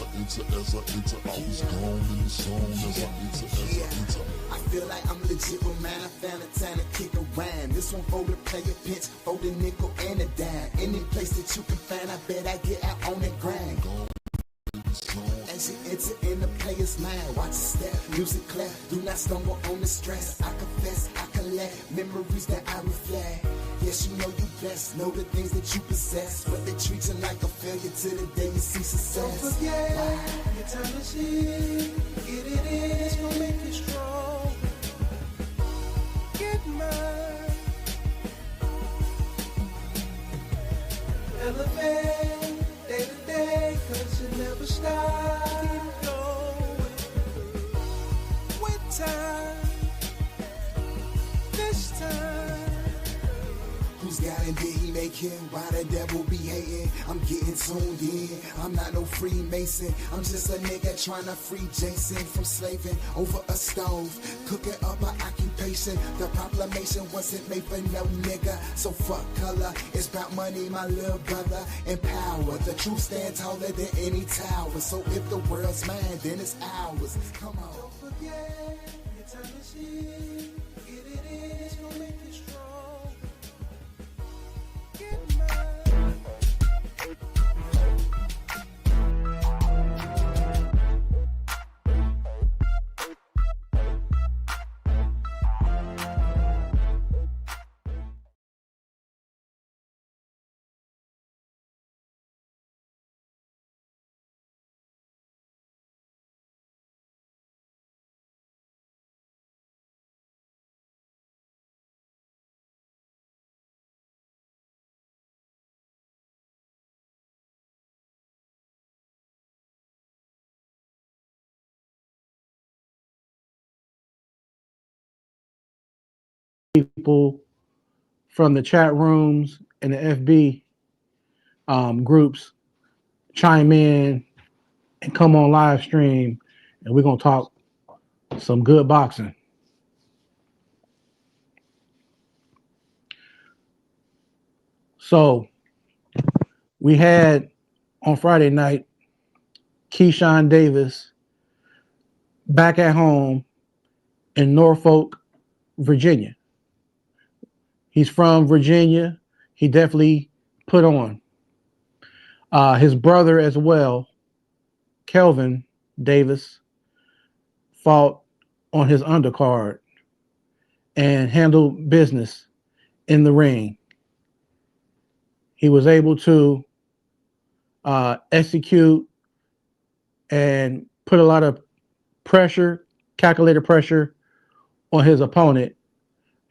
I was gone in the zone as I enter. I feel like I'm legit with man. I found a time to kick around. This one for the player pinch, for the nickel and a dime. Any place that you can find, I bet I get out on the grind. As you enter in the player's mind, watch your step, music clap. Do not stumble on the stress. I confess, I collect memories that I reflect. Yes, you know you best, know the things that you possess, but they treat you like a failure till the day you see success. Don't forget your time is here. Get it in, it's gonna make you strong. Get mine. Elevate day to day, 'cause you never stop. Keep going with time. This time. Who's got it, did he make him? Why the devil be hating? I'm getting tuned in. I'm not no Freemason. I'm just a nigga trying to free Jason from slaving over a stove. Cooking up an occupation. The proclamation wasn't made for no nigga. So fuck color. It's about money, my little brother. And power. The truth stands taller than any tower. So if the world's mine, then it's ours. Come on. Don't forget your time is here. Get it in, it's gonna make you strong. Get mine. People from the chat rooms and the FB groups chime in and come on live stream, and we're gonna talk some good boxing. So we had on Friday night Kaysan Davis back at home in Norfolk, Virginia. He's from Virginia. He definitely put on. His brother as well, Kelvin Davis, fought on his undercard and handled business in the ring. He was able to execute and put a lot of pressure, calculated pressure on his opponent,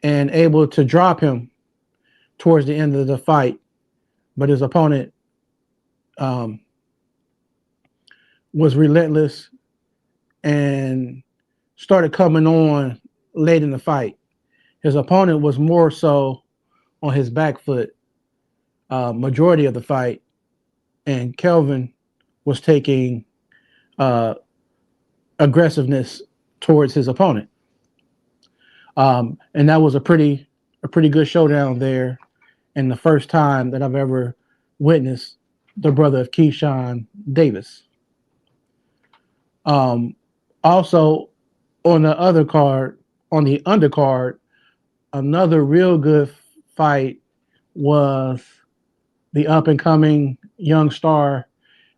and able to drop him towards the end of the fight. But his opponent was relentless and started coming on late in the fight. His opponent was more so on his back foot majority of the fight, and Kelvin was taking aggressiveness towards his opponent. And that was a pretty good showdown there, and the first time that I've ever witnessed the brother of Kaysan Davis. Also on the undercard, another real good fight was the up and coming young star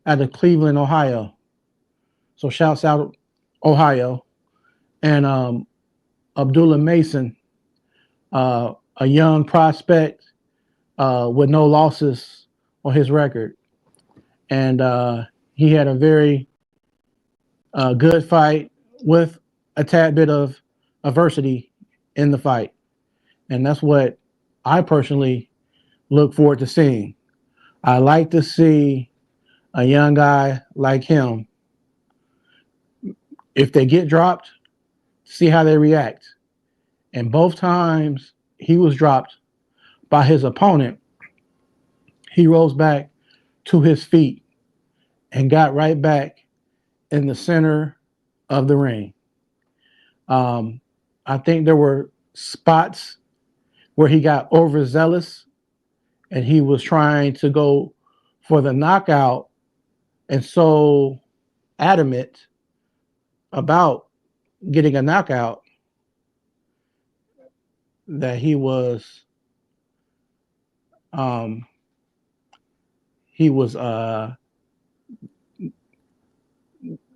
out of Cleveland, Ohio. So shouts out Ohio, and Abdullah Mason, a young prospect with no losses on his record. And he had a very good fight with a tad bit of adversity in the fight. And that's what I personally look forward to seeing. I like to see a young guy like him, if they get dropped, see how they react. And both times he was dropped by his opponent, he rose back to his feet and got right back in the center of the ring. I think there were spots where he got overzealous and he was trying to go for the knockout. And so adamant about getting a knockout that um, he was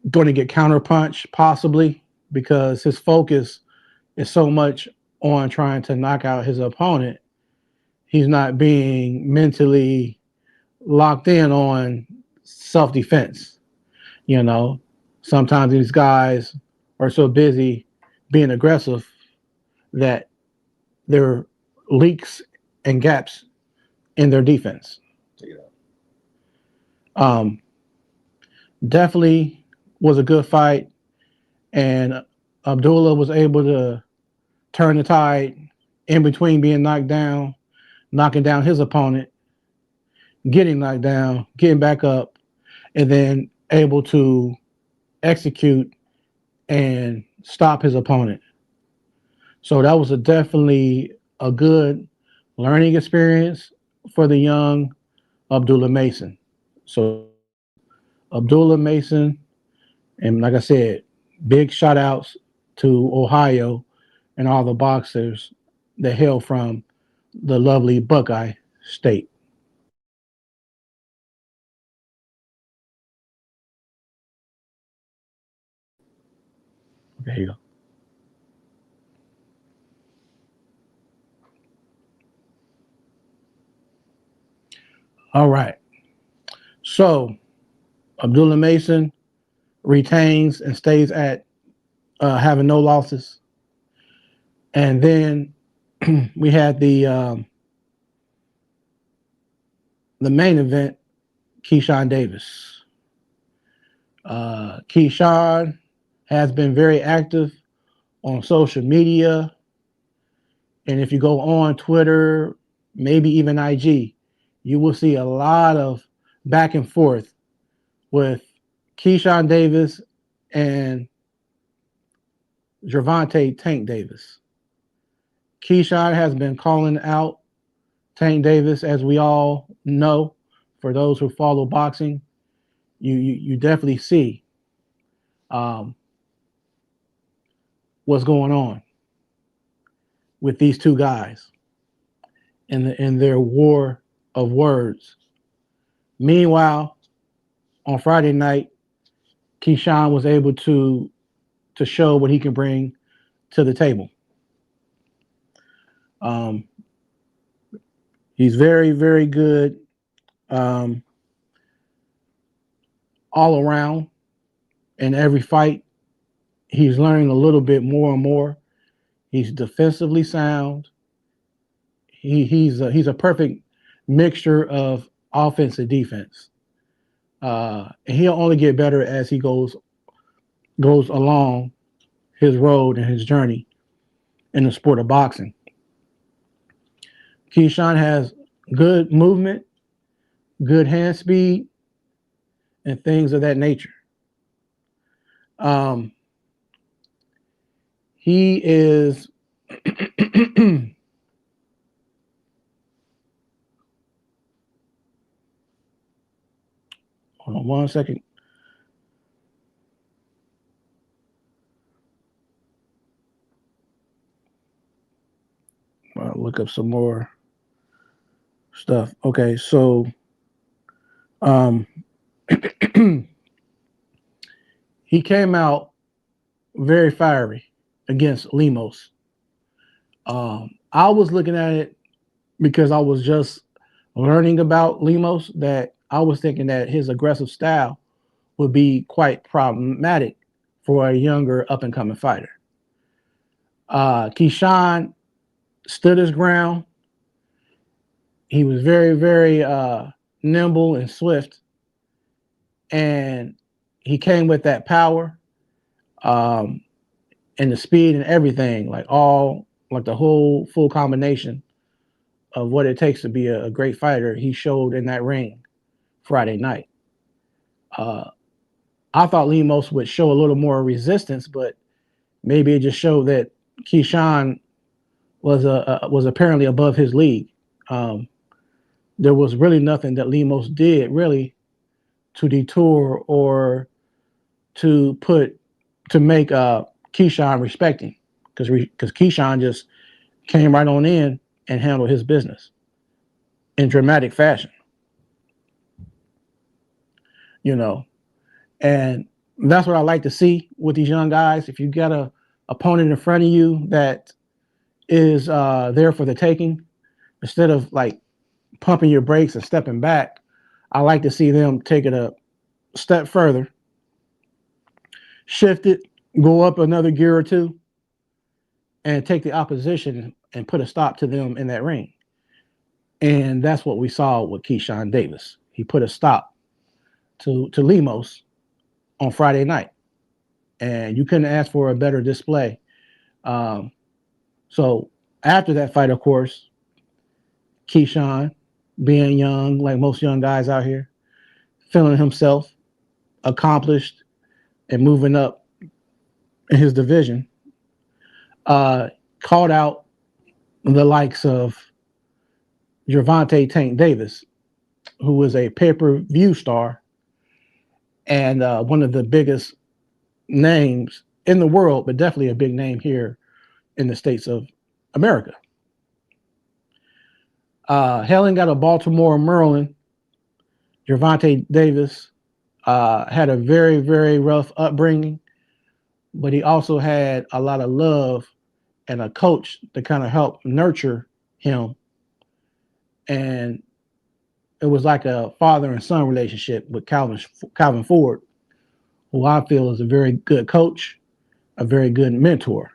going to get counterpunched possibly because his focus is so much on trying to knock out his opponent. He's not being mentally locked in on self-defense. You know, sometimes these guys are so busy being aggressive that there are leaks and gaps in their defense. Um, Definitely was a good fight, and Abdullah was able to turn the tide in between being knocked down, knocking down his opponent, getting knocked down, getting back up, and then able to execute and stop his opponent. So that was definitely a good learning experience for the young Abdullah Mason. So Abdullah Mason, and like I said, big shout outs to Ohio and all the boxers that hail from the lovely Buckeye State. There you go. All right. So Abdullah Mason retains and stays at having no losses. And then we had the main event, Kaysan Davis. Kaysan has been very active on social media. And if you go on Twitter, maybe even IG, you will see a lot of back and forth with Kaysan Davis and Gervonta Tank Davis. Kaysan has been calling out Tank Davis, as we all know. For those who follow boxing, you definitely see um, what's going on with these two guys in their war of words. Meanwhile, on Friday night, Kaysan was able to show what he can bring to the table. Um, he's very, very good um, all around. In every fight, he's learning a little bit more and more. He's defensively sound. He's a perfect mixture of offense and defense. And he'll only get better as he goes along his road and his journey in the sport of boxing. Kaysan has good movement, good hand speed, and things of that nature. Um, he is hold on one second. I'll look up some more stuff. Okay, so um, he came out very fiery against Lemos. I was looking at it because I was just learning about Lemos, that I was thinking that his aggressive style would be quite problematic for a younger up and coming fighter. Kaysan stood his ground. He was very, very nimble and swift, and he came with that power um, and the speed and everything, like the whole full combination of what it takes to be a great fighter. He showed in that ring Friday night. Uh, I thought Lemos would show a little more resistance, but maybe it just showed that Kaysan was apparently above his league. Um, there was really nothing that Lemos did really to detour or to make Kaysan respect him, because Kaysan just came right on in and handled his business in dramatic fashion, you know. And that's what I like to see with these young guys. If you got a opponent in front of you that is there for the taking, instead of like pumping your brakes and stepping back, I like to see them take it a step further, shift it, go up another gear or two, and take the opposition and put a stop to them in that ring. And that's what we saw with Kaysan Davis. He put a stop to Lemos on Friday night, and you couldn't ask for a better display. So after that fight, of course, Kaysan, being young, like most young guys out here, feeling himself accomplished and moving up in his division, called out the likes of Gervonta Tank Davis, who was a pay-per-view star and one of the biggest names in the world, but definitely a big name here in the States of America. Hailing out of Baltimore, Maryland, Gervonta Davis had a very, very rough upbringing, but he also had a lot of love and a coach to kind of help nurture him. And it was like a father and son relationship with Calvin Ford, who I feel is a very good coach, a very good mentor.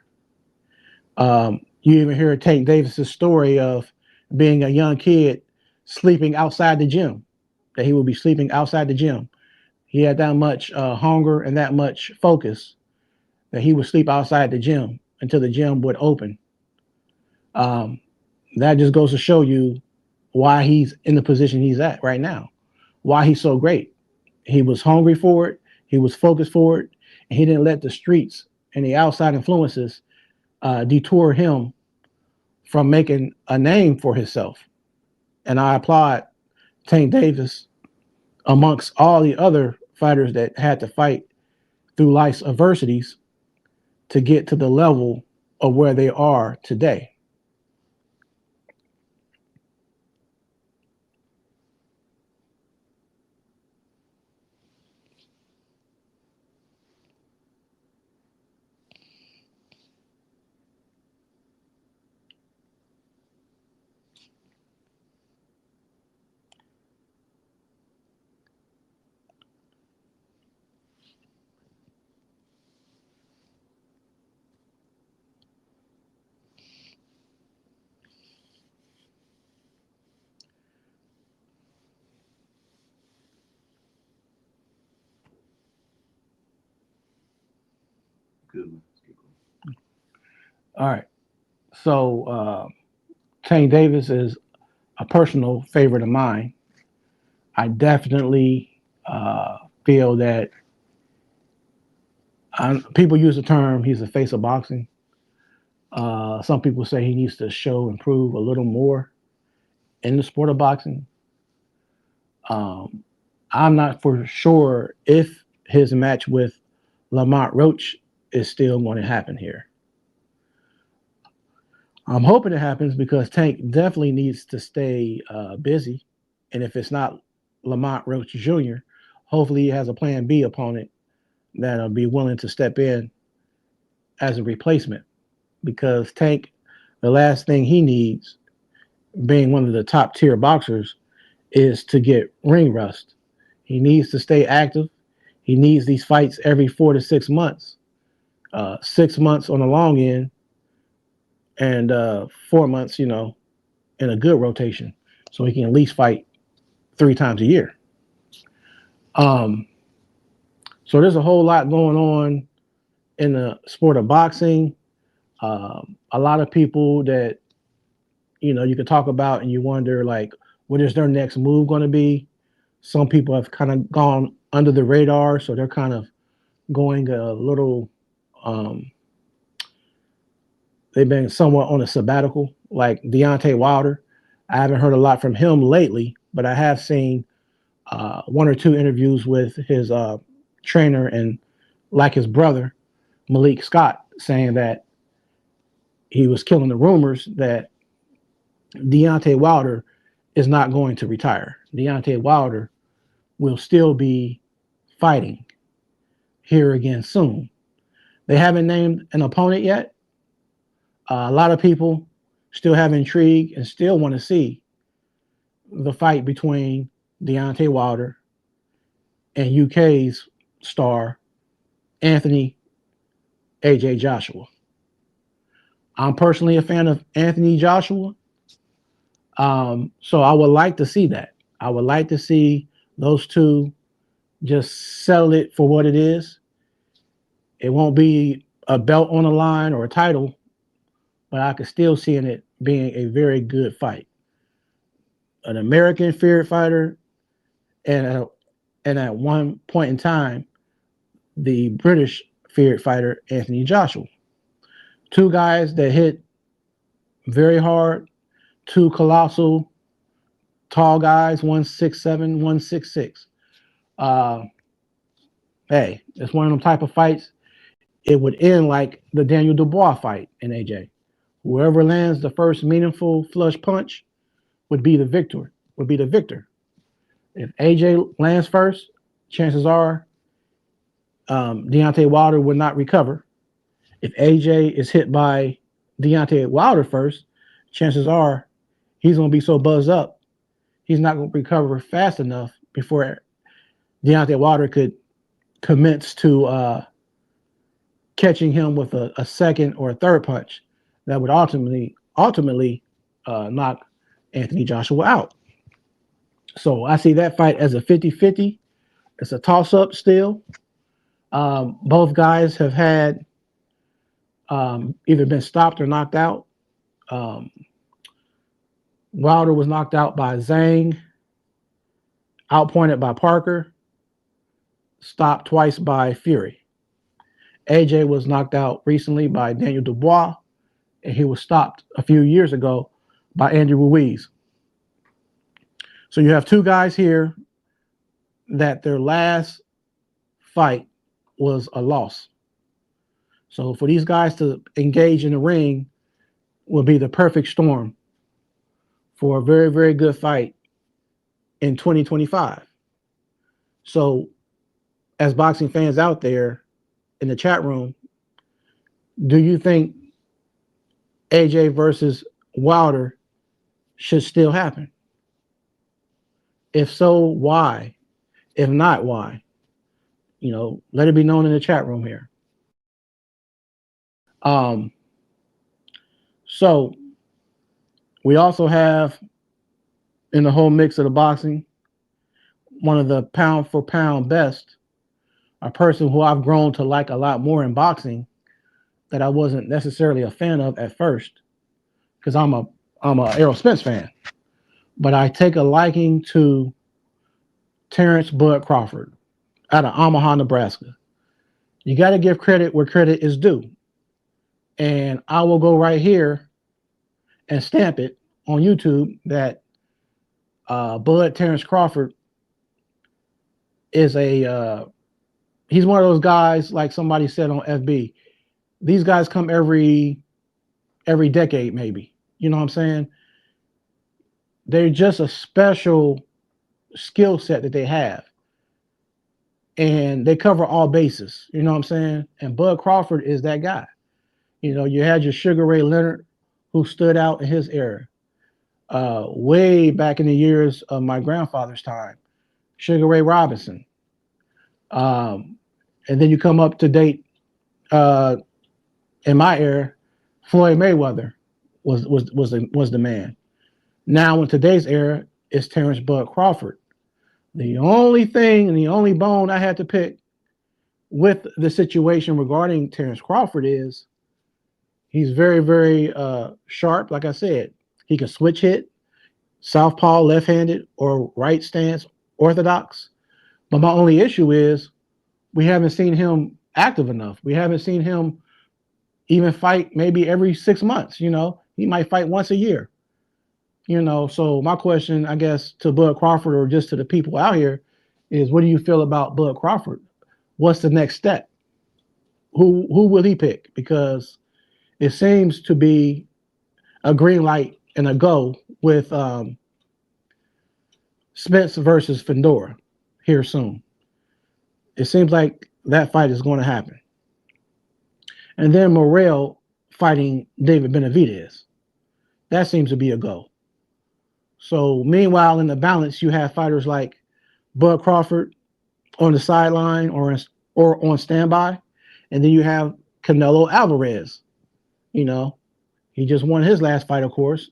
You even hear Tank Davis's story of being a young kid sleeping outside the gym, that he would be sleeping outside the gym. He had that much hunger and that much focus that he would sleep outside the gym until the gym would open. That just goes to show you why he's in the position he's at right now, why he's so great. He was hungry for it, he was focused for it, and he didn't let the streets and the outside influences detour him from making a name for himself. And I applaud Tank Davis amongst all the other fighters that had to fight through life's adversities to get to the level of where they are today. Good. All right. So Tank Davis is a personal favorite of mine. I definitely feel that people use the term he's the face of boxing. Some people say he needs to show and prove a little more in the sport of boxing. I'm not for sure if his match with Lamont Roach is still going to happen here. I'm hoping it happens because Tank definitely needs to stay busy. And if it's not Lamont Roach Jr., hopefully he has a plan B opponent that'll be willing to step in as a replacement. Because Tank, the last thing he needs, being one of the top tier boxers, is to get ring rust. He needs to stay active. He needs these fights every 4 to 6 months. 6 months on the long end, and 4 months, in a good rotation, so he can at least fight 3 times a year. So there's a whole lot going on in the sport of boxing. A lot of people that you can talk about, and you wonder like, what is their next move going to be? Some people have kind of gone under the radar, so they're kind of going a little. They've been somewhat on a sabbatical, like Deontay Wilder. I haven't heard a lot from him lately, but I have seen 1 or 2 interviews with his trainer and like his brother, Malik Scott, saying that he was killing the rumors that Deontay Wilder is not going to retire. Deontay Wilder will still be fighting here again soon. They haven't named an opponent yet. A lot of people still have intrigue and still want to see the fight between Deontay Wilder and UK's star, Anthony AJ Joshua. I'm personally a fan of Anthony Joshua. So I would like to see that. I would like to see those two just settle it for what it is. It won't be a belt on the line or a title, but I could still see in it being a very good fight. An American feared fighter, and at one point in time, the British feared fighter, Anthony Joshua. Two guys that hit very hard, two colossal, tall guys, 167, 166. Hey, it's one of them type of fights. It would end like the Daniel Dubois fight in AJ. Whoever lands the first meaningful flush punch would be the victor. If AJ lands first, chances are Deontay Wilder would not recover. If AJ is hit by Deontay Wilder first, chances are he's going to be so buzzed up, he's not going to recover fast enough before Deontay Wilder could commence to catching him with a second or a third punch that would ultimately knock Anthony Joshua out. So I see that fight as a 50-50. It's a toss-up still. Both guys have had either been stopped or knocked out. Wilder was knocked out by Zhang, outpointed by Parker, stopped twice by Fury. AJ was knocked out recently by Daniel Dubois, and he was stopped a few years ago by Andy Ruiz. So you have two guys here that their last fight was a loss. So for these guys to engage in the ring will be the perfect storm for a very, very good fight in 2025. So as boxing fans out there in the chat room, do you think AJ versus Wilder should still happen? If so, why? If not, why? Let it be known in the chat room here. So we also have in the whole mix of the boxing, one of the pound for pound best, a person who I've grown to like a lot more in boxing that I wasn't necessarily a fan of at first, because I'm a Errol Spence fan. But I take a liking to Terence Bud Crawford out of Omaha, Nebraska. You got to give credit where credit is due. And I will go right here and stamp it on YouTube that Bud Terence Crawford is he's one of those guys, like somebody said on FB. These guys come every decade, maybe. You know what I'm saying? They're just a special skill set that they have. And they cover all bases. You know what I'm saying? And Bud Crawford is that guy. You had your Sugar Ray Leonard, who stood out in his era. Way back in the years of my grandfather's time. Sugar Ray Robinson. And then you come up to date in my era, Floyd Mayweather was the man. Now in today's era, it's Terence Bud Crawford. The only thing and the only bone I had to pick with the situation regarding Terence Crawford is he's very, very sharp. Like I said, he can switch hit, southpaw, left-handed, or right stance, orthodox. But my only issue is we haven't seen him active enough. We haven't seen him even fight maybe every 6 months. He might fight once a year. So my question, I guess, to Bud Crawford or just to the people out here is, what do you feel about Bud Crawford? What's the next step? who will he pick? Because it seems to be a green light and a go with Spence versus Fedor here soon. It seems like that fight is going to happen. And then Morrell fighting David Benavidez. That seems to be a go. So meanwhile, in the balance, you have fighters like Bud Crawford on the sideline or on standby, and then you have Canelo Alvarez. You know, he just won his last fight, of course.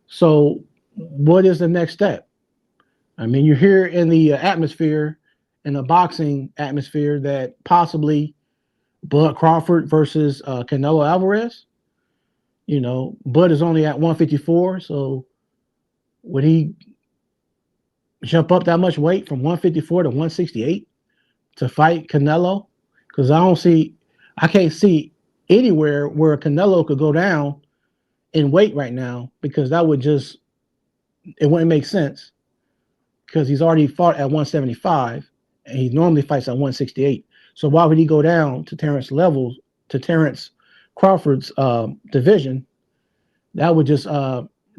So what is the next step? I mean, you hear in the atmosphere, in the boxing atmosphere, that possibly Bud Crawford versus Canelo Alvarez. You know, Bud is only at 154, so would he jump up that much weight from 154 to 168 to fight Canelo? Because I can't see anywhere where Canelo could go down in weight right now, because that would just, it wouldn't make sense, because he's already fought at 175 and he normally fights at 168. So why would he go down to Terence Crawford's division? That would just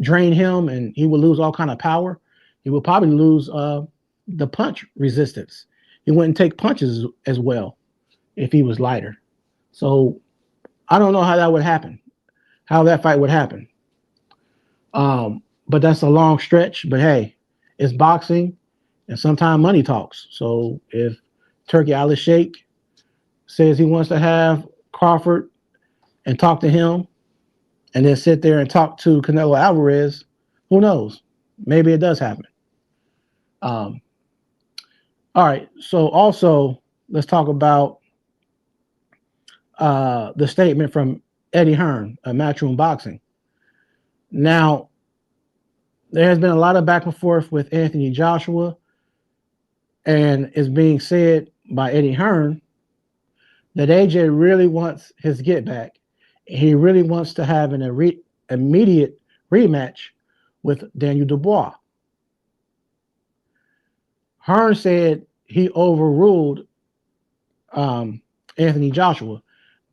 drain him, and he would lose all kind of power. He would probably lose the punch resistance. He wouldn't take punches as well if he was lighter. So I don't know how that would happen, how that fight would happen. But that's a long stretch. But hey, it's boxing, and sometimes money talks. So if Turkey Al Sheikh says he wants to have Crawford and talk to him, and then sit there and talk to Canelo Alvarez, who knows? Maybe it does happen. All right. So also, let's talk about the statement from Eddie Hearn of Matchroom Boxing. Now, there has been a lot of back and forth with Anthony Joshua, and it's being said by Eddie Hearn that AJ really wants his get back. He really wants to have an immediate rematch with Daniel Dubois. Hearn said he overruled Anthony Joshua,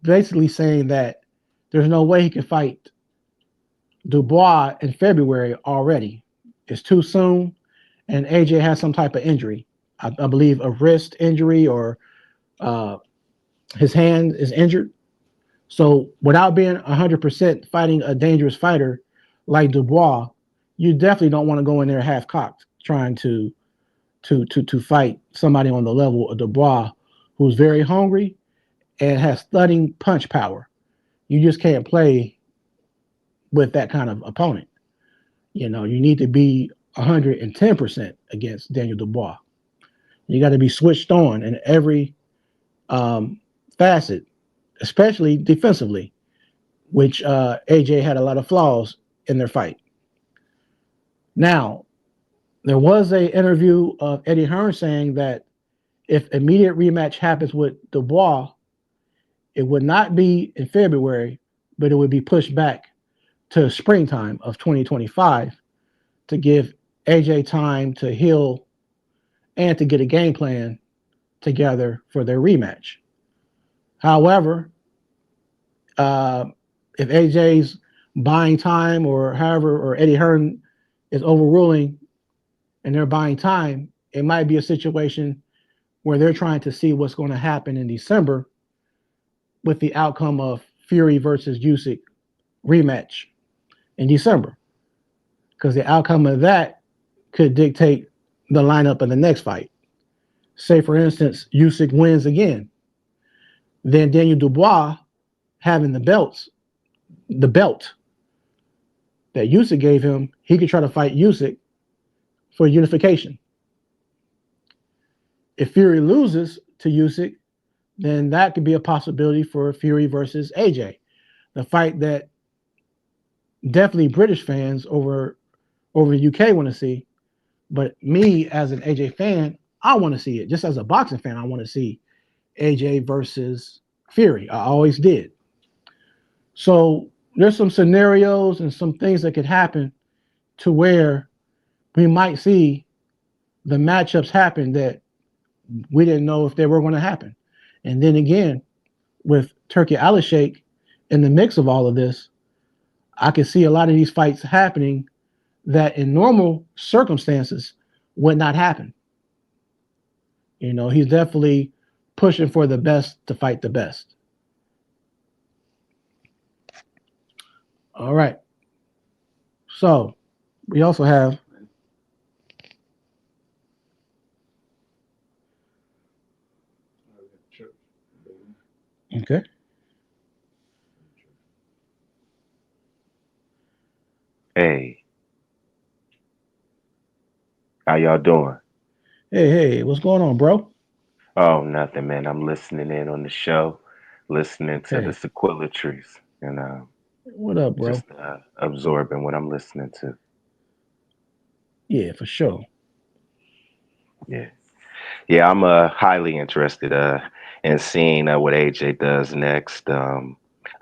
basically saying that there's no way he can fight Dubois in February already. It's too soon, and AJ has some type of injury. I believe a wrist injury, or his hand is injured. So without being 100% fighting a dangerous fighter like Dubois, you definitely don't want to go in there half-cocked trying to fight somebody on the level of Dubois, who's very hungry and has stunning punch power. You just can't play with that kind of opponent. You know, you need to be 110% against Daniel Dubois. You got to be switched on in every facet, especially defensively, which AJ had a lot of flaws in their fight. Now, there was an interview of Eddie Hearn saying that if immediate rematch happens with Dubois, it would not be in February, but it would be pushed back to springtime of 2025 to give AJ time to heal and to get a game plan together for their rematch. However, if AJ's buying time, or Eddie Hearn is overruling and they're buying time, it might be a situation where they're trying to see what's going to happen in December with the outcome of Fury versus Usyk rematch in December, because the outcome of that could dictate the lineup of the next fight. Say, for instance, Usyk wins again, then Daniel Dubois, having the belt that Usyk gave him, he could try to fight Usyk for unification. If Fury loses to Usyk, then that could be a possibility for Fury versus AJ, the fight that definitely British fans over the UK want to see. But me, as an AJ fan, I want to see it. Just as a boxing fan, I want to see AJ versus Fury. I always did. So there's some scenarios and some things that could happen to where we might see the matchups happen that we didn't know if they were going to happen. And then again, with Turkey Alashake in the mix of all of this, I can see a lot of these fights happening that in normal circumstances would not happen. You know, he's definitely pushing for the best to fight the best. All right. So we also have okay. Hey, how y'all doing? Hey, what's going on, bro? Oh, nothing, man. I'm listening in on the show, listening to the Okay. sequillatries, and What up, bro? just absorbing what I'm listening to. Yeah, for sure. Yeah, yeah. I'm highly interested in seeing what AJ does next.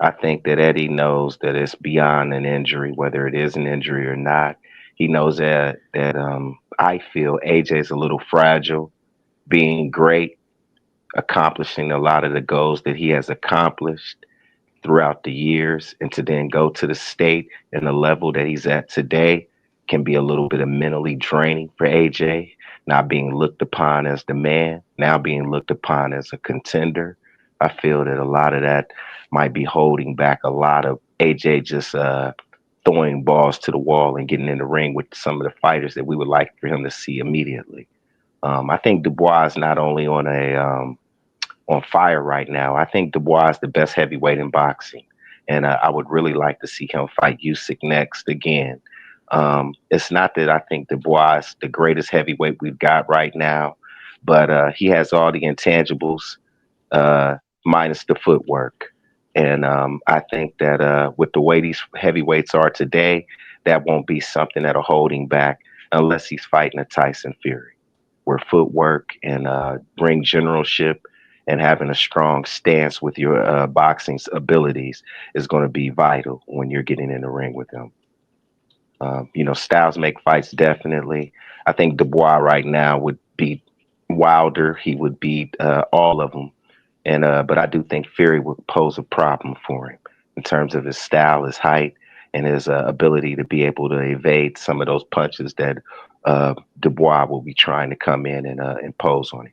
I think that Eddie knows that it's beyond an injury, whether it is an injury or not. He knows that I feel AJ's a little fragile, being great, accomplishing a lot of the goals that he has accomplished throughout the years, and to then go to the state and the level that he's at today can be a little bit of mentally draining for AJ, not being looked upon as the man, now being looked upon as a contender. I feel that a lot of that might be holding back a lot of AJ just throwing balls to the wall and getting in the ring with some of the fighters that we would like for him to see immediately. I think Dubois is not only on fire right now. I think Dubois is the best heavyweight in boxing, and I would really like to see him fight Usyk next again. It's not that I think Dubois is the greatest heavyweight we've got right now, but he has all the intangibles uh, minus the footwork. And I think that with the way these heavyweights are today, that won't be something that'll hold him back unless he's fighting a Tyson Fury, where footwork and ring generalship and having a strong stance with your boxing abilities is going to be vital when you're getting in the ring with them. Styles make fights definitely. I think Dubois right now would beat Wilder. He would beat all of them, and but I do think Fury would pose a problem for him in terms of his style, his height, and his ability to be able to evade some of those punches that Dubois will be trying to come in and impose on him.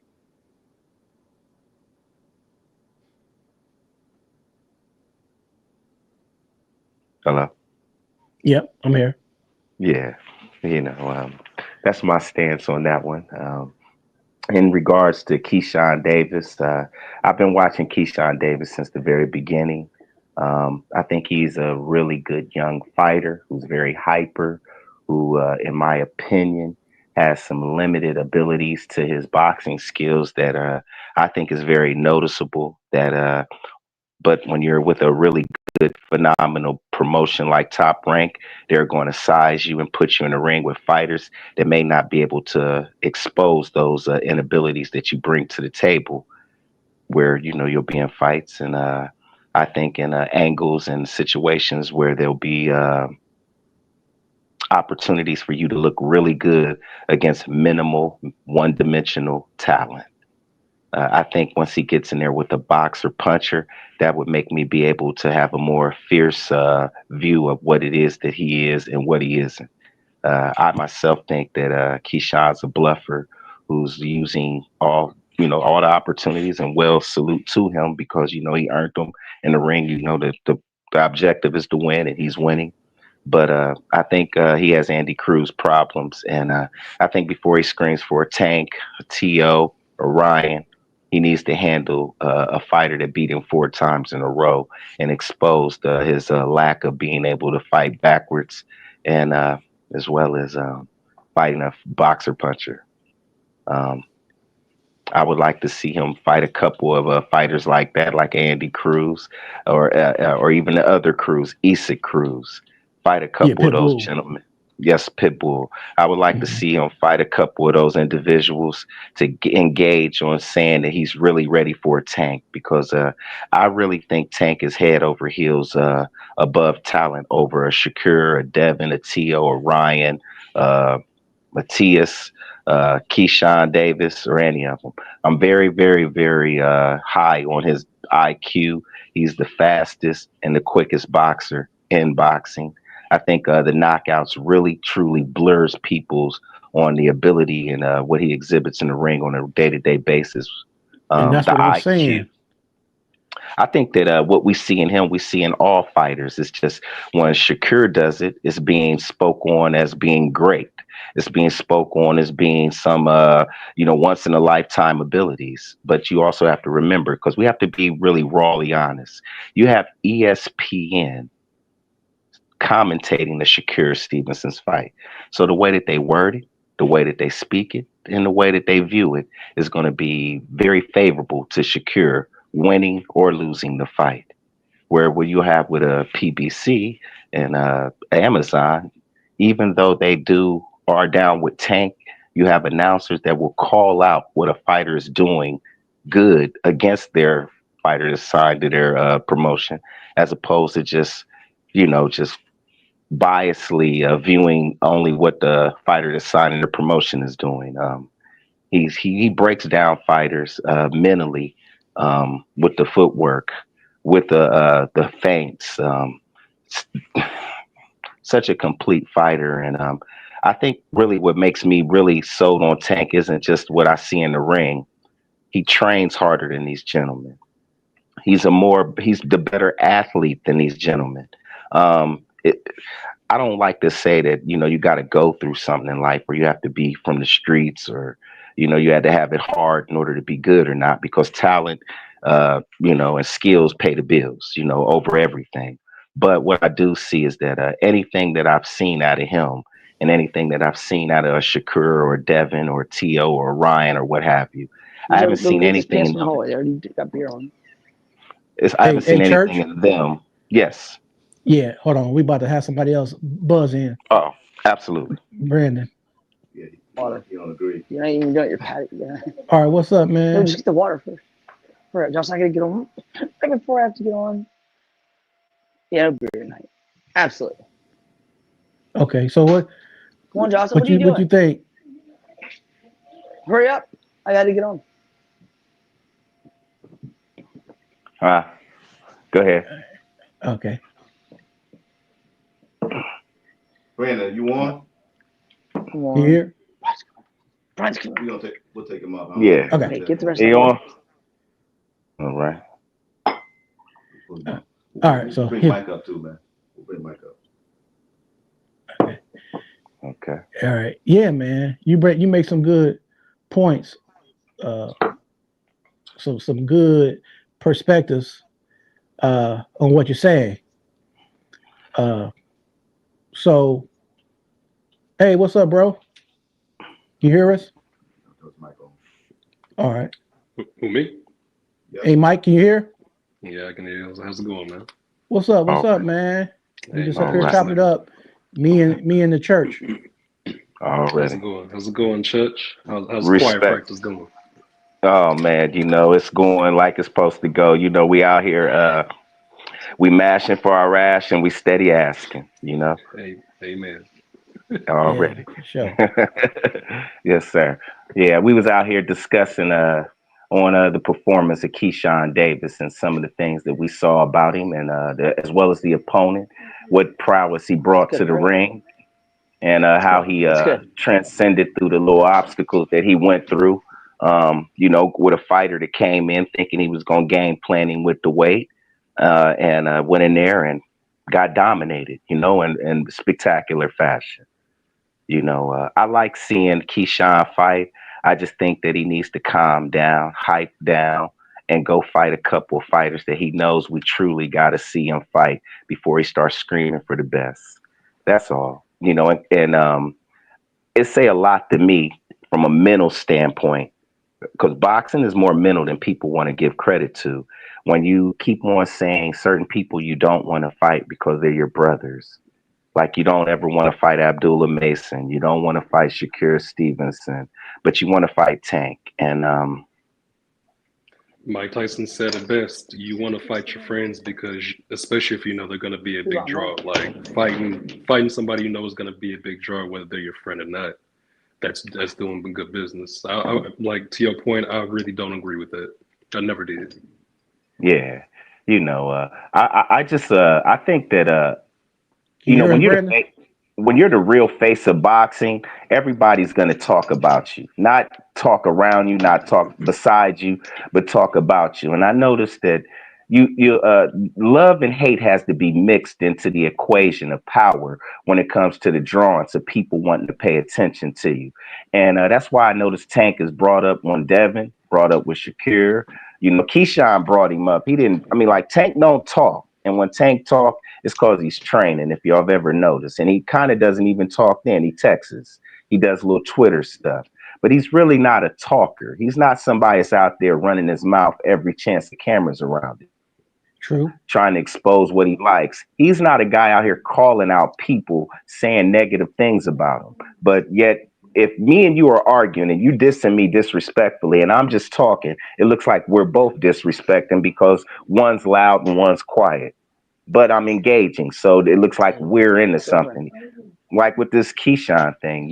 Hello. Yep, I'm here. Yeah, that's my stance on that one. In regards to Kaysan Davis, I've been watching Kaysan Davis since the very beginning. I think he's a really good young fighter who's very hyper, who, in my opinion, has some limited abilities to his boxing skills that I think is very noticeable. But when you're with a really good, phenomenal promotion like Top Rank, they're going to size you and put you in a ring with fighters that may not be able to expose those inabilities that you bring to the table. Where you'll be in fights, and I think in angles and situations where there'll be opportunities for you to look really good against minimal, one-dimensional talent. I think once he gets in there with a boxer puncher, that would make me be able to have a more fierce view of what it is that he is and what he isn't. I myself think that Keyshawn's a bluffer who's using all the opportunities, and well, salute to him because he earned them in the ring. The objective is to win, and he's winning. But I think he has Andy Cruz problems, and I think before he screams for a Tank, a To, or Ryan, he needs to handle a fighter that beat him 4 times in a row and exposed his lack of being able to fight backwards, and as well as fighting a boxer puncher. Um, I would like to see him fight a couple of fighters like that, like Andy Cruz, or even the other Cruz, Isak Cruz. Fight a Yeah, couple of those Pitbull. gentlemen. Yes, Pitbull. I would like to Hmm. see him fight a couple of those individuals to engage on saying that he's really ready for a Tank, because I really think Tank is head over heels above talent over a Shakur, a Devin, a Tio, or Ryan. Uh, Matias, Kaysan Davis, or any of them. I'm very, very, very high on his IQ. He's the fastest and the quickest boxer in boxing. I think the knockouts really, truly blurs people's on the ability and what he exhibits in the ring on a day-to-day basis. And that's The what I'm IQ. saying. I think that what we see in him, we see in all fighters. It's just when Shakur does it, it's being spoke on as being great. It's being spoke on as being some, once in a lifetime abilities. But you also have to remember, because we have to be really rawly honest. You have ESPN commentating the Shakur Stevenson's fight. So the way that they word it, the way that they speak it, and the way that they view it is going to be very favorable to Shakur winning or losing the fight. Where what you have with a PBC and Amazon, even though they do are down with Tank, you have announcers that will call out what a fighter is doing good against their fighter assigned to their promotion, as opposed to just biasly viewing only what the fighter assigned to the promotion is doing. He breaks down fighters mentally with the footwork, with the feints. Such a complete fighter, and I think really what makes me really sold on Tank isn't just what I see in the ring. He trains harder than these gentlemen. He's the better athlete than these gentlemen. I don't like to say that, you got to go through something in life where you have to be from the streets or, you had to have it hard in order to be good or not, because talent, and skills pay the bills, over everything. But what I do see is that anything that I've seen out of him and anything that I've seen out of Shakur or Devin or T.O. or Ryan or what have you, I haven't seen anything in them. I already got beer on. I haven't seen Church? anything in them. Yes. Yeah, hold on. We about to have somebody else buzz in. Oh, absolutely. Brandon. Yeah, Water. you don't agree. You're not even doing your patty. Yeah. All right, what's up, No, man? just get the water first. All right, Josh, I gotta get on. Right before I have to get on. Yeah, it'll be beer tonight. Absolutely. Okay, so what? Come on, Josh. What are you What you doing? think? Hurry up. I gotta get on. Go ahead. Okay. Brandon, you on? Come on. You here? Brian's coming. We'll take him off. Yeah. Okay. Hey, get the rest You of on? All right. All right, so bring here. Mike up too, man. We'll bring Mike up. Okay. All right. Yeah, man. You make some good points. So some good perspectives on what you're saying. So hey, what's up, bro? You hear us? Throw Mike on. All right. Who, me? Yep. Hey, Mike, can you hear? Yeah, I can hear you. How's it going, man? What's up? What's All up, right. man? We Hey, just man, up here right. chopping it up. Me and the church. How's Already. it going? How's it going, church? How's Respect. choir practice going? Oh man, it's going like it's supposed to go. We out here we mashing for our rash and we steady asking, Hey, amen. already. Yeah, for sure. Yes, sir. Yeah, we was out here discussing on the performance of Kaysan Davis and some of the things that we saw about him, and as well as the opponent, what prowess he brought to the ring, and how he transcended through the little obstacles that he went through. With a fighter that came in thinking he was going to game planning with the weight, and went in there and got dominated, in spectacular fashion. I like seeing Kaysan fight. I just think that he needs to calm down, hype down, and go fight a couple of fighters that he knows we truly got to see him fight before he starts screaming for the best. That's all, and it say a lot to me from a mental standpoint, because boxing is more mental than people want to give credit to. When you keep on saying certain people you don't want to fight because they're your brothers, like you don't ever want to fight Abdullah Mason, you don't want to fight Shakur Stevenson, but you want to fight Tank. And Mike Tyson said it best. You want to fight your friends because, especially if you know they're going to be a big draw. Like fighting somebody you know is going to be a big draw, whether they're your friend or not. that's doing good business. I like to your point. I really don't agree with that. I never did. Yeah, I just I think that Can you hear when us, you're Brandon? when you're the real face of boxing, everybody's going to talk about you, not talk around you, not talk beside you, but talk about you. And I noticed that love and hate has to be mixed into the equation of power when it comes to the drawings of people wanting to pay attention to you. And that's why I noticed Tank is brought up when Devin brought up with Shakir. Keyshawn brought him up. He didn't. I mean, like Tank don't talk, and when Tank talk, it's because he's training. If y'all have ever noticed, and he kind of doesn't even talk. Then he texts. He does little Twitter stuff, but he's really not a talker. He's not somebody that's out there running his mouth every chance the camera's around him, True. trying to expose what he likes. He's not a guy out here calling out people, saying negative things about him. But yet, if me and you are arguing and you dissing me disrespectfully and I'm just talking, it looks like we're both disrespecting because one's loud and one's quiet. But I'm engaging, so it looks like we're into something. Like with this Keyshawn thing,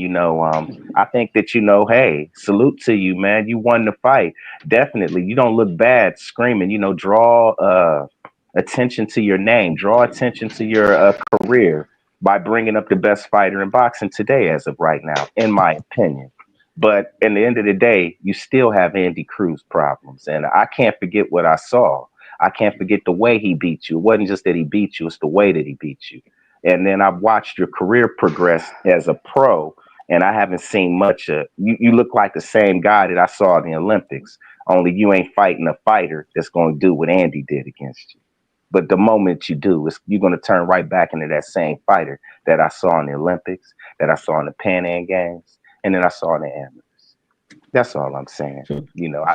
I think that hey, salute to you, man. You won the fight. Definitely, you don't look bad screaming. Draw attention to your name, draw attention to your career by bringing up the best fighter in boxing today, as of right now, in my opinion. But in the end of the day, you still have Andy Cruz problems, and I can't forget what I saw. I can't forget the way he beat you. It wasn't just that he beat you; it's the way that he beat you. And then I've watched your career progress as a pro, and I haven't seen much of you. You look like the same guy that I saw in the Olympics, only you ain't fighting a fighter that's going to do what Andy did against you. But the moment you do, you're going to turn right back into that same fighter that I saw in the Olympics, that I saw in the Pan Am Games, and then I saw in the amateurs. That's all I'm saying. So,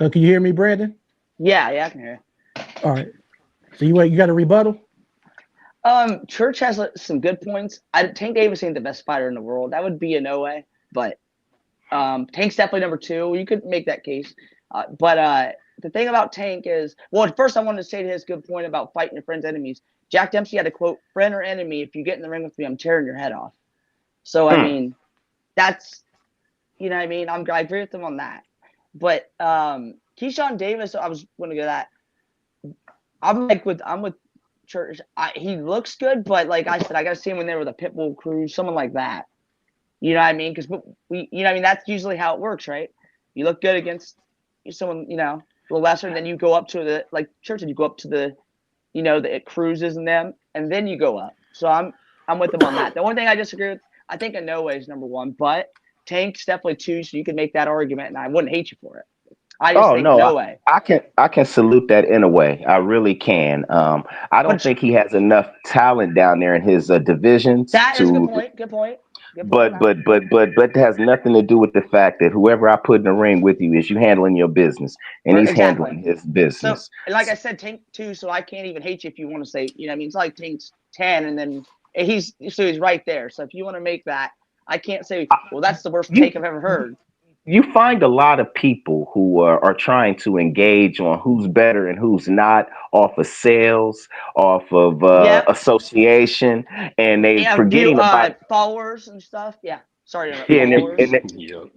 so can you hear me, Brandon? Yeah, I can hear you. All right. So you got a rebuttal? Church has some good points. Tank Davis ain't the best fighter in the world. That would be a no way. But Tank's definitely number 2. You could make that case. But the thing about Tank is, well, at first I wanted to say to his good point about fighting your friends' enemies. Jack Dempsey had a quote, "Friend or enemy, if you get in the ring with me, I'm tearing your head off." So, I mean, that's, I agree with him on that. But Kaysan Davis, I was going to go to that. I'm with Church. He looks good, but like I said, I got to see him when they were the Pitbull Cruz, someone like that. You know what I mean? Because that's usually how it works, right? You look good against someone, a little lesser, and then you go up to the, like Church said, you go up to the, the Cruzes and them, and then you go up. So I'm with them on that. The only thing I disagree with, I think a no way is number 1, but Tank's definitely 2, so you can make that argument, and I wouldn't hate you for it. I just think no way. I can salute that in a way. I really can. I don't think he has enough talent down there in his divisions. That is a good point. Good point. But it has nothing to do with the fact that whoever I put in the ring with you is you handling your business and he's handling his business. So, like I said, Tank 2, so I can't even hate you if you want to say, it's like Tank's 10, and then he's right there. So if you want to make that, I can't say, well, that's the worst take I've ever heard. You find a lot of people who are trying to engage on who's better and who's not off of sales, off of association, and they're forgetting about followers and stuff. Yeah, sorry, and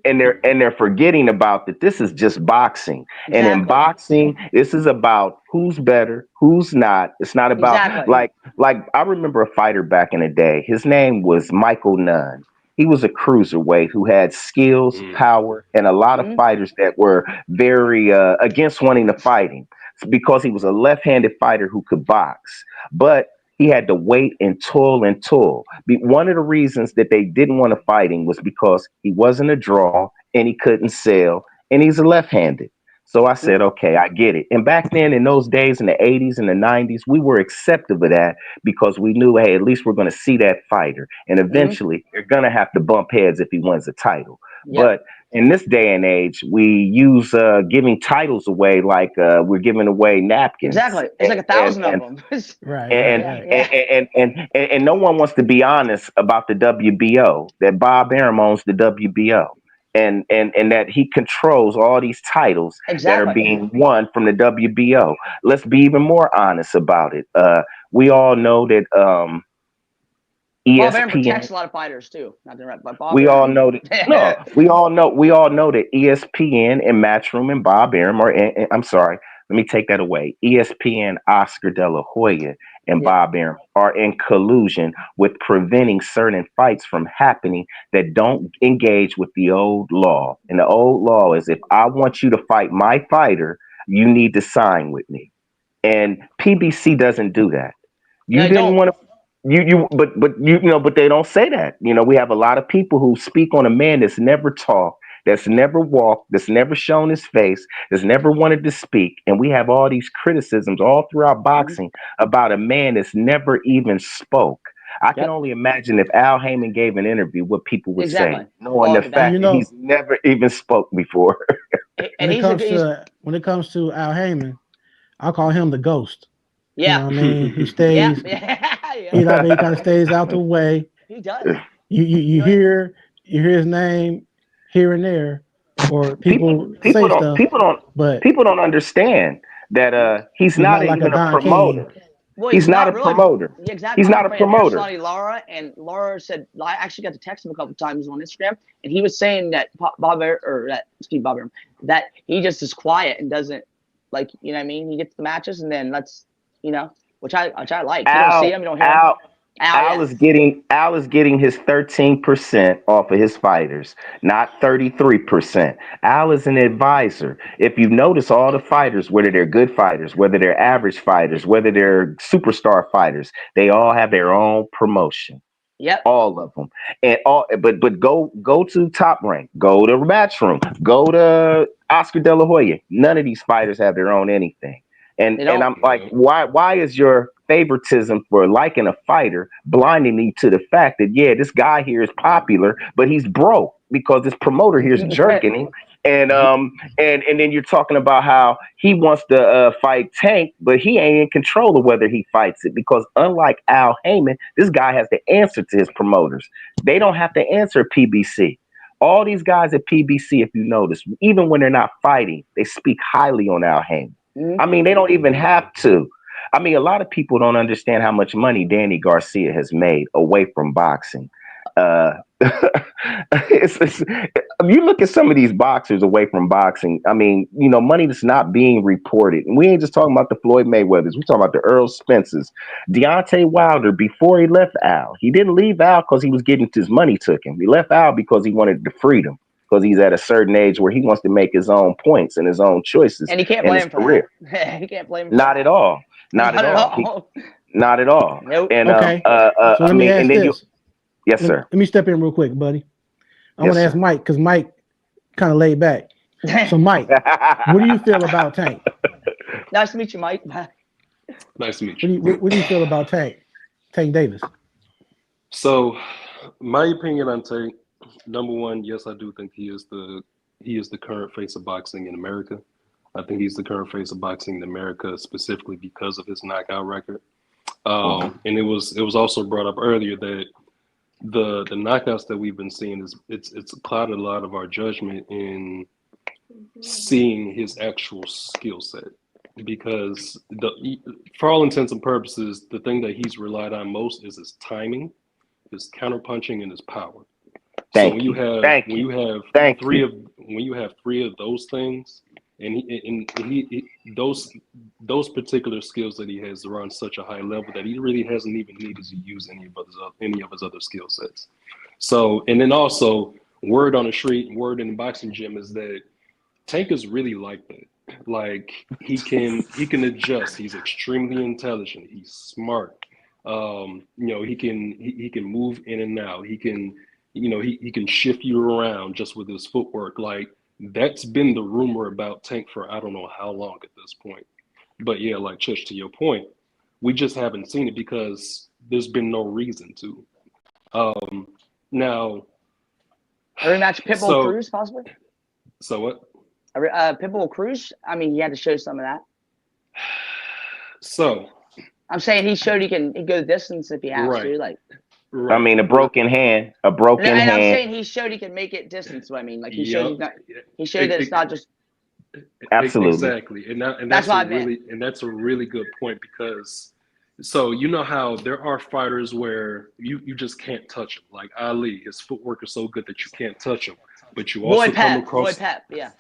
they're forgetting about that. This is just boxing, and in boxing, this is about who's better, who's not. It's not about like I remember a fighter back in the day. His name was Michael Nunn. He was a cruiserweight who had skills, power, and a lot of fighters that were very against wanting to fight him because he was a left-handed fighter who could box. But he had to wait and toil and toil. One of the reasons that they didn't want to fight him was because he wasn't a draw and he couldn't sell, and he's a left-handed. So I said, okay, I get it. And back then, in those days, in the 80s and the 90s, we were accepting of that because we knew, hey, at least we're going to see that fighter. And eventually, they're going to have to bump heads if he wins a title. Yep. But in this day and age, we use giving titles away like we're giving away napkins. Exactly. It's like 1,000 of them. Right. And no one wants to be honest about the WBO, that Bob Arum owns the WBO. And that he controls all these titles that are being won from the WBO. Let's be even more honest about it. We all know that Bob Arum ESPN. protects a lot of fighters too. Not to interrupt, but Bob We all Arum- know that. No, we all know that ESPN and Matchroom and Bob Arum are. I'm sorry, let me take that away. ESPN, Oscar De La Hoya, and Yeah. Bob Arum are in collusion with preventing certain fights from happening that don't engage with the old law. And the old law is, if I want you to fight my fighter, you need to sign with me. And PBC doesn't do that. You No, they didn't don't. want to. But they don't say that. We have a lot of people who speak on a man that's never talked, that's never walked, that's never shown his face, that's never wanted to speak, and we have all these criticisms all throughout boxing about a man that's never even spoke. I can Yep. only imagine if Al Heyman gave an interview, what people would Exactly. say, knowing the Well, fact you that know- he's never even spoke before. And When it he's comes he's when it comes to Al Heyman, I call him the ghost. You know yeah. what I mean? He Yeah, stays. yeah, He kind of stays out the way. he does. You hear his name here and there, or people say stuff, but people don't understand that he's he's not not like a even a Don promoter. King. Well, He's not a really. promoter. Yeah, exactly. He's not a My friend promoter. personality, Laura, and Laura said I actually got to text him a couple times on Instagram, and he was saying that Bob Arum, that he just is quiet and doesn't like, you know what I mean? He gets the matches and then which I like. You don't see him, you don't hear him. Al is getting his 13% off of his fighters, not 33%. Al is an advisor. If you notice, all the fighters, whether they're good fighters, whether they're average fighters, whether they're superstar fighters, they all have their own promotion. Yep. All of them. But go to Top Rank, go to Matchroom, go to Oscar De La Hoya. None of these fighters have their own anything. And I'm like, why is your favoritism for liking a fighter blinding me to the fact that, yeah, this guy here is popular, but he's broke because this promoter here is jerking him. And then you're talking about how he wants to fight Tank, but he ain't in control of whether he fights it, because unlike Al Heyman, this guy has to answer to his promoters. They don't have to answer PBC. All these guys at PBC, if you notice, even when they're not fighting, they speak highly on Al Heyman. I mean, they don't even have to. I mean, a lot of people don't understand how much money Danny Garcia has made away from boxing. You look at some of these boxers away from boxing. I mean, money that's not being reported. And we ain't just talking about the Floyd Mayweathers. We're talking about the Earl Spencers. Deontay Wilder, before he left Al, he didn't leave Al because he was getting his money took him. He left Al because he wanted the freedom, because he's at a certain age where he wants to make his own points and his own choices. And he can't blame him for that. He can't blame him. Not at all. Not at all. Not at all. Nope. And Okay. So let me ask this. Yes, sir. Let me step in real quick, buddy. I Yes, want to ask sir. Mike, because Mike kind of laid back. So, Mike, what do you feel about Tank? Nice to meet you, Mike. Nice to meet you. What do you feel about Tank Davis? So, my opinion on Tank, number one, yes, I do think he is the current face of boxing in America. I think he's the current face of boxing in America specifically because of his knockout record. And it was also brought up earlier that the knockouts that we've been seeing it's clouded a lot of our judgment in seeing his actual skill set, because for all intents and purposes, the thing that he's relied on most is his timing, his counterpunching, and his power. So when you have three of those things, and he those particular skills that he has are on such a high level that he really hasn't even needed to use any of his other skill sets. So, and then also, word on the street, word in the boxing gym is that Tank is really like that. Like he can adjust. He's extremely intelligent. He's smart. He can move in and out. He can he can shift you around just with his footwork. Like, that's been the rumor about Tank for I don't know how long at this point. But yeah, like Chush, to your point, we just haven't seen it because there's been no reason to. Now, A rematch Pitbull Cruz, possibly? So what? Pitbull Cruz? I mean, he had to show some of that. So I'm saying he showed he can go the distance if he has to. Like, right. I mean, a broken hand. And I'm saying he showed he can make it distance. What I mean, like he showed that it's not just. Absolutely. Exactly, and that's a really good point, because So you know how there are fighters where you just can't touch him. Like Ali, his footwork is so good that you can't touch him. But you also Lloyd Pep, yeah.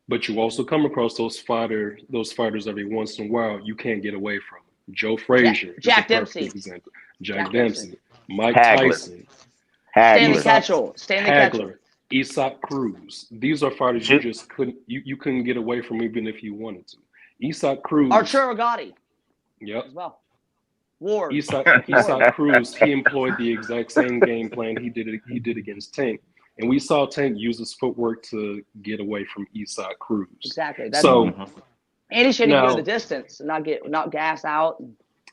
but you also come across those fighters every once in a while you can't get away from. Joe Frazier, Jack is a perfect Dempsey. example. Jack Dempsey. Dempsey, Mike Hagler. Tyson, Stanley Hagler. Ketchel. Stanley Ketchel. Hagler, Isak Cruz. These are fighters you just couldn't get away from even if you wanted to. Isak Cruz. Arturo Gotti. Yep. As well. Ward. Isak Cruz, he employed the exact same game plan he did against Tank. And we saw Tank use his footwork to get away from Isak Cruz. Exactly. So and he should now, go the distance and not gas out.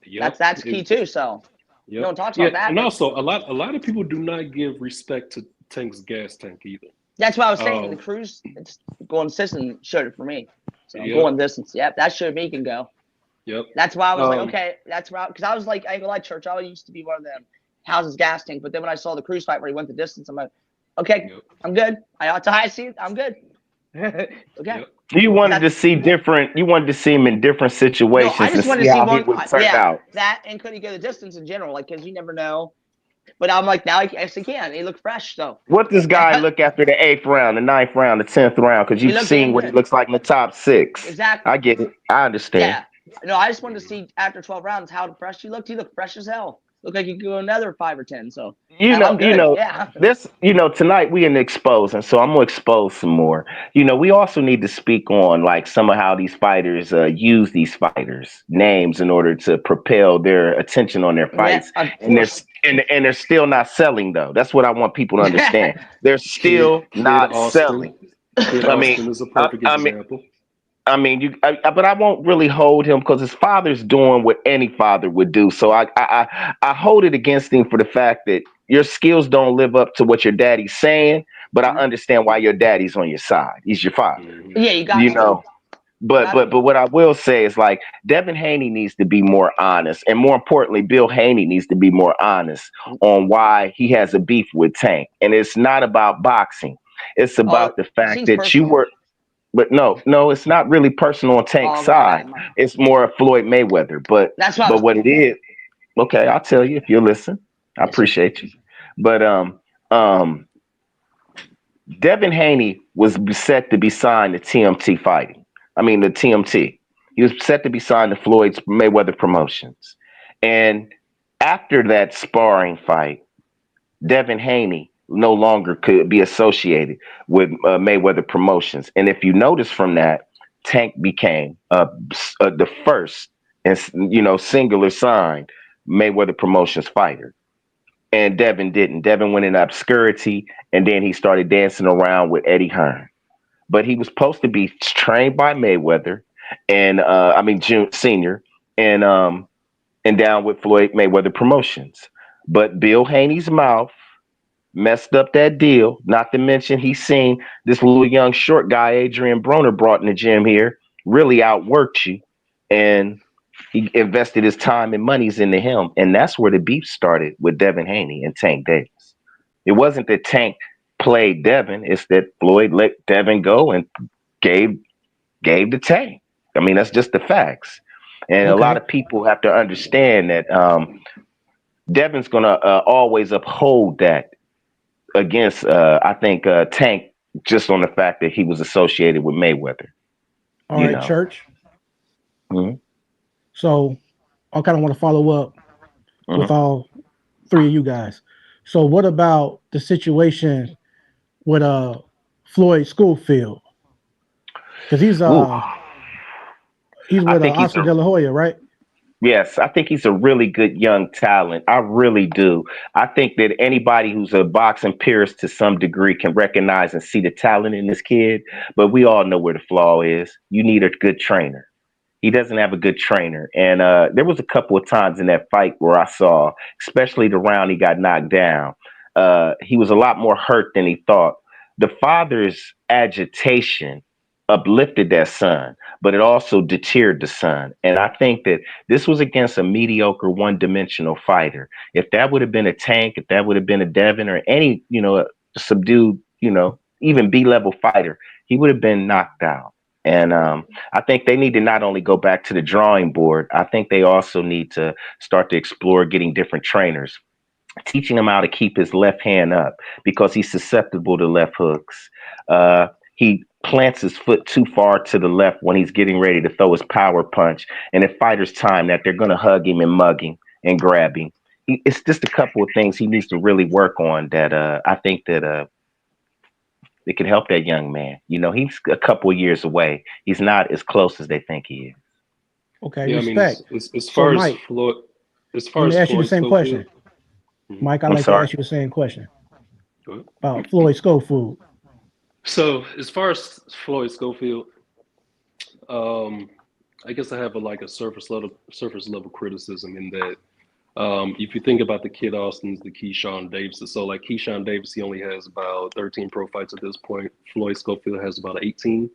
Yep, that's key too. So yep. no one talks about that. And also a lot of people do not give respect to Tank's gas tank either. That's what I was saying. The Cruz, it's going distance showed it for me. So going distance, yep, that showed me can go. Yep. That's why I was like, okay, that's right. Because I was like, I ain't gonna lie, Church. I used to be one of them houses gas tank, but then when I saw the Cruz fight where he went the distance, I'm like, okay, I'm good. It's a high seat. I'm good. Okay. Yep. You wanted to see different. You wanted to see him in different situations I just and see how he would turn out. That and could he go the distance in general? Like, because you never know. But I'm like, now he actually can. He looked fresh, though. What does guy look after the 8th round, the 9th round, the 10th round? Because you've seen what he looks like in the top 6. Exactly. I get it. I understand. Yeah. No, I just wanted to see after 12 rounds how fresh he looked. He looked fresh as hell. Looked like he could go another 5 or 10. So this. Tonight we in exposing, so I'm gonna expose some more. We also need to speak on like some of how these fighters use these fighters' names in order to propel their attention on their fights, and they're still not selling though. That's what I want people to understand. They're still not selling. Austin is a perfect example. But I won't really hold him because his father's doing what any father would do. So I hold it against him for the fact that your skills don't live up to what your daddy's saying. But I understand why your daddy's on your side. He's your father. Yeah, you got to. But what I will say is like Devin Haney needs to be more honest, and more importantly, Bill Haney needs to be more honest on why he has a beef with Tank. And it's not about boxing. It's about the fact that you were. But no, it's not really personal on Tank's side. It's more of Floyd Mayweather. But what it is, okay, I'll tell you if you listen. I appreciate you. But Devin Haney was set to be signed to TMT fighting. The TMT. He was set to be signed to Floyd's Mayweather Promotions. And after that sparring fight, Devin Haney no longer could be associated with Mayweather Promotions. And if you notice from that, Tank became the first and singular signed Mayweather Promotions fighter. And Devin didn't. Devin went in obscurity, and then he started dancing around with Eddie Hearn. But he was supposed to be trained by Mayweather and June Senior and down with Floyd Mayweather Promotions. But Bill Haney's mouth messed up that deal. Not to mention he's seen this little young short guy Adrian Broner brought in the gym here really outworked you, and he invested his time and monies into him, and that's where the beef started with Devin Haney and Tank Davis. It wasn't that Tank played Devin; it's that Floyd let Devin go and gave the Tank. That's just the facts, and a lot of people have to understand that Devin's gonna always uphold that against Tank, just on the fact that he was associated with Mayweather. All right, Church. Mm-hmm. So I kind of want to follow up with all 3 of you guys. So what about the situation with Floyd Schofield? Because he's with Oscar De La Hoya, right? Yes, I think he's a really good young talent. I really do. I think that anybody who's a boxing purist to some degree can recognize and see the talent in this kid, but we all know where the flaw is. You need a good trainer. He doesn't have a good trainer. And there was a couple of times in that fight where I saw, especially the round he got knocked down, he was a lot more hurt than he thought. The father's agitation uplifted that son, but it also deterred the son. And I think that this was against a mediocre, one-dimensional fighter. If that would have been a Tank, if that would have been a Devin or any, subdued, even B-level fighter, he would have been knocked out. And I think they need to not only go back to the drawing board, I think they also need to start to explore getting different trainers, teaching him how to keep his left hand up because he's susceptible to left hooks. He plants his foot too far to the left when he's getting ready to throw his power punch. And if fighters time that, they're going to hug him and mug him and grab him. It's just a couple of things he needs to really work on that I think that it could help that young man. You know, he's a couple of years away. He's not as close as they think he is. Okay, Yeah, respect. I mean, as So, far as Mike, Floyd, as let far me as ask you the Floyd same Schofield, question. Mike, I'd I'm like to sorry. ask you the same question go ahead. about Floyd Schofield. So as far as Floyd Schofield, I guess I have a surface level criticism in that if you think about the Kid Austins, the Kaysan Davis, so like Kaysan Davis, he only has about 13 pro fights at this point. Floyd Schofield has about 18.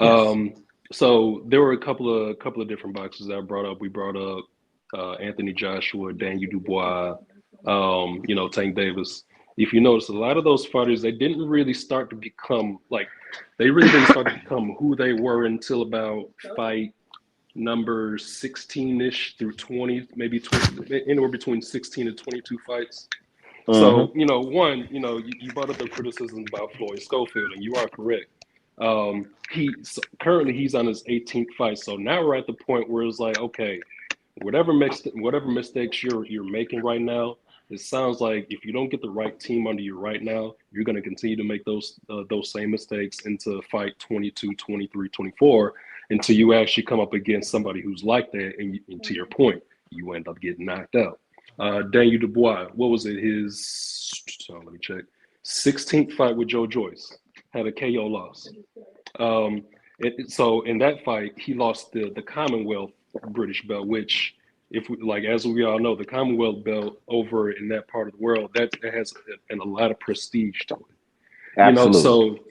Yes. So there were a couple of different boxes that I brought up. We brought up Anthony Joshua, Daniel Dubois, Tank Davis. If you notice, a lot of those fighters, they didn't really start to become who they were until about fight number 16-ish through 20, maybe 20, anywhere between 16 and 22 fights. So, you brought up the criticism about Floyd Schofield, and you are correct. Currently he's on his 18th fight. So now we're at the point where it's like, okay, whatever mistakes you're making right now, it sounds like if you don't get the right team under you right now, you're going to continue to make those same mistakes into fight 22, 23, 24 until you actually come up against somebody who's like that. And to your point, you end up getting knocked out. Daniel Dubois, what was it? Let me check. 16th fight with Joe Joyce, had a KO loss. So in that fight, he lost the Commonwealth British belt, which, as we all know, the Commonwealth belt over in that part of the world, that has a lot of prestige to it. Absolutely.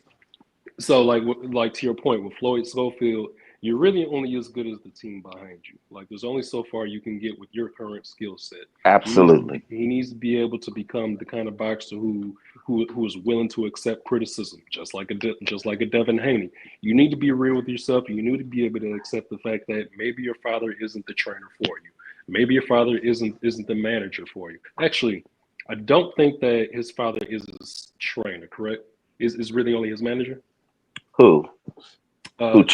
So like to your point with Floyd Schofield, you're really only as good as the team behind you. Like there's only so far you can get with your current skill set. Absolutely. He needs to be able to become the kind of boxer who is willing to accept criticism, just like a Devin Haney. You need to be real with yourself. You need to be able to accept the fact that maybe your father isn't the trainer for you. Maybe your father isn't the manager for you. Actually, I don't think that his father is his trainer, correct? Is really only his manager? Who? Floyd?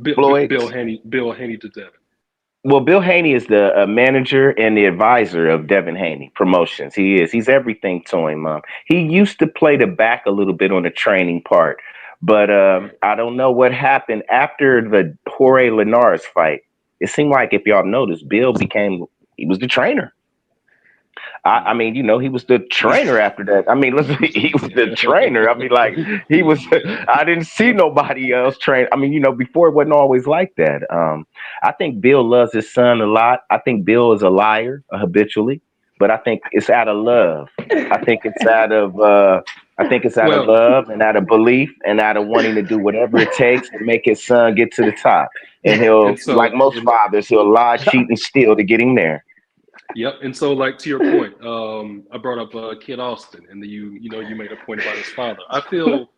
Bill Haney to Devin. Well, Bill Haney is the manager and the advisor of Devin Haney Promotions. He's everything to him. He used to play the back a little bit on the training part, but I don't know what happened after the Jorge Linares fight. It seemed like, if y'all noticed, Bill he was the trainer. I mean, he was the trainer after that. I mean, he was the trainer. I mean, he was, I didn't see nobody else train. I mean, before it wasn't always like that. I think Bill loves his son a lot. I think Bill is a liar habitually, but I think it's out of love. I think it's out of love and out of belief and out of wanting to do whatever it takes to make his son get to the top. And like most fathers, he'll lie, cheat, and steal to get him there. Yep, and so to your point, I brought up Kid Austin, and you made a point about his father. I feel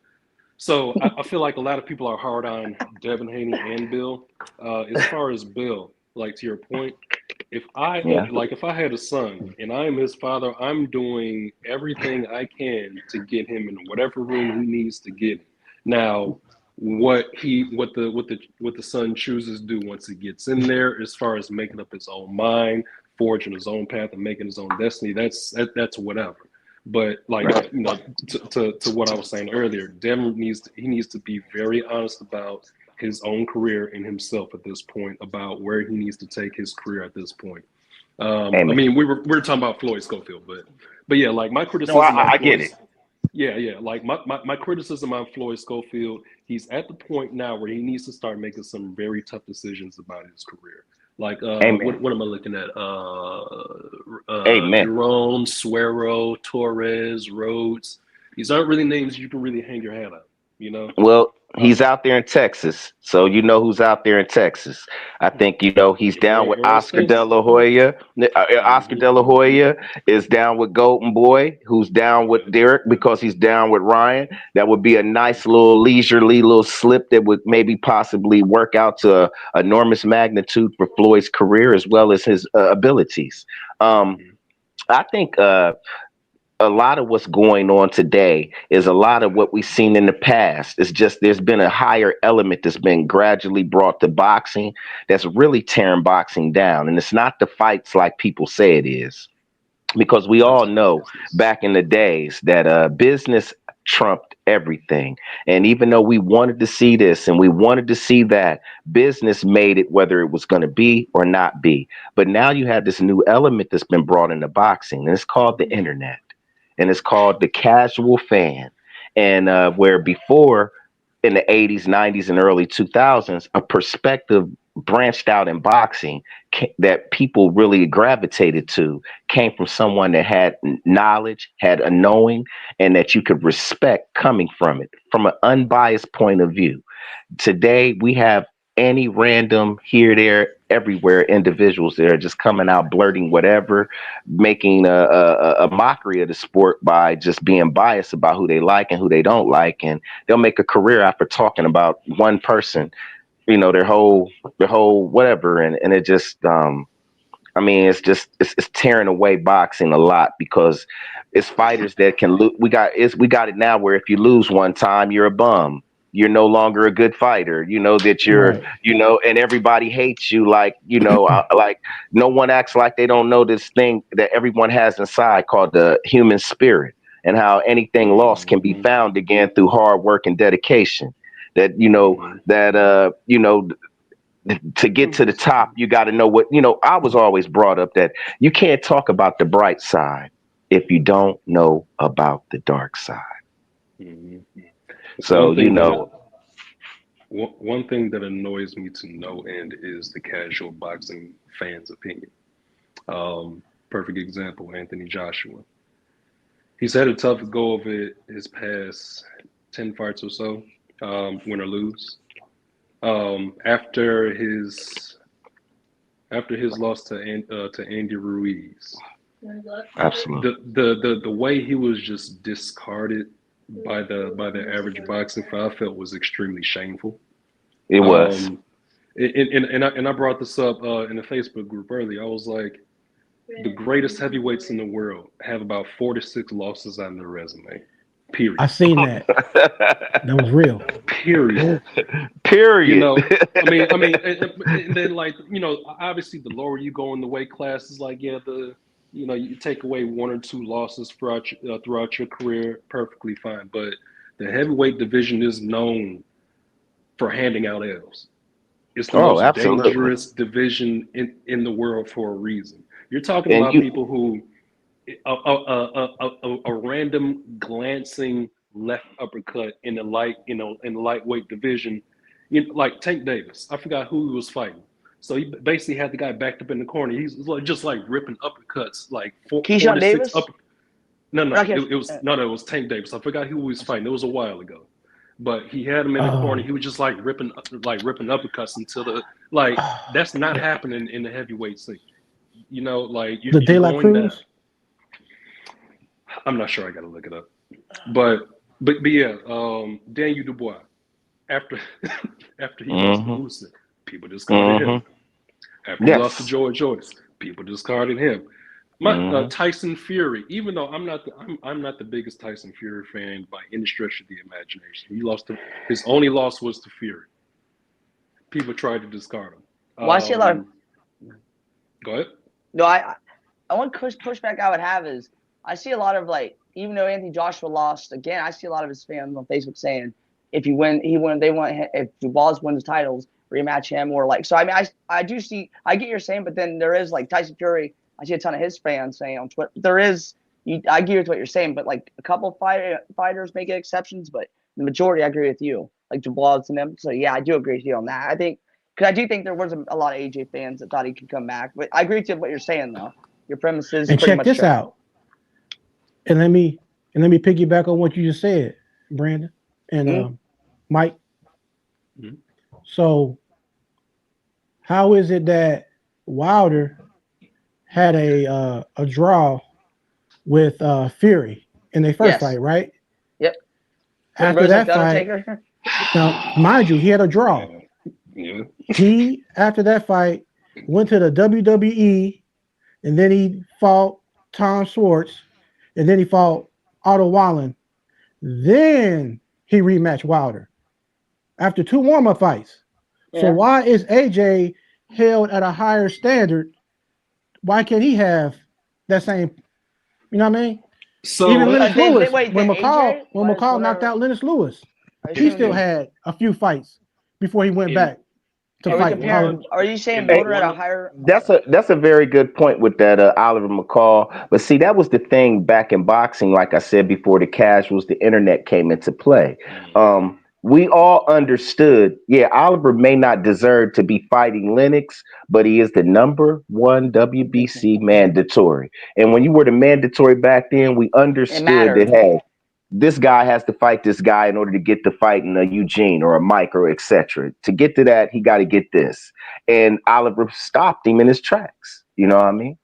like a lot of people are hard on Devin Haney and Bill. As far as Bill, to your point, if I had a son and I am his father, I'm doing everything I can to get him in whatever room he needs to get in. Now, what the son chooses to do once he gets in there, as far as making up his own mind, forging his own path and making his own destiny, that's whatever. But to what I was saying earlier, Devin needs to be very honest about his own career and himself at this point, about where he needs to take his career at this point. I mean, we were talking about Floyd Schofield, but yeah, my criticism. No, I get it. Yeah. My criticism on Floyd Schofield, he's at the point now where he needs to start making some very tough decisions about his career. What am I looking at? Jerome, Suero, Torres, Rhodes. These aren't really names you can really hang your hat on, Well, He's out there in Texas, so you know who's out there in Texas. I think you know he's down with Oscar De La Hoya. Oscar De La Hoya is down with Golden Boy, who's down with Derek because he's down with Ryan. That would be a nice little leisurely little slip that would maybe possibly work out to enormous magnitude for Floyd's career as well as his abilities. I think a lot of what's going on today is a lot of what we've seen in the past. It's just there's been a higher element that's been gradually brought to boxing that's really tearing boxing down. And it's not the fights like people say it is. Because we all know back in the days that business trumped everything. And even though we wanted to see this and we wanted to see that, business made it whether it was going to be or not be. But now you have this new element that's been brought into boxing, and it's called the internet. And it's called the casual fan. And where before in the 80s, 90s, and early 2000s, a perspective branched out in boxing that people really gravitated to came from someone that had knowledge, had a knowing, and that you could respect coming from it, from an unbiased point of view. Today, we have any random here, there, everywhere individuals that are just coming out blurting whatever, making a mockery of the sport by just being biased about who they like and who they don't like, and they'll make a career after talking about one person, you know, their whole whatever, and it just I mean, it's tearing away boxing a lot because it's fighters that can lose. We got it now where if you lose one time, you're a bum. You're no longer a good fighter. You know that you're, Right. you know, and everybody hates you. Like, you know, like no one acts like they don't know this thing that everyone has inside called the human spirit, and how anything lost can be found again through hard work and dedication. That you know to get to the top, you got to know what, you know. I was always brought up that you can't talk about the bright side if you don't know about the dark side. So, One thing you know, one thing that annoys me to no end is the casual boxing fan's opinion. Perfect example, Anthony Joshua. He's had a tough go of it his past 10 fights or so, win or lose. After his loss to Andy Ruiz, absolutely. the way he was just discarded by the average boxing fan, I felt was extremely shameful. It was. And I brought this up in the Facebook group earlier. I was like, the greatest heavyweights in the world have about 4 to 6 losses on their resume. Period. I seen that. That was real. Period. Period. You know, I mean, and then like, you know, obviously the lower you go in the weight classes, like you know, you take away 1 or 2 losses throughout your career, perfectly fine. But the heavyweight division is known for handing out L's. It's the most absolutely. dangerous division in the world for a reason. You're talking And about people who a random glancing left uppercut in the lightweight division, like Tank Davis. I forgot who he was fighting. So he basically had the guy backed up in the corner. He's just like ripping uppercuts, like four to Davis? 6 up. No, it was Tank Davis. I forgot who he was fighting. It was a while ago. But he had him in the corner. He was just like ripping uppercuts until that's not happening in the heavyweight scene. You know, like you're going down. I'm not sure. I got to look it up. But yeah, Daniel Dubois, after he lost to Usyk, people discarded him. After he lost to George Joyce, people discarded him. Tyson Fury, even though I'm not the biggest Tyson Fury fan by any stretch of the imagination. His only loss was to Fury. People tried to discard him. Well, I see a lot of. Go ahead. No, I one pushback I would have is I see a lot of even though Anthony Joshua lost again, I see a lot of his fans on Facebook saying if you win, he won. They want if Dubois wins titles, rematch him or So I mean, I do see. I get what you're saying, but then there is Tyson Fury. I see a ton of his fans saying on Twitter. There is. I agree with what you're saying, but a couple fighters make exceptions, but the majority I agree with you, like Dubois and them. So yeah, I do agree with you on that. I think. Because I do think there was a lot of AJ fans that thought he could come back. But I agree with what you're saying, though. Your premise is and pretty check much this true. out. And let me piggyback on what you just said, Brandon and Mike. Mhm. So how is it that Wilder had a draw with Fury in their first Yes. fight, right? Yep. Putting After Rose like that the fight, Undertaker. now mind you, he had a draw. Yeah. He after that fight went to the WWE, and then he fought Tom Schwartz, and then he fought Otto Wallen. Then he rematched Wilder after two warm-up fights. So Yeah. why is AJ held at a higher standard? Why can't he have that same? You know what I mean? So Even Lennox Lewis, Wait, when did McCall AJ? when Was McCall knocked whatever. out Lennox Lewis, Are you he saying? still had a few fights before he went in back to Are we fight. in one comparing? of Are you saying in Hey, Wilder at one a of higher? that's a very good point with that Oliver McCall. But see, that was the thing back in boxing. Like I said before, the casuals, the internet came into play. We all understood. Yeah, Oliver may not deserve to be fighting Lennox, but he is the number one WBC mandatory. And when you were the mandatory back then, we It understood that mattered. hey, this guy has to fight this guy in order to get the fight in a Eugene or a Mike or etc. To get to that, he got to get this. And Oliver stopped him in his tracks. You know what I mean?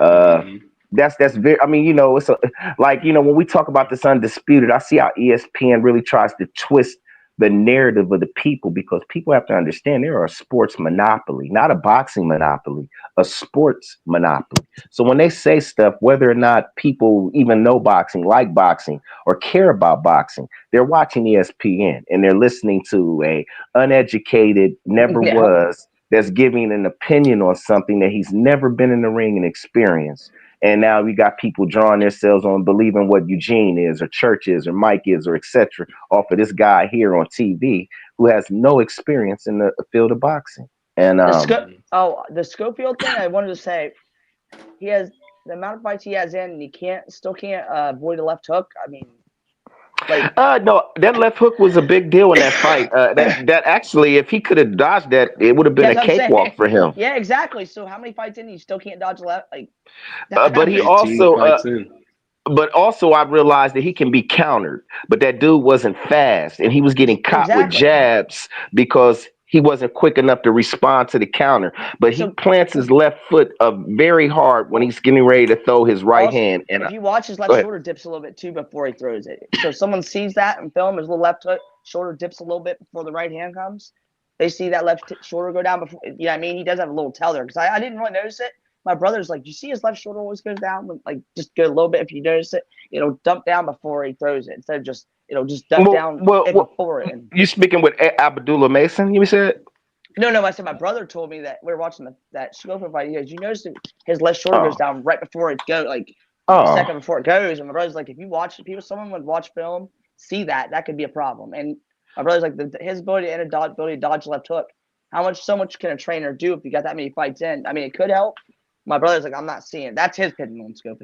Uh, Mhm. that's very. I mean, it's like when we talk about this undisputed, I see how ESPN really tries to twist the narrative of the people because people have to understand there are a sports monopoly, not a boxing monopoly, a sports monopoly. So when they say stuff, whether or not people even know boxing, like boxing, or care about boxing, they're watching ESPN and they're listening to a uneducated, never Yeah. was, that's giving an opinion on something that he's never been in the ring and experienced. And now we got people drawing themselves on believing what Eugene is, or Church is, or Mike is, or etc. off of this guy here on TV who has no experience in the field of boxing. And The Schofield thing. I wanted to say he has the amount of fights he has in, and he still can't avoid a left hook. I mean, like no, that left hook was a big deal in that fight. That actually, if he could have dodged that, it would have been that's a what I'm cakewalk saying. for him. Yeah, exactly. So how many fights in, he still can't dodge a left? Like, But he 18 also, fights in. but also I realized that he can be countered. But that dude wasn't fast, and he was getting caught with exactly. jabs because he wasn't quick enough to respond to the counter. But he So plants his left foot very hard when he's getting ready to throw his right also, hand. And if you watch his go left ahead. shoulder dips a little bit too before he throws it. So if someone sees that in film, his little left shoulder dips a little bit before the right hand comes. They see that left shoulder go down before. You know what I mean? He does have a little tell there because I didn't really notice it. My brother's like, you see his left shoulder always goes down? Like, just go a little bit if you notice it. Dump down before he throws it instead of just dump down it before it. And You speaking with Abdullah Mason? You said? no, I said my brother told me that we were watching that Schofield fight. He goes, you notice his left shoulder goes Oh, down right before it goes, like a oh. second before it goes. And my brother's like, if you watch someone would watch film, see that could be a problem. And my brother's like, his ability and ability to dodge left hook. So much can a trainer do if you got that many fights in? I mean, it could help. My brother's like, I'm not seeing it. That's his opinion on Scope.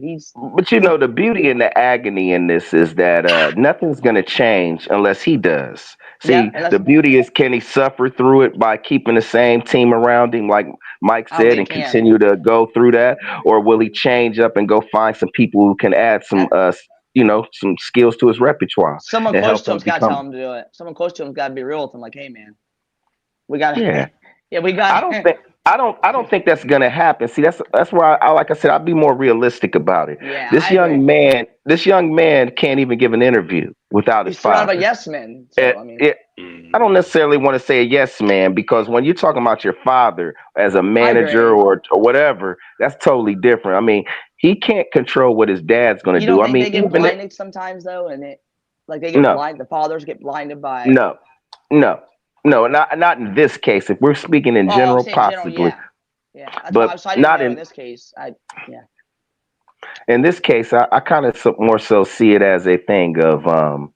But the beauty and the agony in this is that nothing's going to change unless he does. Yeah, See, the beauty is can he suffer through it by keeping the same team around him, like Mike I don't said, think and he can. continue to go through that? Or will he change up and go find some people who can add some, some skills to his repertoire Someone and close help to him him's got to tell become? him to do it. Someone close to him's got to be real with him. Like, hey, man, we got Yeah. to. Yeah, we I got don't to. think I don't think that's gonna happen. See, that's where I like I said, I'll be more realistic about it. Yeah, This I agree. young man can't even give an interview without his He's surrounded by father. yes men. So, It, I mean, it, I Mhm. don't necessarily want to say a yes man because when you're talking about your father as a I manager agree. or whatever, that's totally different. I mean, he can't control what his dad's gonna You don't do. I think mean, they get blinded sometimes, though? And they get no, blind. The fathers get blinded by. no, no, no, not in this case. If we're speaking in Oh, I'm general, saying in general, possibly, yeah. Yeah. That's why but I didn't not know in in this case. Yeah. in this case, I kind of more so see it as a thing of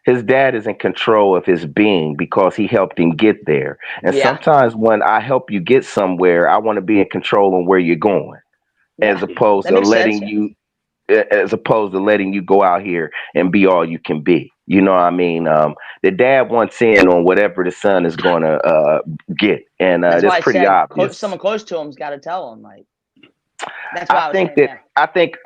his dad is in control of his being because he helped him get there. And Yeah. sometimes when I help you get somewhere, I want to be in control on where you're going, as Yeah. opposed That to makes sense. letting you go out here and be all you can be. You know what I mean? The dad wants in on whatever the son is going to get, and That's why that's I pretty said obvious. someone close to him's got to tell him. Like, that's I why I was think saying, that yeah.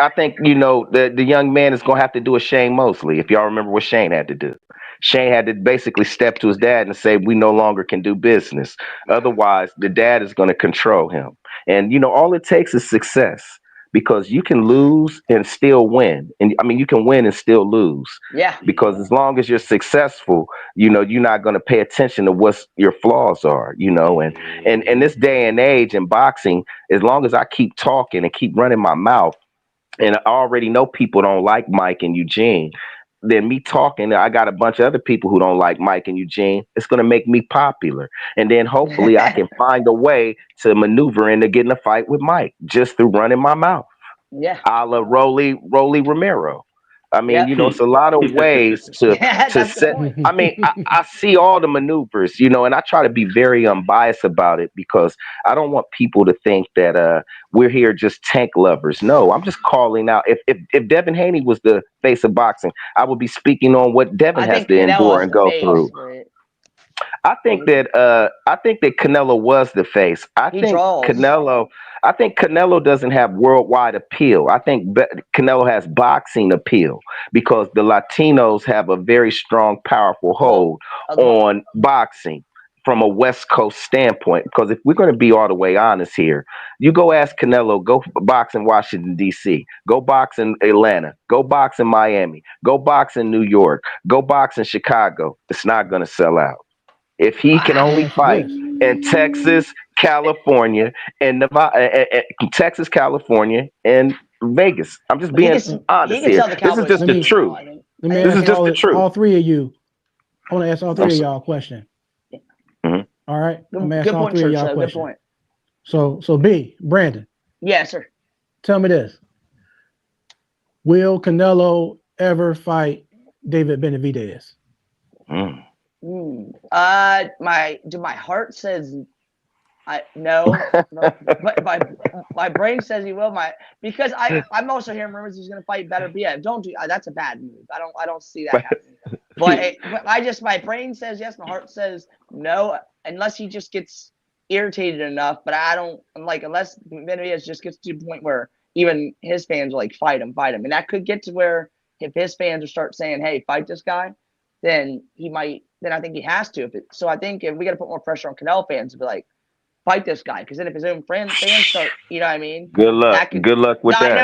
I think the young man is gonna have to do a Shane Mosley. If y'all remember what Shane had to do, Shane had to basically step to his dad and say, we no longer can do business. Otherwise, the dad is going to control him. And, all it takes is success, because you can lose and still win. And I mean, you can win and still lose, Yeah. because as long as you're successful, you're not going to pay attention to what your flaws are, and in this day and age in boxing, as long as I keep talking and keep running my mouth, and I already know people don't like Mike and Eugene, then me talking, I got a bunch of other people who don't like Mike and Eugene. It's going to make me popular. And then hopefully I can find a way to maneuver into getting a fight with Mike just through running my mouth. Yeah. A la Rolly Romero. I mean, Yep. it's a lot of ways to Yeah, that's the set. point. I mean, I see all the maneuvers, and I try to be very unbiased about it, because I don't want people to think that we're here just tank lovers. No, I'm just calling out. If Devin Haney was the face of boxing, I would be speaking on what Devin I has think to endure Canelo is and the go face. through. Right? I think that Canelo was the face. He draws. I think Canelo doesn't have worldwide appeal. I think Canelo has boxing appeal, because the Latinos have a very strong, powerful hold on boxing from a West Coast standpoint. Because if we're going to be all the way honest here, you go ask Canelo, go box in Washington, D.C., go box in Atlanta, go box in Miami, go box in New York, go box in Chicago. It's not going to sell out. If he can only fight in Texas, California, and Nevada, Texas, California, and Vegas. I'm just being honest here. This is just the truth. Let me This ask is just the truth. all three of you. I want to ask all three of y'all a question. Mhm. All right. I'm Good point, three of Church. y'all a Good question. point. So Brandon, Yeah, sir. tell me this. Will Canelo ever fight David Benavidez? My heart says no, but my brain says he will. Because I'm also hearing rumors he's going to fight Benavidez. Don't do that's a bad move. I don't see that happening. But my brain says yes, my heart says no, unless he just gets irritated enough. But unless Benavidez just gets to the point where even his fans are like, fight him, and that could get to where if his fans will start saying, hey, fight this guy, then he might. Then I think he has to. So I think if we got to put more pressure on Canelo fans to be like, fight this guy, because then if his own fans start, you know what I mean? Good luck. Good luck with that. I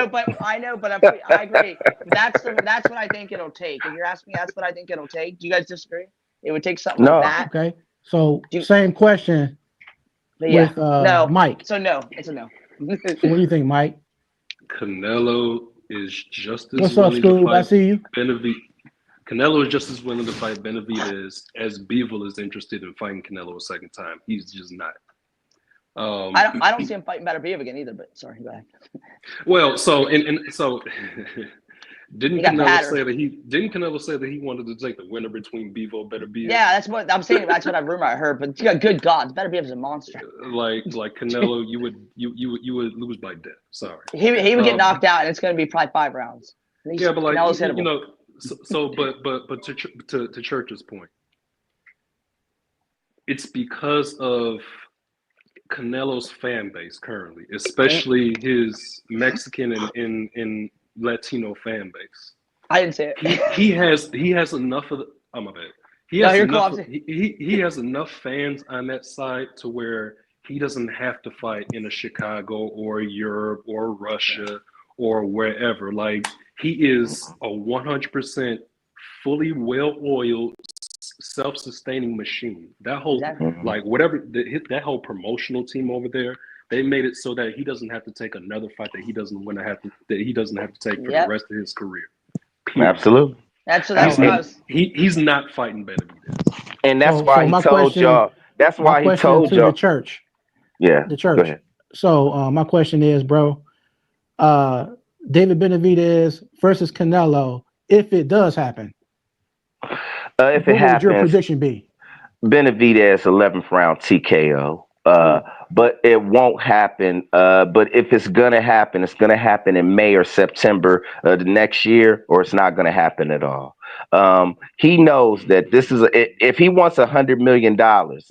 know, but I agree. That's what I think it'll take. If you're asking me, that's what I think it'll take. Do you guys disagree? It would take something like that. Okay. So same question with Mike. So no, it's a no. So what do you think, Mike? Canelo is just as What's up, willing to Scoob? fight I see you. Benavidez. Canelo is just as willing to fight Benavidez as Bivol is interested in fighting Canelo a second time. He's just not. I don't see him fighting Benavidez again either. But sorry, go ahead. Well, so didn't Canelo say that he wanted to take the winner between Bivol and Benavidez? Yeah, that's what I'm saying. That's what I rumor I heard. But good God, Benavidez is a monster. Like Canelo, you would lose by death. Sorry, he would get knocked out, and it's going to be probably 5 rounds. Yeah, but but to Church's point, it's because of Canelo's fan base currently, especially his Mexican and Latino fan base. I didn't say it. He has enough of the. Oh my bad. He has enough fans on that side to where he doesn't have to fight in a Chicago or Europe or Russia or wherever. Like, he is a 100% fully well-oiled, self-sustaining machine. That whole that whole promotional team over there, they made it so that he doesn't have to take another fight that he doesn't have to take for the rest of his career. Period. Absolutely. He's not fighting Benavidez. And that's why he told y'all. That's why he told y'all. The church. Yeah. The church. Go ahead. So my question is, bro, David Benavidez versus Canelo, if it does happen, if it happens, what would your prediction be? Benavidez 11th round TKO. But it won't happen. But if it's gonna happen, it's gonna happen in May or September the next year, or it's not gonna happen at all. He knows that this is if he wants $100 million,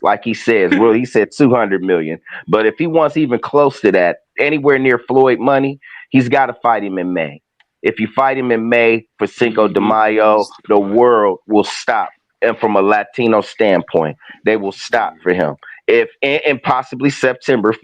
like he says, well, he said 200 million. But if he wants even close to that, anywhere near Floyd money, he's got to fight him in May. If you fight him in May for Cinco de Mayo, the world will stop and from a Latino standpoint, they will stop for him. If and possibly September,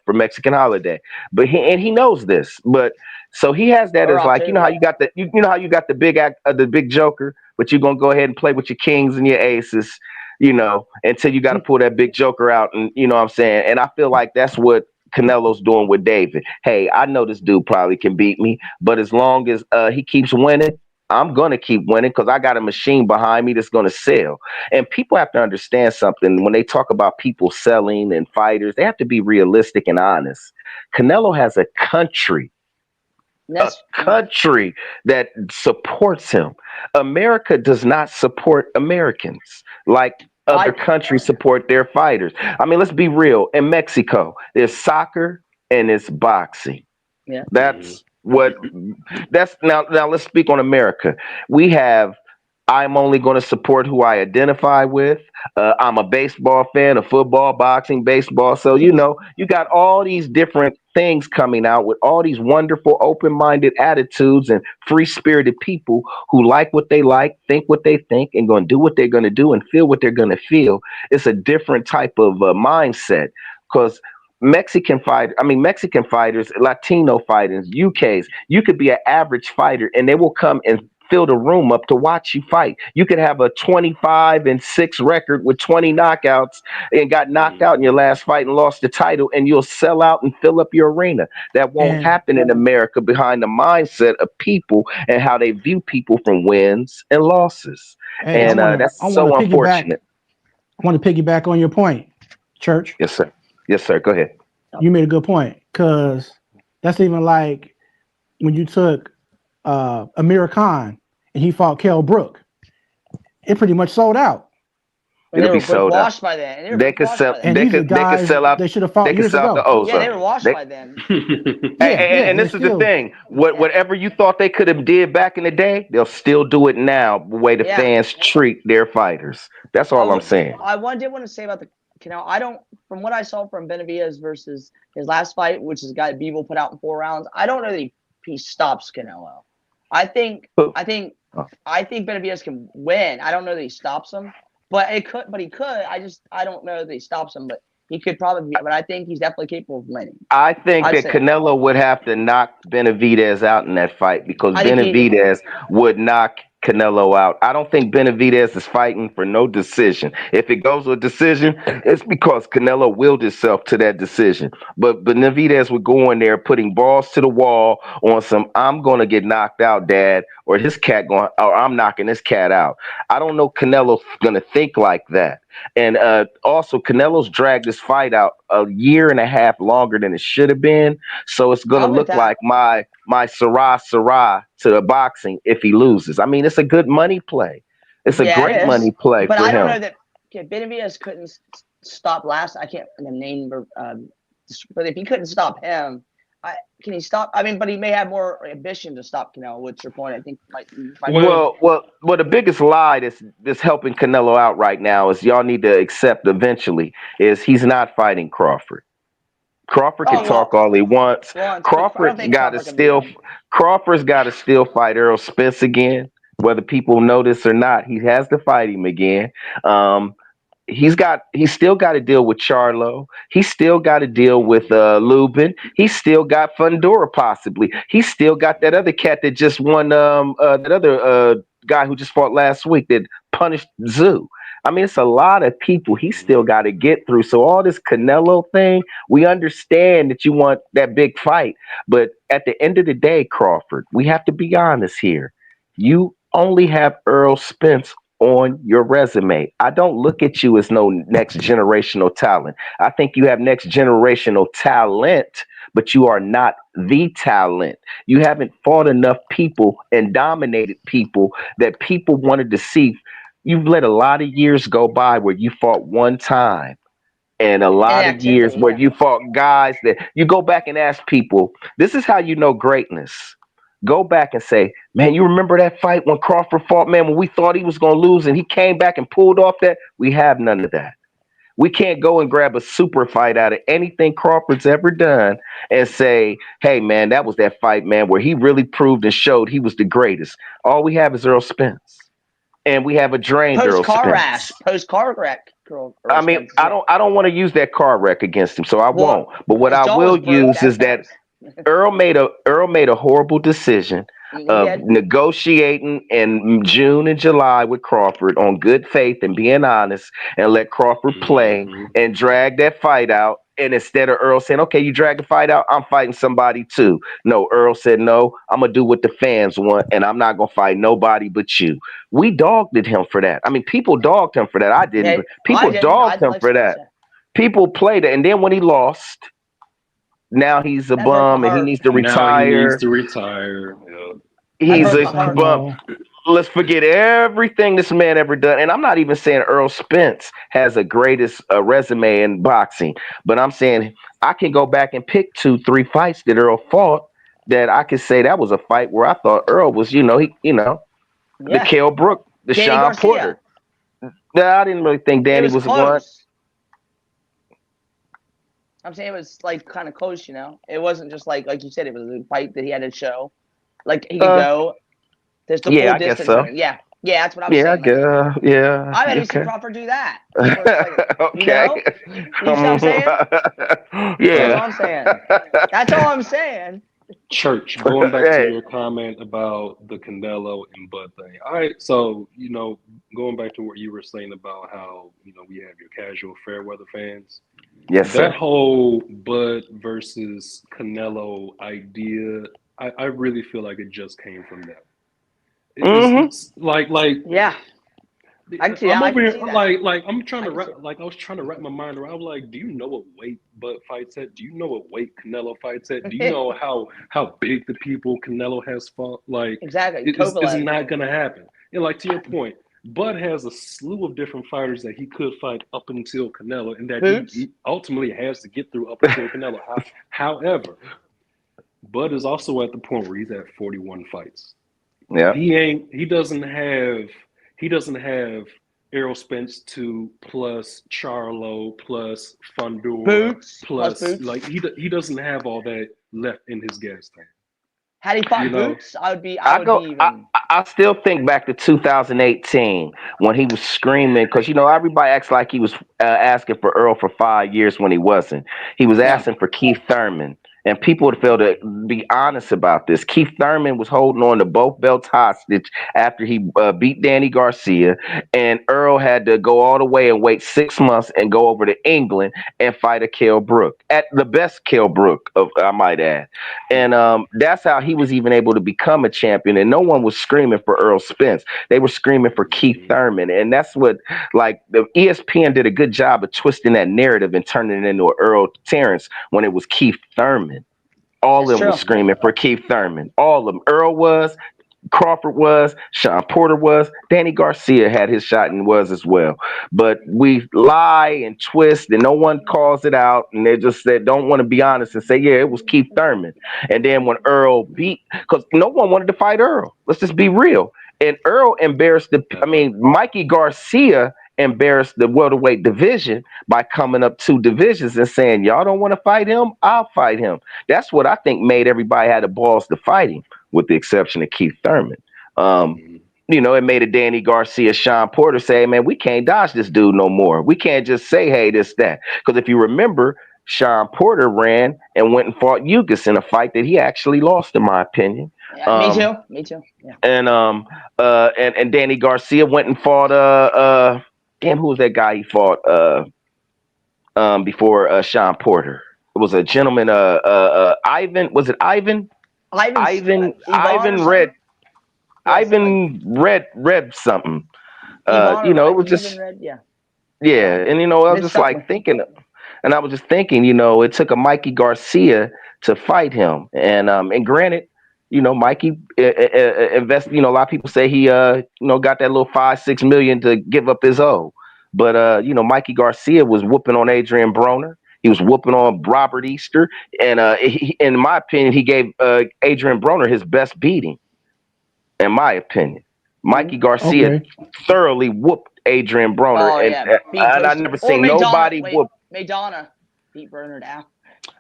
for Mexican holiday. But he knows this. But so he has that Or as like, October. how you got how you got the big act, the big joker, but you're gonna go ahead and play with your kings and your aces, until you got to pull that big joker out, and you know what I'm saying. And I feel like that's what Canelo's doing with David. Hey, I know this dude probably can beat me, but as long as he keeps winning, I'm gonna keep winning because I got a machine behind me that's gonna sell. And people have to understand something when they talk about people selling and fighters. They have to be realistic and honest. Canelo has a country that supports him. America does not support Americans like other countries support their fighters. I mean, let's be real. In Mexico, there's soccer and it's boxing. Yeah. That's now let's speak on America. We have I'm only going to support who I identify with. I'm a baseball fan, of football, boxing, baseball. So, you got all these different things coming out with all these wonderful, open minded attitudes and free spirited people who like what they like, think what they think, and going to do what they're going to do and feel what they're going to feel. It's a different type of mindset because Mexican fighters, Latino fighters, UKs, you could be an average fighter and they will come and fill the room up to watch you fight. You could have a 25-6 record with 20 knockouts and got knocked out in your last fight and lost the title, and you'll sell out and fill up your arena. That won't happen in America behind the mindset of people and how they view people from wins and losses. And that's so unfortunate. I want to piggyback on your point, Church. Yes, sir. Yes, sir. Go ahead. You made a good point because that's even like when you took Amir Khan and he fought Kell Brook. It pretty much sold out. And they were sold washed by then. They could sell. They could sell out. They should have fought years ago. Yeah, they were washed by then. And this is the thing. Whatever you thought they could have did back in the day, they'll still do it now. The way the fans treat their fighters. That's all I'm saying. I did want to say about the Canelo. From what I saw from Benavidez versus his last fight, which is a guy Bivol put out in 4 rounds, I don't know that he stops Canelo. I think Benavidez can win. I don't know that he stops him, but he could. I don't know that he stops him, but he could probably. But I think he's definitely capable of winning. I think that Canelo would have to knock Benavidez out in that fight because Benavidez would knock Canelo out. I don't think Benavidez is fighting for no decision. If it goes to a decision, it's because Canelo willed himself to that decision. But Benavidez would go in there putting balls to the wall on some I'm going to get knocked out, Dad, or I'm knocking this cat out. I don't know Canelo's going to think like that. And also, Canelo's dragged this fight out a year and a half longer than it should have been. So it's going to look like my Sarah to the boxing if he loses. I mean, it's a good money play. It's a great money play but for him. But I don't know that Benavidez couldn't stop last. I can't name, but if he couldn't stop him, can he stop? I mean, but he may have more ambition to stop Canelo. What's your point? I think well, the biggest lie that's helping Canelo out right now is y'all need to accept eventually is he's not fighting Crawford. Crawford can talk all he wants. Crawford's got to still fight Errol Spence again, whether people notice or not. He has to fight him again. He's still got to deal with Charlo. He's still got to deal with Lubin. He's still got Fundora possibly. He's still got that other cat that just won that other guy who just fought last week that punished Zoo. I mean, it's a lot of people he's still got to get through. So all this Canelo thing, we understand that you want that big fight. But at the end of the day, Crawford, we have to be honest here. You only have Errol Spence on your resume. I don't look at you as no next generational talent. I think you have next generational talent, but you are not the talent. You haven't fought enough people and dominated people that people wanted to see. You've let a lot of years go by where you fought one time and a lot of years where you fought guys that you go back and ask people, this is how you know greatness. Go back and say, man, you remember that fight when Crawford fought, man, when we thought he was going to lose and he came back and pulled off that? We have none of that. We can't go and grab a super fight out of anything Crawford's ever done and say, hey, man, that was that fight, man, where he really proved and showed he was the greatest. All we have is Errol Spence. and we have a drained Post Earl car rash, Spence. post car wreck. I mean, I don't want to use that car wreck against him, so I Well, won't. But what his I jaw was will broke. use is that Earl made a horrible decision He of did. negotiating in June and July with Crawford on good faith and being honest, and let Crawford play Mm-hmm. and drag that fight out. And instead of Earl saying, "Okay, you drag the fight out, I'm fighting somebody too," no, Earl said, "No, I'm gonna do what the fans want, and I'm not gonna fight nobody but you." We dogged him for that. I mean, people dogged him for that. I didn't, Yeah, but I people didn't. I dogged him like for Spence. that. People played it, and then when he lost, now he's a That broke my bum and he heart. needs to Now he needs retire. to retire. Yeah. That He's broke a my heart. bum. Let's forget everything this man ever done. And I'm not even saying Earl Spence has a greatest resume in boxing, but I'm saying I can go back and pick 2, 3 fights that Earl fought that I could say that was a fight where I thought Earl was, the Yeah, Kell Brook, the Danny Sean Garcia. Porter. No, I didn't really think It Danny was was the one. close. I'm saying it was like kind of close. It wasn't just like you said. It was a fight that he had to show, like he could go. There's the Yeah, full I guess distance. so. Yeah, that's what I'm Yeah, I saying. guess. Yeah. I bet you see Okay. Crawford do that. Like, Okay. You see what I'm saying? That's all Yeah. I'm saying. That's all I'm saying. Church, going back to Hey. your comment about the Canelo and Bud thing. All right, so going back to what you were saying about how we have your casual fair weather fans. Yes, That sir. whole Bud versus Canelo idea, I really feel like it just came from them. Mm-hmm. It's like Yeah, I can see I'm that. I over can here see that. like I'm trying to I can see wrap I was trying to wrap my mind around like, do you know what weight Bud fights at? Do you know what weight Canelo fights at? Do you know how big the people Canelo has fought? Like Exactly. it's Kovalev. not gonna happen. And like to your point, Bud has a slew of different fighters that he could fight up until Canelo, and that he ultimately has to get through up until Canelo. However, Bud is also at the point where he's at 41 fights. Yeah. He doesn't have Errol Spence 2 plus Charlo plus Fundora Boots. plus like he doesn't have all that left in his gas tank. Had he fought Boots, I would be even. I still think back to 2018 when he was screaming because everybody acts like he was asking for Earl for 5 years when he wasn't. He was asking for Keith Thurman. And people would fail to be honest about this. Keith Thurman was holding on to both belts hostage after he beat Danny Garcia, and Earl had to go all the way and wait 6 months and go over to England and fight a Kell Brook, at the best Kell Brook, I might add. And that's how he was even able to become a champion. And no one was screaming for Earl Spence. They were screaming for Keith Thurman. And that's what, like, the ESPN did a good job of twisting that narrative and turning it into an Earl Terence when it was Keith Thurman. All of them was screaming for Keith Thurman. All of them. Earl was, Crawford was, Sean Porter was, Danny Garcia had his shot and was as well. But we lie and twist and no one calls it out, and they just said don't want to be honest and say, yeah, it was Keith Thurman. And then when Earl beat, because no one wanted to fight Earl. Let's just be real. And Earl embarrassed Mikey Garcia embarrassed the welterweight division by coming up 2 divisions and saying, y'all don't want to fight him? I'll fight him. That's what I think made everybody had the balls to fight him, with the exception of Keith Thurman. It made a Danny Garcia, Sean Porter say, man, we can't dodge this dude no more. We can't just say, hey, this, that. Because if you remember, Sean Porter ran and went and fought Ugas in a fight that he actually lost, in my opinion. Yeah, me too. Yeah. And Danny Garcia went and fought who was that guy he fought before Sean Porter? It was a gentleman, Ivan. Was it Ivan? Ivan Red. Ivan Red something. It was just Red, yeah. Yeah, and I was just like thinking, and I was just thinking, it took a Mikey Garcia to fight him, and granted, Mikey invest. A lot of people say he got that little 5-6 million to give up his own. But Mikey Garcia was whooping on Adrian Broner. He was whooping on Robert Easter, and in my opinion, he gave Adrian Broner his best beating. In my opinion, Mikey Garcia thoroughly whooped Adrian Broner, and I never seen nobody whoop. Madonna beat Broner down.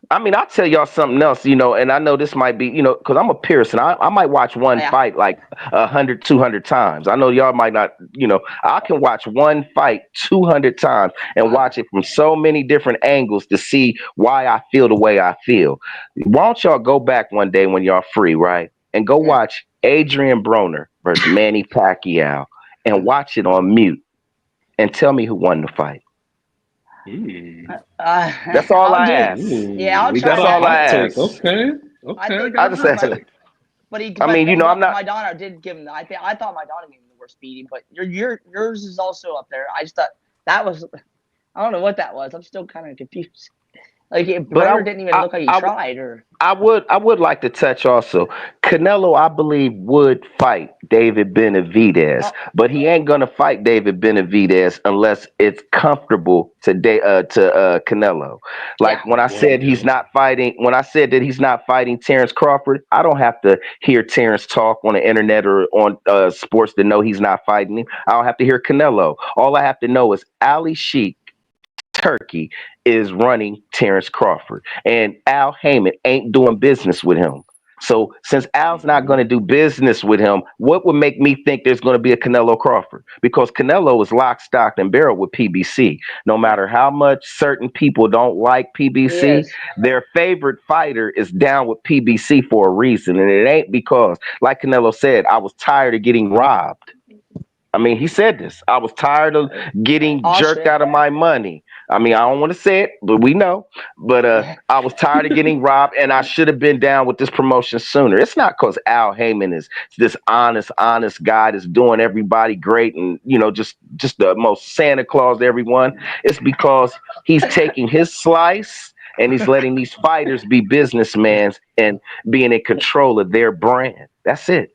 I mean, I'll tell y'all something else, and I know this might be, because I'm a Pearson. I might watch one Yeah. fight like 100, 200 times. I know y'all might not, I can watch one fight 200 times and watch it from so many different angles to see why I feel the way I feel. Why don't y'all go back one day when y'all free, right? And go watch Adrian Broner versus Manny Pacquiao and watch it on mute and tell me who won the fight. That's all I'll I do it. ask. Yeah, I'll we try got That's a that. all I hot take. ask. Okay. I Okay, I think, got I a just hot said, take. but I mean, I'm not. Maidana did give him. I thought Maidana gave him the worst beating, but yours is also up there. I just thought that was. I don't know what that was. I'm still kind of confused. Like But Broner didn't even look like he tried, or I would like to touch also. Canelo, I believe, would fight David Benavidez, but he ain't gonna fight David Benavidez unless it's comfortable to Canelo. yeah. Like when I said he's not fighting, when I said that he's not fighting Terence Crawford, I don't have to hear Terence talk on the internet or on sports to know he's not fighting him. I don't have to hear Canelo. All I have to know is Ali Sheik Turkey is running Terence Crawford, and Al Heyman ain't doing business with him. So since Al's not going to do business with him, what would make me think there's going to be a Canelo Crawford? Because Canelo is lock, stock, and barrel with PBC. No matter how much certain people don't like He PBC, is. their favorite fighter is down with PBC for a reason, and it ain't because, like Canelo said, I was tired of getting robbed. I mean, he said this. I was tired of getting jerked Austria. out of my money. I mean, I don't want to say it, but we know. But I was tired of getting robbed, and I should have been down with this promotion sooner. It's not because Al Heyman is this honest guy that's doing everybody great and just the most Santa Claus to everyone. It's because he's taking his slice and he's letting these fighters be businessmen and being in control of their brand. That's it.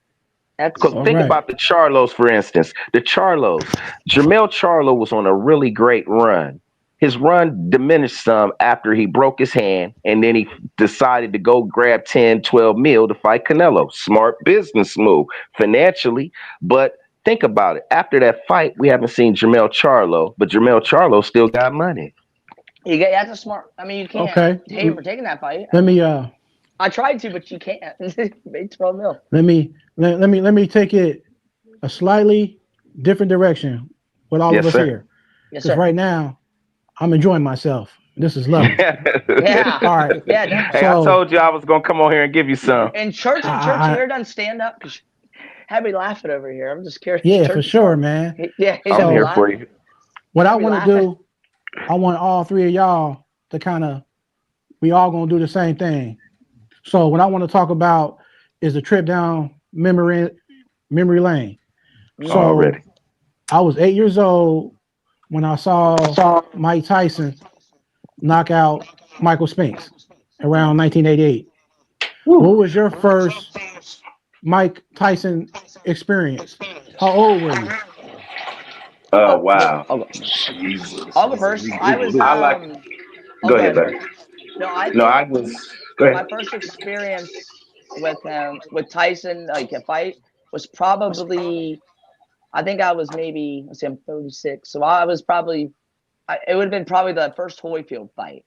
That's Because All think right. about the Charlos, for instance. The Charlos, Jamel Charlo was on a really great run. His run diminished some after he broke his hand, and then he decided to go grab 10, 12 mil to fight Canelo. Smart business move financially. But think about it. After that fight, we haven't seen Jamel Charlo, but Jamel Charlo still got money. that's a smart. I mean, you can't Okay. hate him for taking that fight. Let me I tried to, but you can't. Made 12 mil. let me take it a slightly different direction with all of Yes, us sir. here. Yes, Because sir. right now I'm enjoying myself. This is lovely. Yeah. All right. Yeah, definitely. Hey, I So told you I was gonna come on here and give you some. And Church, you I ever done stand up? Because had me laughing over here. I'm just curious. yeah, Church for is sure, fun. man. Yeah, he I'm got me here So for laughing. you. what I Got me want to laughing. do, I want all three of y'all to kind of we all gonna do the same thing. So what I want to talk about is a trip down memory lane. Already. So I was 8 years old when I saw Mike Tyson knock out Michael Spinks around 1988. What was your first Mike Tyson experience? How old were you? Oh Oh, well, wow. Jesus. I'll go first. I was I like. Oh, Go go ahead, ahead, buddy. Trey. No, I No, I think was. Go my ahead. first experience with him with Tyson, like a fight, was probably I think I was maybe let's see, I'm 36, so I was probably it would have been probably the first Holyfield fight,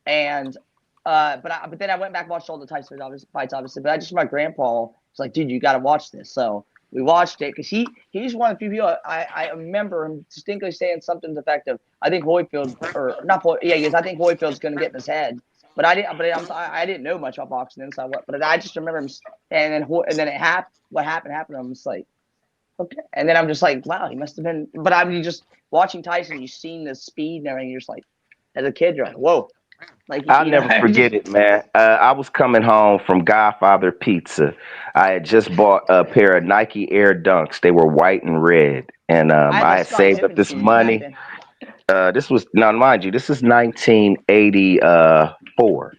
and but then I went back and watched all the Tyson fights, obviously. But I just my grandpa was like, dude, you got to watch this. So we watched it because he's one of the few people I remember him distinctly saying something to the effect of, I think Holyfield or not Holyfield, yeah, because I think Holyfield's going to get in his head. But I didn't know much about boxing then, so but I just remember him, and then it happened. What happened. I'm just like, okay, and then I'm just like, wow, he must have been. But I mean, just watching Tyson, you've seen the speed and everything. You're just like, as a kid, you're like, whoa, like I'll never just forget it, man. I was coming home from Godfather Pizza. I had just bought a pair of Nike Air Dunks. They were white and red, and I had I the had Scottie saved up Pippen this shoes back money. then. This was now, mind you, this is 1984.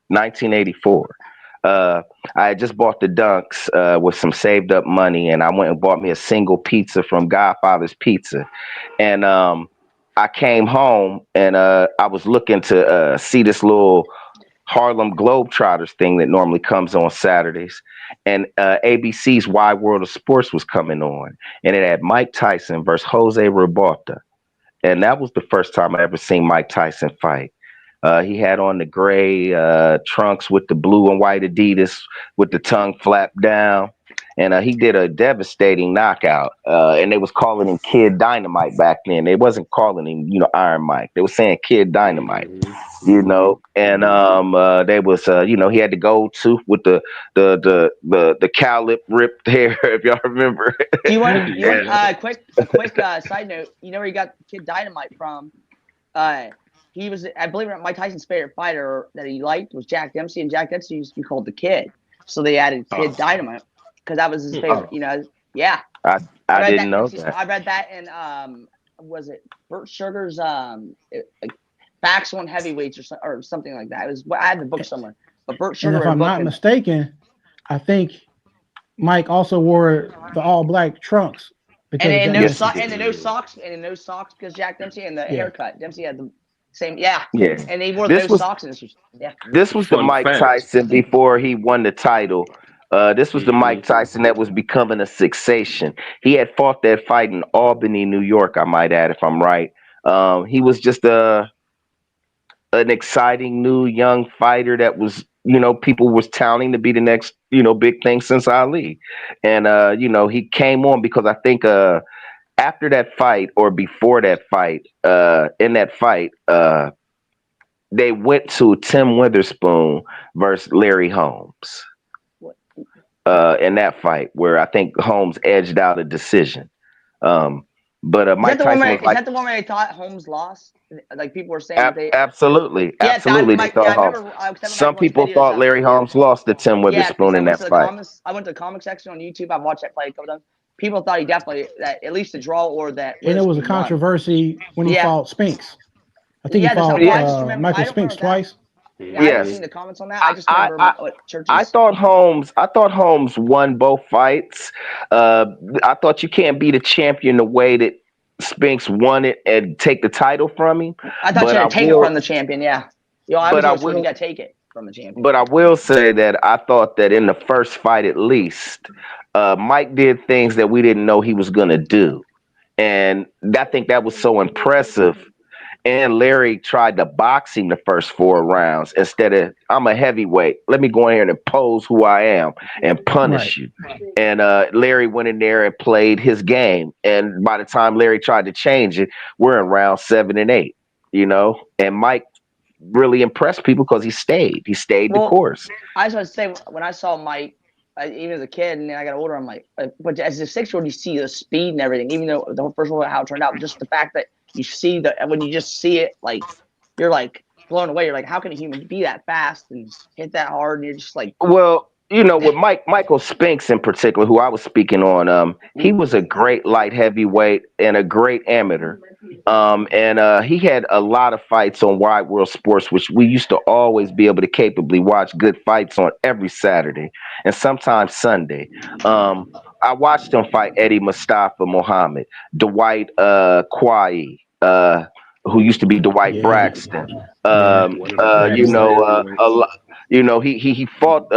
1984. I had just bought the Dunks with some saved up money, and I went and bought me a single pizza from Godfather's Pizza. And I came home and I was looking to see this little Harlem Globetrotters thing that normally comes on Saturdays. And ABC's Wide World of Sports was coming on, and it had Mike Tyson versus Jose Roberta. And that was the first time I ever seen Mike Tyson fight. He had on the gray trunks with the blue and white Adidas with the tongue flapped down. And he did a devastating knockout. And they was calling him Kid Dynamite back then. They wasn't calling him, Iron Mike. They was saying Kid Dynamite, And they was, he had to go to with the cow lip ripped hair, if y'all remember. Do you want a quick side note? You know where he got Kid Dynamite from? He was, I believe, Mike Tyson's favorite fighter that he liked was Jack Dempsey, and Jack Dempsey used to be called the Kid, so they added Kid Dynamite because that was his favorite. Yeah. I didn't know that. I read that in was it Burt Sugar's Facts on Heavyweights or something like that. It was, I had the book somewhere, but Burt Sugar. And if I'm not mistaken, I think Mike also wore the all black trunks. And no socks because Jack Dempsey and the haircut. Dempsey had the same, and he wore those socks. This was the Mike Tyson before he won the title. This was the Mike Tyson that was becoming a sensation. He had fought that fight in Albany, New York, I might add, if I'm right. He was just an exciting new young fighter that was, people was touting to be the next, big thing since Ali. And, he came on because I think after that fight or before that fight, in that fight, they went to Tim Witherspoon versus Larry Holmes. In that fight where I think Holmes edged out a decision. But Mike Tyson was like, is that the one where they thought Holmes lost? Like people were saying absolutely. Some people thought Larry Holmes lost to Tim Witherspoon in that fight. I went to the comic section on YouTube. I've watched that fight a couple times. People thought he definitely that at least the draw or that. And it was a controversy when he fought Spinks. I think he fought Michael Spinks twice. Yeah, I haven't seen the comments on that. I just remember what churches. I thought Holmes won both fights. I thought you can't beat a champion the way that Spinks won it and take the title from him. I thought you had to take it from the champion. Yeah. You got to take it from the champion. But I will say that I thought that in the first fight, at least, Mike did things that we didn't know he was going to do, and I think that was so impressive. And Larry tried to box him the first 4 rounds instead of, I'm a heavyweight. Let me go in here and impose who I am and punish you. And Larry went in there and played his game. And by the time Larry tried to change it, we're in round 7 and 8, And Mike really impressed people because he stayed. He stayed the course. I just want to say, when I saw Mike, even as a kid, and then I got older, I'm like, but as a 6-year-old, you see the speed and everything, even though the first one, how it turned out, just the fact that you see when you just see it, like you're like blown away. You're like, how can a human be that fast and hit that hard? And you're just like, well, with Michael Spinks in particular, who I was speaking on, he was a great light heavyweight and a great amateur. And he had a lot of fights on Wide World Sports, which we used to always be able to capably watch good fights on every Saturday and sometimes Sunday. I watched him fight Eddie Mustafa Muhammad, Dwight Quaye, who used to be Dwight Braxton. He fought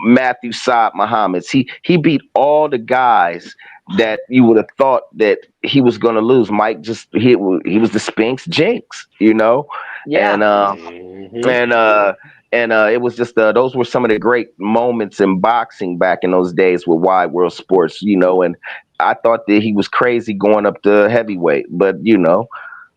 Matthew Saad Muhammad. He beat all the guys that you would have thought that he was going to lose. Mike he was the Spinks jinx, And it was just those were some of the great moments in boxing back in those days with Wide World Sports, and I thought that he was crazy going up to heavyweight, but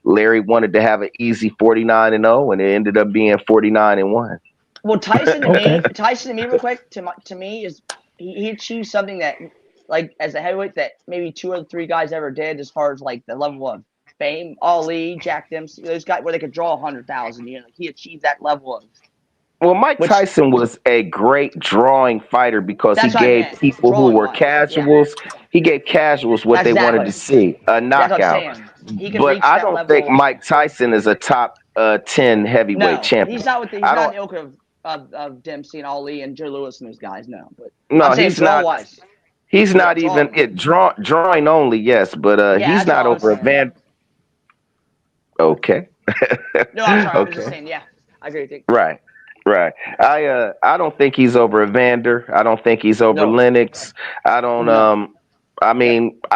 Larry wanted to have an easy 49-0 and it ended up being 49-1. Well, Tyson to me real quick, to me is he achieved something that, like, as a heavyweight that maybe 2 or 3 guys ever did, as far as like the level of fame. Ali, Jack Dempsey, those guys where they could draw 100,000. He achieved that level of. Well, Mike Tyson was a great drawing fighter because he gave people who were casuals. Yeah. He gave casuals what they wanted to see, a knockout. But I don't think Mike Tyson is a top 10 heavyweight champion. He's not with he's not in the ilk of Dempsey and Ali and Joe Louis and those guys. No, but he's not. He's not even drawing only. Yes, but he's not over a Van. Okay. No, I'm sorry. I was just saying. Yeah, I agree with you. Right. I don't think he's over Evander. I don't think he's over Lennox. I don't I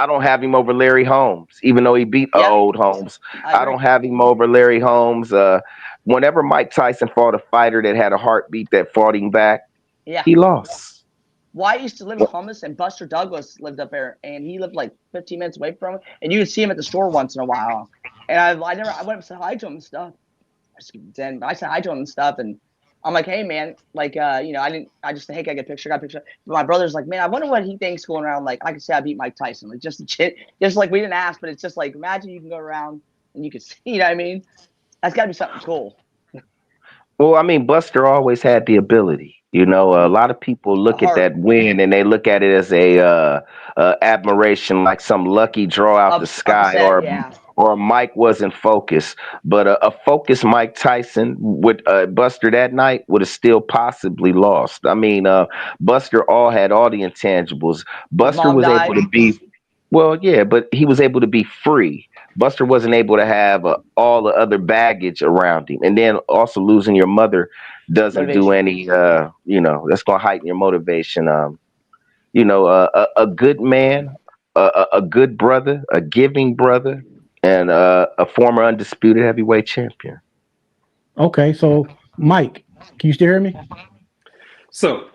don't have him over Larry Holmes, even though he beat old Holmes. I don't have him over Larry Holmes. whenever Mike Tyson fought a fighter that had a heartbeat that fought him back, Yeah. he lost. Well, I used to live in Columbus, and Buster Douglas lived up there, and he lived like 15 minutes away from it. And you would see him at the store once in a while. And I went up and said hi to him and stuff. I said hi to him and stuff, and I'm like, hey man, like I just said, hey, can I get a picture? Got a picture. But my brother's like, man, I wonder what he thinks going around. Like, I could say I beat Mike Tyson. Like, just like we didn't ask, but it's just like, imagine you can go around and you can see. You know what I mean? That's got to be something cool. Well, I mean, Buster always had the ability. You know, a lot of people look at that win and they look at it as a admiration, like some lucky draw out the sky, or Mike wasn't focused. But a focused Mike Tyson with Buster that night would have still possibly lost. I mean, Buster had all the intangibles. Buster was able to be. Well, yeah, but he was able to be free. Buster wasn't able to have all the other baggage around him. And then also losing your mother doesn't do any, that's going to heighten your motivation. A good man, a good brother, a giving brother, and a former undisputed heavyweight champion. Okay, so Mike, can you still hear me? So,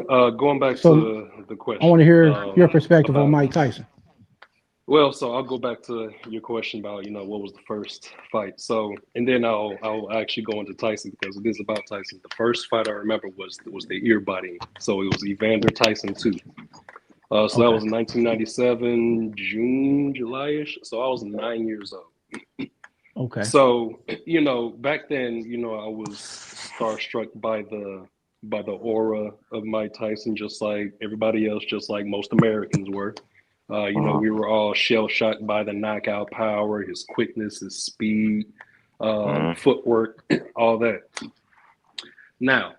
going back to the question. I want to hear your perspective on Mike Tyson. Well, so I'll go back to your question about, what was the first fight. So, and then I'll actually go into Tyson because it is about Tyson. The first fight I remember was the ear biting. So it was Evander Tyson 2. That was 1997, June, July-ish. So I was 9 years old. Okay. So, back then, I was starstruck by the aura of Mike Tyson, just like everybody else, just like most Americans were. We were all shell-shocked by the knockout power, his quickness, his speed, footwork, all that. Now,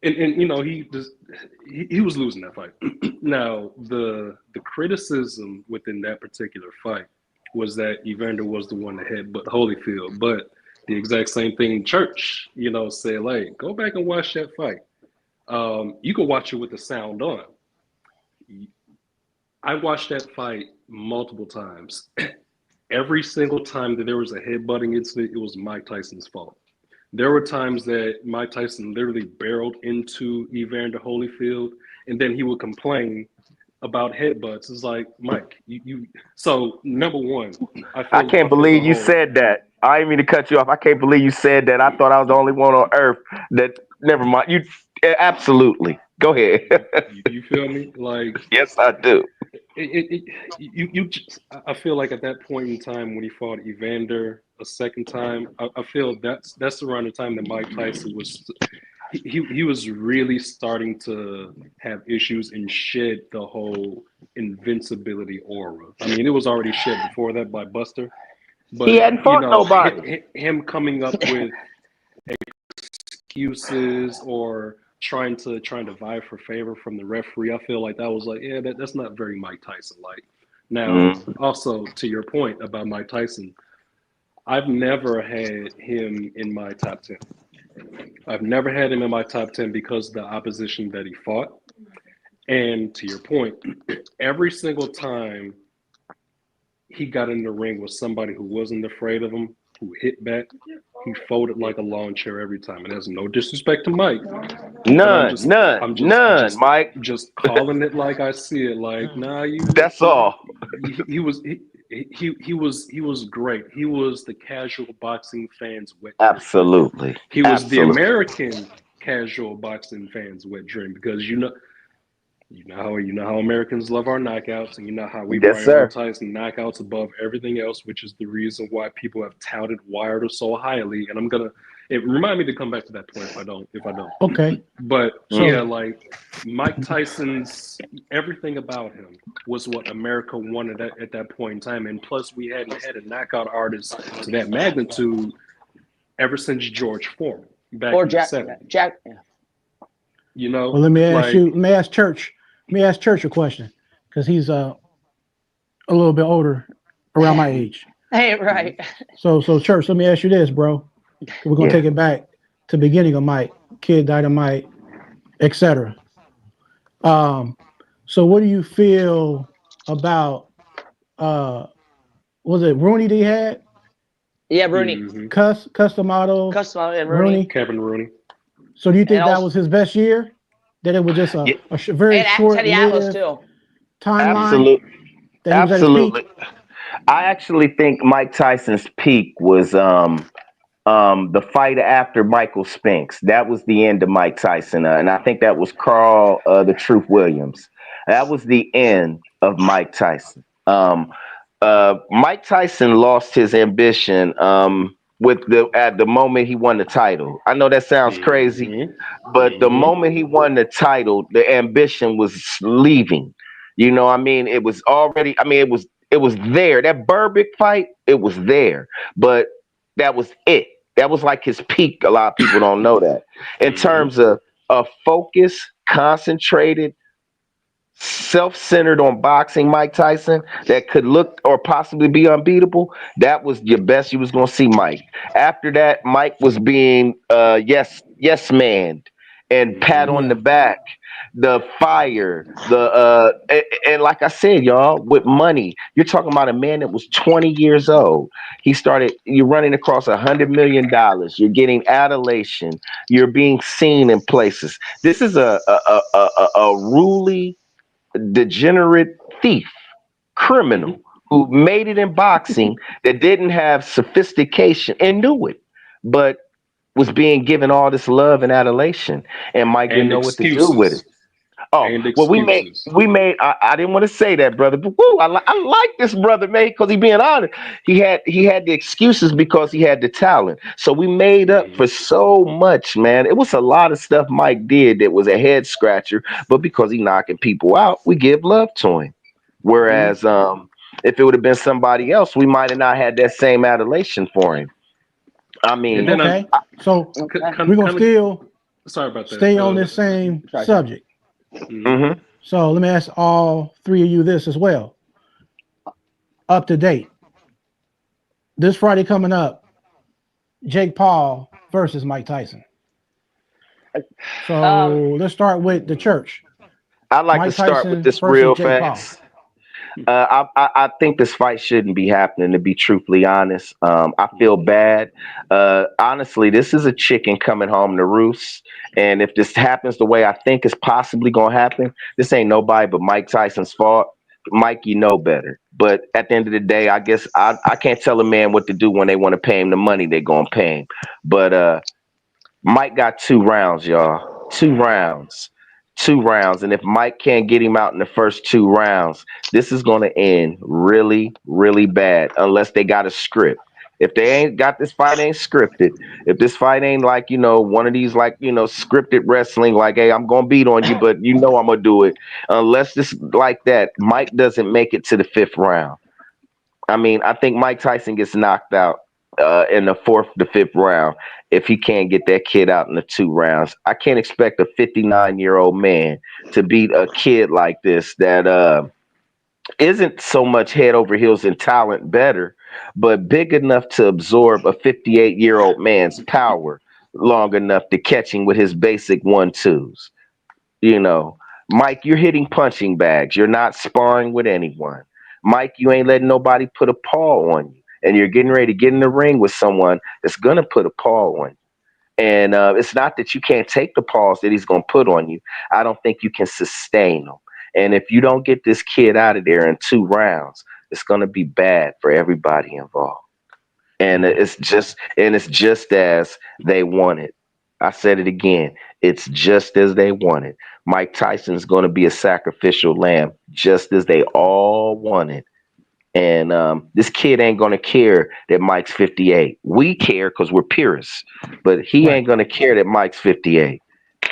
and he was losing that fight. Now, the criticism within that particular fight was that Evander was the one that headbutt Holyfield, but the exact same thing Church, said, like, go back and watch that fight. You can watch it with the sound on. I watched that fight multiple times. Every single time that there was a headbutting incident, it was Mike Tyson's fault. There were times that Mike Tyson literally barreled into Evander Holyfield, and then he would complain about headbutts. It's like, Mike, you. So number one, I can't believe you said that. I didn't mean to cut you off. I can't believe you said that. I thought I was the only one on earth that. Never mind. You absolutely go ahead. You feel me? Like, yes, I do. I feel like at that point in time when he fought Evander a second time, I feel that's around the time that Mike Tyson he was really starting to have issues and shed the whole invincibility aura. I mean, it was already shed before that by Buster, but he hadn't fought nobody. Him coming up with excuses or trying to vie for favor from the referee, I feel like that was like, yeah, that's not very Mike Tyson like. Now, also to your point about Mike Tyson, I've never had him in my top 10. I've never had him in my top 10 because of the opposition that he fought. And to your point, every single time he got in the ring with somebody who wasn't afraid of him, who hit back, he folded like a lawn chair every time. And there's no disrespect to Mike. None, Mike. Just calling it like I see it. Like, nah, that's all. He was great. He was the casual boxing fans' wet dream. Absolutely. He was the American casual boxing fans' wet dream because you know how Americans love our knockouts, and you know how we prioritize knockouts above everything else, which is the reason why people have touted Wilder so highly. And it remind me to come back to that point if I don't. Okay. But yeah, like Mike Tyson's everything about him was what America wanted at that point in time. And plus we hadn't had a knockout artist to that magnitude ever since George Foreman back in the 70s. Jack. Well, let me ask Church. Let me ask Church a question because he's a little bit older, around my age. Hey, right. So Church, let me ask you this, bro. We're gonna take it back to the beginning of Mike, Kid Dynamite, etc. So what do you feel about was it Rooney that he had Yeah, Rooney. Mhm. Customato, Custom and Rooney. Rooney. Kevin Rooney. So do you think And that also, was his best year? That it was just a, Yeah, very and Teddy Atlas short-lived too. timeline absolutely, that he was at his peak? absolutely. I actually think Mike Tyson's peak was the fight after Michael Spinks. That was the end of Mike Tyson, and I think that was Carl the Truth Williams. That was the end of Mike Tyson. Mike Tyson lost his ambition with the at the moment he won the title. I know that sounds crazy, Mhm. but the Mhm. moment he won the title, the ambition was leaving. You know, I mean, it was already. I mean, it was there. That Burbick fight, it was there, but that was it. That was like his peak. A lot of people don't know that. In Mhm. terms of a focus, concentrated, self-centered on boxing Mike Tyson that could look or possibly be unbeatable, that was your best you was going to see Mike. After that, Mike was being yes man and pat Mhm. on the Yeah. back, the fire, and like I said, y'all, with money, you're talking about a man that was 20 years old. You're running across $100 million, you're getting adulation, you're being seen in places. This is a really degenerate thief, Mhm. criminal who made it in boxing that didn't have sophistication and knew it, but was being given all this love and adulation, and Mike didn't And know what to do with it. excuses. Oh, And well, we excuses. made. I didn't want to say that, brother, but woo, I like this brother, man, because he being honest. He had the excuses because he had the talent. So we made up for Mhm. so much, man. It was a lot of stuff Mike did that was a head scratcher, but because he knocking people out, we give love to him. Mhm. Whereas, if it would have been somebody else, we might have not had that same adulation for him. I And mean, then Okay. So Okay. we're gonna kind of. still Sorry about that. stay on this same Sorry. subject. Mhm. hmm So let me ask all three of you this as well. Up to date. This Friday coming up, Jake Paul versus Mike Tyson. Um, So let's start with the church. I'd like to Mike start with Tyson this versus real Jake Paul. fast. I think this fight shouldn't be happening. To be truthfully honest, I feel Mhm. bad. Honestly, this is a chicken coming home to roost, and if this happens the way I think is possibly gonna happen, this ain't nobody but Mike Tyson's fault. Mike, you know better. But at the end of the day, I guess I can't tell a man what to do when they want to pay him the money they're gonna pay him. But Mike got 2 rounds, y'all. 2 rounds. 2 rounds. And if Mike can't get him out in the first 2 rounds, this is going to end really, really bad unless they got a script. If they ain't got this fight ain't scripted, if this fight ain't like, one of these like, scripted wrestling, like, hey, I'm gonna beat on you, but I'm gonna do it. Unless this like that, Mike doesn't make it to the 5th round. I mean, I think Mike Tyson gets knocked out in the 4th to 5th round if he can't get that kid out in the 2 rounds. I can't expect a 59-year-old man to beat a kid like this that isn't so much head over heels in talent better, but big enough to absorb a 58-year-old man's power long enough to catch him with his basic 1-2s. You know, Mike, you're hitting punching bags. You're not sparring with anyone. Mike, you ain't letting nobody put a paw on you. And you're getting ready to get in the ring with someone that's going to put a paw on you. And it's not that you can't take the paws that he's going to put on you. I don't think you can sustain them. And if you don't get this kid out of there in 2 rounds, it's going to be bad for everybody involved. And Mhm. it's just as they want it. I said it again. It's just as they want it. Mike Tyson's going to be a sacrificial lamb, just as they all want it. And this kid ain't going to care that Mike's 58. We care because we're purists, but he Right. ain't going to care that Mike's 58.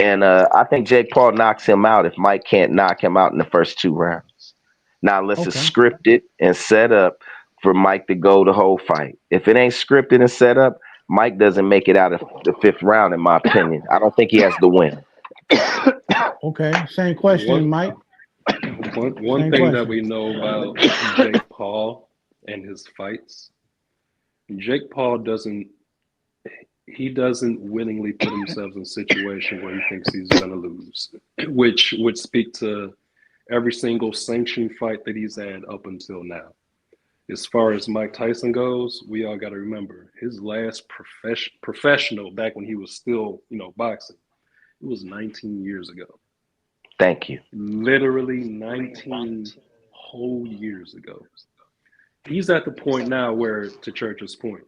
And I think Jake Paul knocks him out if Mike can't knock him out in the first 2 rounds. Now, unless it's Okay. scripted and set up for Mike to go the whole fight. If it ain't scripted and set up, Mike doesn't make it out of the 5th round, in my opinion. I don't think he has the win. Okay. Same question, One Mike. one Same thing that question. we know about Jake Paul and his fights, Jake Paul doesn't willingly put himself in a situation where he thinks he's gonna lose, which would speak to every single sanctioned fight that he's had up until now. As far as Mike Tyson goes, we all got to remember his last professional back when he was still, boxing. It was 19 years ago. Thank you. Literally 19 whole years ago. He's at the point now where, to Church's point,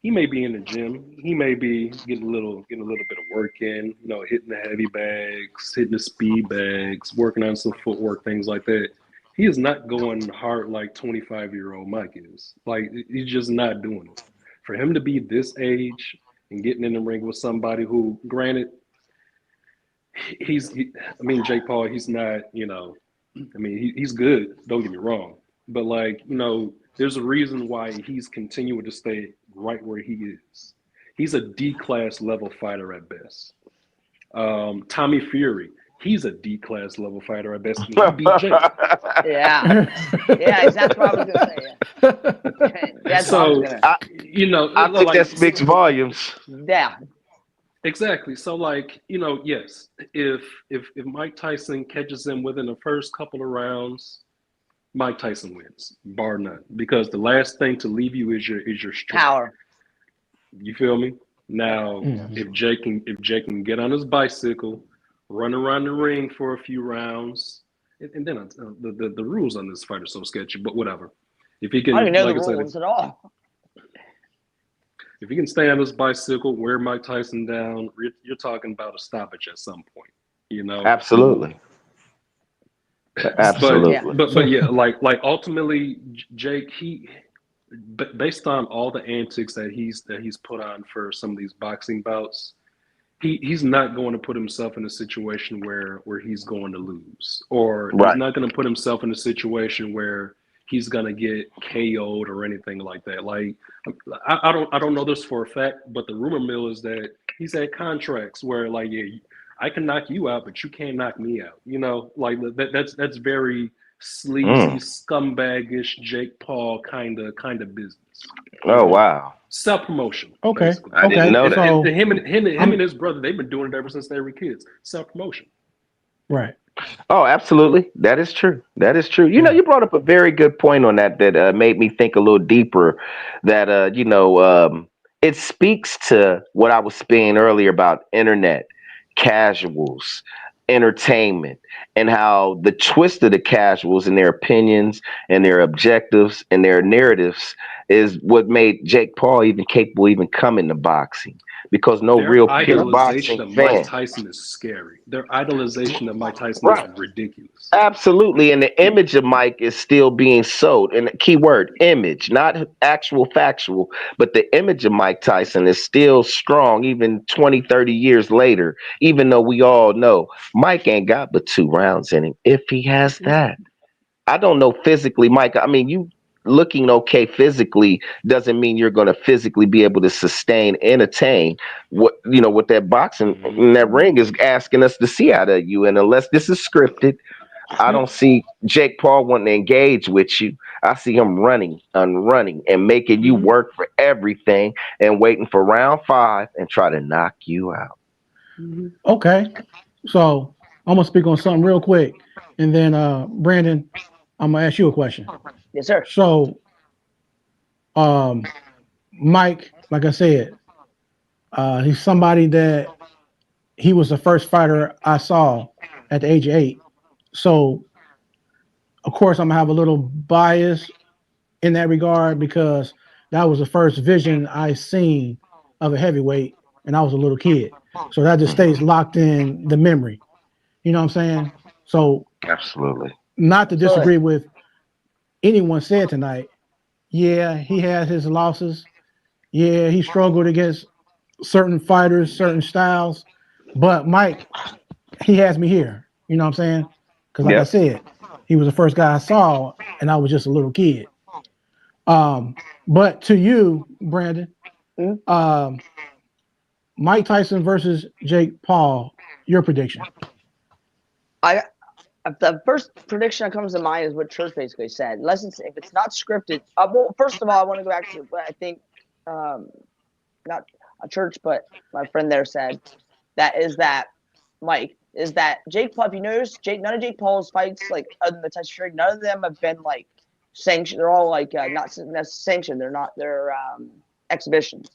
he may be in the gym. He may be getting a little bit of work in, hitting the heavy bags, hitting the speed bags, working on some footwork, things like that. He is not going hard like 25-year-old Mike is. Like, he's just not doing it. For him to be this age and getting in the ring with somebody who, granted, Jake Paul, he's not, he's good. Don't get me wrong. But, there's a reason why he's continuing to stay right where he is. He's a D-class level fighter at best. Tommy Fury, he's a D-class level fighter at best. He beat Jake. Yeah, exactly what I was going to say. Yeah. That's what I was gonna... I think that speaks volumes. Yeah. Exactly. So, yes, if Mike Tyson catches him within the first couple of rounds, Mike Tyson wins, bar none. Because the last thing to leave you is your strength. Power. You feel me? Now, if Jake can get on his bicycle, run around the ring for a few rounds, and then the rules on this fight are so sketchy, but whatever. If he can, I don't even know the rules at all. If he can stay on his bicycle, wear Mike Tyson down, you're talking about a stoppage at some point. Absolutely. Absolutely. But yeah, ultimately, Jake, based on all the antics that he's put on for some of these boxing bouts, he's not going to put himself in a situation where he's going to lose, or he's not going to put himself in a situation where he's going to get KO'd or anything like that. I don't know this for a fact, but the rumor mill is that he's had contracts where I can knock you out, but you can't knock me out. That's very sleazy, scumbagish Jake Paul kind of business. Oh wow. Self-promotion. Okay. Basically. I didn't know that. So, and him and his brother, they've been doing it ever since they were kids. Self-promotion. Right. Oh, absolutely. That is true. That is true. You brought up a very good point on that made me think a little deeper. That it speaks to what I was saying earlier about internet casuals, entertainment, and how the twist of the casuals and their opinions and their objectives and their narratives is what made Jake Paul even capable even coming to boxing. Because no Their real pure idolization boxing of fan. Mike Tyson is scary. Their idolization of Mike Tyson is ridiculous. Absolutely. And the image of Mike is still being sold. And the key word, image, not actual factual, but the image of Mike Tyson is still strong even 20, 30 years later, even though we all know Mike ain't got but 2 rounds in him, if he has that. I don't know physically, Mike. I mean, you looking okay physically doesn't mean you're going to physically be able to sustain, entertain what that boxing in that ring is asking us to see out of you. And unless this is scripted, I don't see Jake Paul wanting to engage with you. I see him running and making you work for everything and waiting for round 5 and try to knock you out. Okay. So I'm gonna speak on something real quick, and then Brandon, I'm gonna ask you a question. Yes, sir. So, Mike, like I said, he's somebody that he was the first fighter I saw at the age of 8. So, of course, I'm gonna have a little bias in that regard because that was the first vision I seen of a heavyweight, and I was a little kid. So that just stays locked in the memory. You know what I'm saying? So, Absolutely. not to disagree with anyone said tonight. Yeah, he had his losses. Yeah, he struggled against certain fighters, certain styles. But Mike, he has me here. You know what I'm saying? Because like I said, he was the first guy I saw, and I was just a little kid. But to you, Brandon, Mike Tyson versus Jake Paul, your prediction? The first prediction that comes to mind is what Church basically said. If it's not scripted, well, first of all, I want to go back to what I think, not a Church, but my friend there said Mike, Jake Paul. If you notice, none of Jake Paul's fights, other than the Tyson Fury, none of them have been sanctioned. They're all like not sanctioned. They're exhibitions.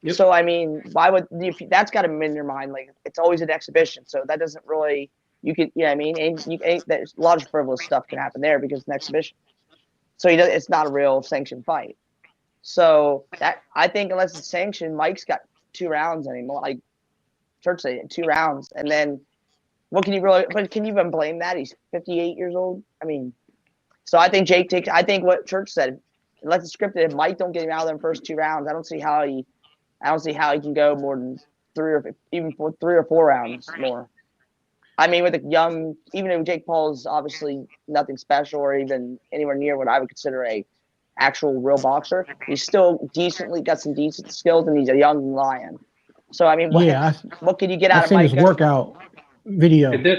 Yep. So I mean, why would that's got to be in your mind? Like it's always an exhibition, so that doesn't really you could I mean, and there's a lot of frivolous stuff can happen there because it's an exhibition. So it's not a real sanctioned fight. So that I think unless it's sanctioned, Mike's got 2 rounds anymore. Like Church said, 2 rounds, and then what can you really? But can you even blame that? He's 58 years old. I mean, so I think Jake takes. I think what Church said, unless it's scripted, if Mike don't get him out of the first 2 rounds, I don't see how he can go more than 3 or 4 rounds more. I mean, with a young, even though Jake Paul is obviously nothing special or even anywhere near what I would consider a actual real boxer, he's still got some decent skills, and he's a young lion. So I mean, what can you get out I've of seen Mike? his workout video. And then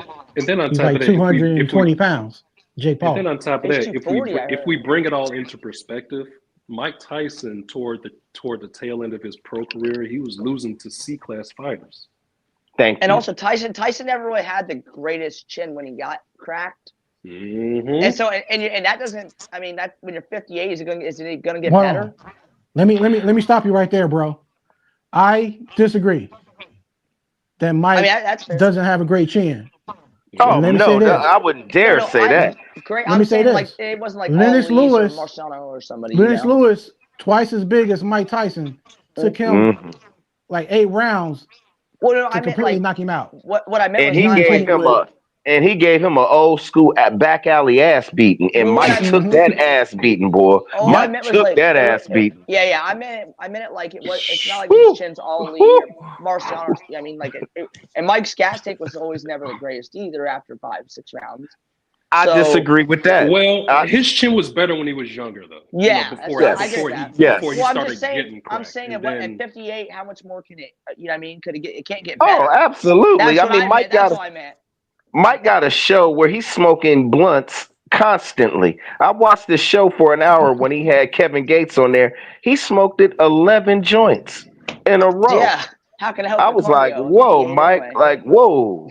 on He's top like of that, 220 pounds. Jake Paul. And then on top of He's that, 240, if we bring it all into perspective, Mike Tyson toward the tail end of his pro career, he was losing to C-class fighters. Thank And you. also Tyson never really had the greatest chin when he got cracked. Mm-hmm. And so and that doesn't. I mean, that when you're 58, is it going to get Hold better? on. Let me stop you right there, bro. I disagree that Mike that's fair. doesn't have a great chin. Oh Let me say no, this. I wouldn't dare say that. Great. Let me say this. Like it wasn't like Lennox Paul Lee or Lewis- Marciano or somebody. Lennox Lewis, twice as big as Mike Tyson, took him like 8 rounds Well, no, to I meant completely like knock him out. what I meant And was not he gave him an old school back alley ass beating, and Well, Mike took that ass beating, boy. All I Mike meant was took like that ass beating. Yeah. I meant it like it was. It's not like his chin's all Lee or Marciano. I mean, like and Mike's gas tank was always never the greatest either after 5-6 rounds. I disagree with that. Well, his chin was better when he was younger, though. Yeah, before I he I'm started just saying, getting cracked. I'm saying at 58, how much more can it? You know what I mean? Could it get? It can't get Oh, better. absolutely. That's I mean, Mike got all I meant. Mike got a show where he's smoking blunts constantly. I watched this show for an hour when he had Kevin Gates on there. He smoked it 11 joints in a row. Yeah. How can I help? I was like, whoa, Mike, like, whoa.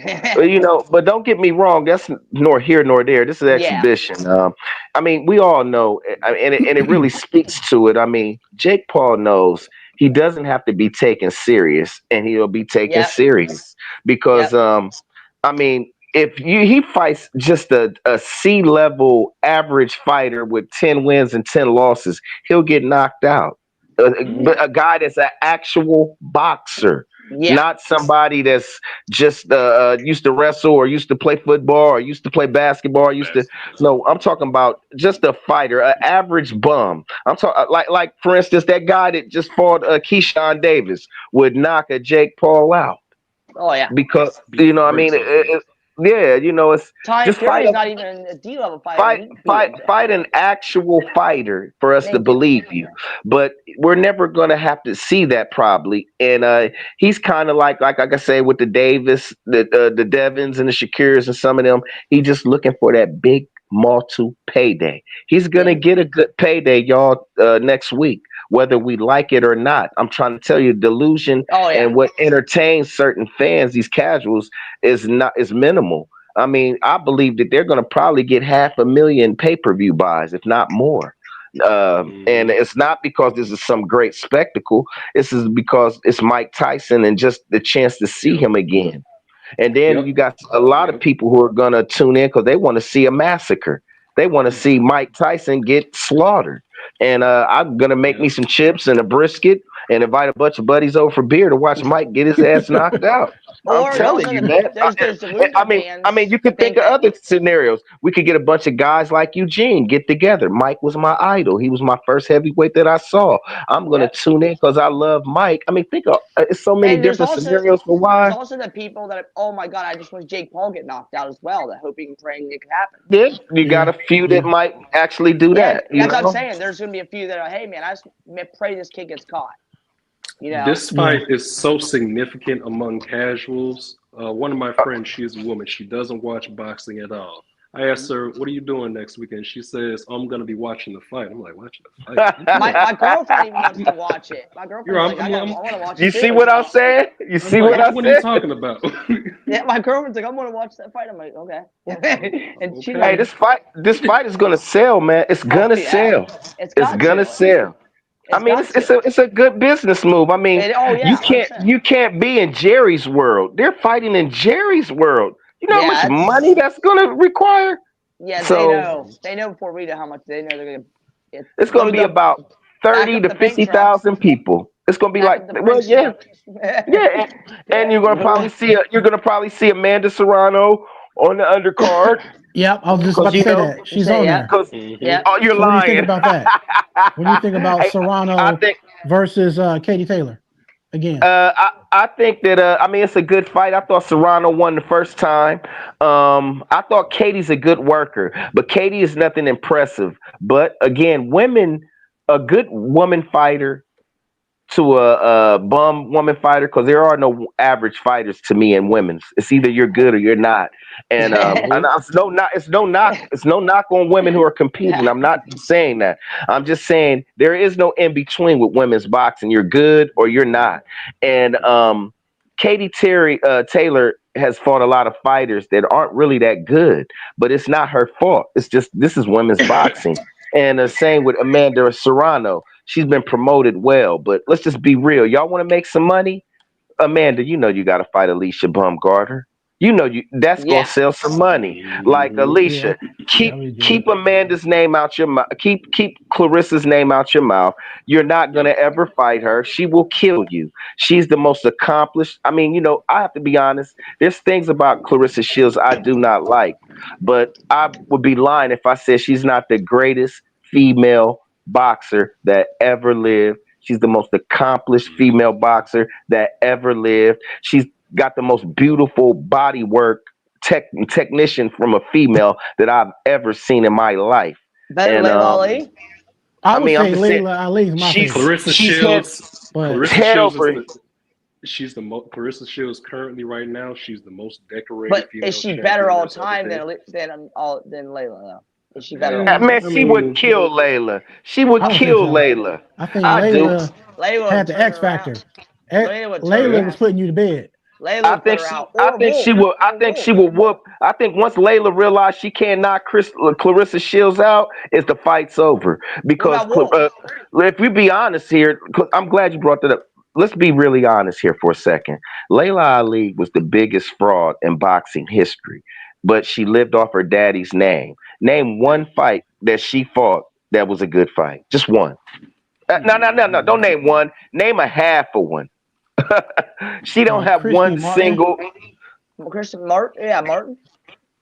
But don't get me wrong. That's nor here nor there. This is exhibition. I mean, we all know, and it really speaks to it. I mean, Jake Paul knows he doesn't have to be taken serious, and he'll be taken serious because, I mean, if he fights just a C-level average fighter with 10 wins and 10 losses, he'll get knocked out. A guy that's an actual boxer, not somebody that's just used to wrestle or used to play football or used to play basketball. No, I'm talking about just a fighter, an average bum. I'm talking like for instance, that guy that just fought Kaysan Davis would knock a Jake Paul out. Oh yeah, because I mean. It's Ty just Fury's not even a D level fighter. Fight an actual fighter for us to believe you. But we're never gonna have to see that probably. And he's kind of like I say with the Davis, the Devins and the Shakirs and some of them. He's just looking for that big multi payday. He's gonna get a good payday, y'all, next week. Whether we like it or not, I'm trying to tell you, delusion and what entertains certain fans, these casuals, is minimal. I mean, I believe that they're going to probably get 500,000 pay-per-view buys, if not more. And it's not because this is some great spectacle. This is because it's Mike Tyson and just the chance to see him again. And then you got a lot of people who are going to tune in because they want to see a massacre. They want to see Mike Tyson get slaughtered. And I'm going to make me some chips and a brisket and invite a bunch of buddies over for beer to watch Mike get his ass knocked out. I'm telling you, man. I mean, you could think of other scenarios. We could get a bunch of guys like Eugene get together. Mike was my idol. He was my first heavyweight that I saw. I'm going to tune in because I love Mike. I mean, think of it's so many different scenarios for why. There's also the people that, oh my God, I just want Jake Paul get knocked out as well. That hoping and praying it could happen. Yeah, you got a few that might actually do that. That's what I'm saying. There's going to be a few that are, hey man, I just pray this kid gets caught. This fight is so significant among casuals. One of my friends, she's a woman. She doesn't watch boxing at all. I asked her, "What are you doing next weekend?" She says, "I'm gonna be watching the fight." I'm like, "Watching the fight?" My girlfriend even wants to watch it. My girlfriend's like, I want to watch it You too. see what I'm saying? You I'm see like, what I "What are you said? talking about?" Yeah, my girlfriend's like, I want to watch that fight. I'm like, okay. And she's Hey, like, this fight is gonna sell, man. It's gonna sell. it's It's got gonna to. sell. I mean, it's a good business move. I mean, Oh yeah, you 100%. can't be in Jerry's world. They're fighting in Jerry's world. You know how Yeah, much money that's gonna require? Yeah, So they know before we know how much they know they're gonna. it's gonna be about back 30 up to the bank trucks. 50,000 people. It's gonna be Back like, up the well, Brinks yeah, trucks. yeah, and you're gonna probably see Amanda Serrano on the undercard. Yep, I was just about to say that. She's on there. Because Yeah. oh, you're So what do you think lying. about that? What do you think about Hey, Serrano I think versus Katie Taylor again? I think that I mean it's a good fight. I thought Serrano won the first time. I thought Katie's a good worker, but Katie is nothing impressive. But again, a good woman fighter to a bum woman fighter, because there are no average fighters to me in women's. It's either you're good or you're not. And it's no knock on women who are competing. I'm not saying that. I'm just saying there is no in between with women's boxing. You're good or you're not. And Taylor has fought a lot of fighters that aren't really that good, but it's not her fault. It's just this is women's boxing. And the same with Amanda Serrano. She's been promoted well, but let's just be real. Y'all want to make some money? Amanda, you know you got to fight Alicia Bumgarner. You know that's gonna sell some money. Like Alicia, keep Amanda's name out your mouth. Keep Clarissa's name out your mouth. You're not gonna ever fight her. She will kill you. She's the most accomplished. I mean, I have to be honest. There's things about Clarissa Shields I do not like, but I would be lying if I said she's not the greatest female boxer that ever lived. She's the most accomplished female boxer that ever lived. She's got the most beautiful body work technician from a female that I've ever seen in my life. Better than Layla Ali? I would say Layla Ali's my favorite. Clarissa Shields. Clarissa head Shields over. She's the most. Clarissa Shields currently right now. She's the most decorated. But female is she champion better all that's ever time been. than Layla though? Is she better? Man, she would kill Layla. She would kill Layla. I think Layla had the X factor. Layla was putting you to bed. I think she will. I think she will whoop. I think once Layla realized she can't knock Clarissa Shields out, is the fight's over. Because if we be honest here, I'm glad you brought that up. Let's be really honest here for a second. Layla Ali was the biggest fraud in boxing history, but she lived off her daddy's name. Name one fight that she fought that was a good fight. Just one. No. Don't name one. Name a half of one. She don't have one single. Christian Martin, Martin.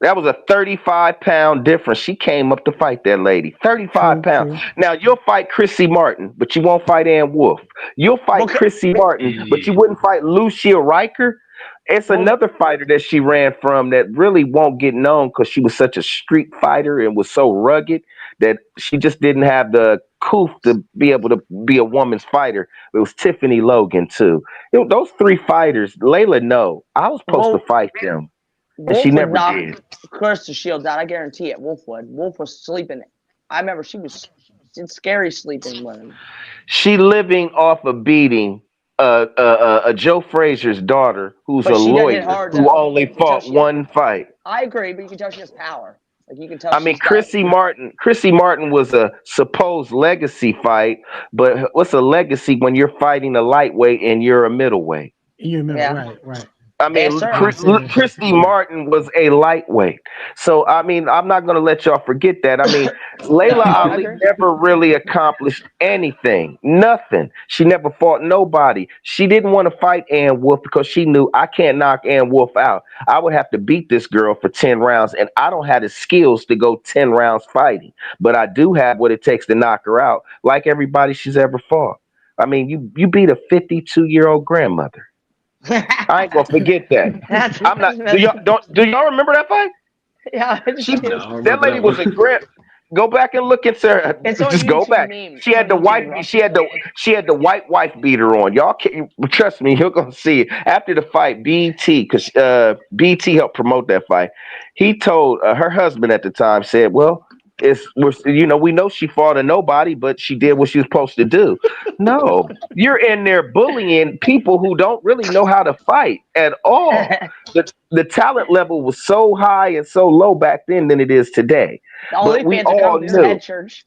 That was a 35-pound difference. She came up to fight that lady. 35 pounds. Now you'll fight Chrissy Martin, but you won't fight Ann Wolf. You'll fight Chrissy Martin, but you wouldn't fight Lucia Riker. It's another fighter that she ran from that really won't get known because she was such a street fighter and was so rugged that she just didn't have the coof to be able to be a woman's fighter. It was Tiffany Logan too. Those three fighters, Layla, no, I was supposed to fight them. And she never did. Clarissa Shields out, I guarantee it. Wolf was sleeping. I remember she was scary sleeping women. She living off of beating Joe Frazier's daughter, who's a lawyer who only fought one fight. I agree, but you can tell she has power. Like you can tell. I mean, Chrissy Martin was a supposed legacy fight, but what's a legacy when you're fighting a lightweight and you're a middleweight? Right. I mean, Christy Martin was a lightweight. So, I mean, I'm not going to let y'all forget that. I mean, Layla Ali never really accomplished anything. Nothing. She never fought nobody. She didn't want to fight Ann Wolf because she knew I can't knock Ann Wolf out. I would have to beat this girl for 10 rounds, and I don't have the skills to go 10 rounds fighting. But I do have what it takes to knock her out, like everybody she's ever fought. I mean, you beat a 52-year-old grandmother. I ain't gonna forget that. I'm not. Do y'all remember that fight? Yeah, that lady was a Go back and look at her. It's on Just go YouTube back. meme. She had It's the on YouTube, white. Ross. She had the white wife beater on. Y'all can't trust me. You're gonna see it after the fight. BT, because BT helped promote that fight. He told her husband at the time said, "Well, we know she fought a nobody, but she did what she was supposed to do." No, you're in there bullying people who don't really know how to fight at all. The talent level was so high and so low back then than it is today. The But we OnlyFans are all coming to your knew. head, church.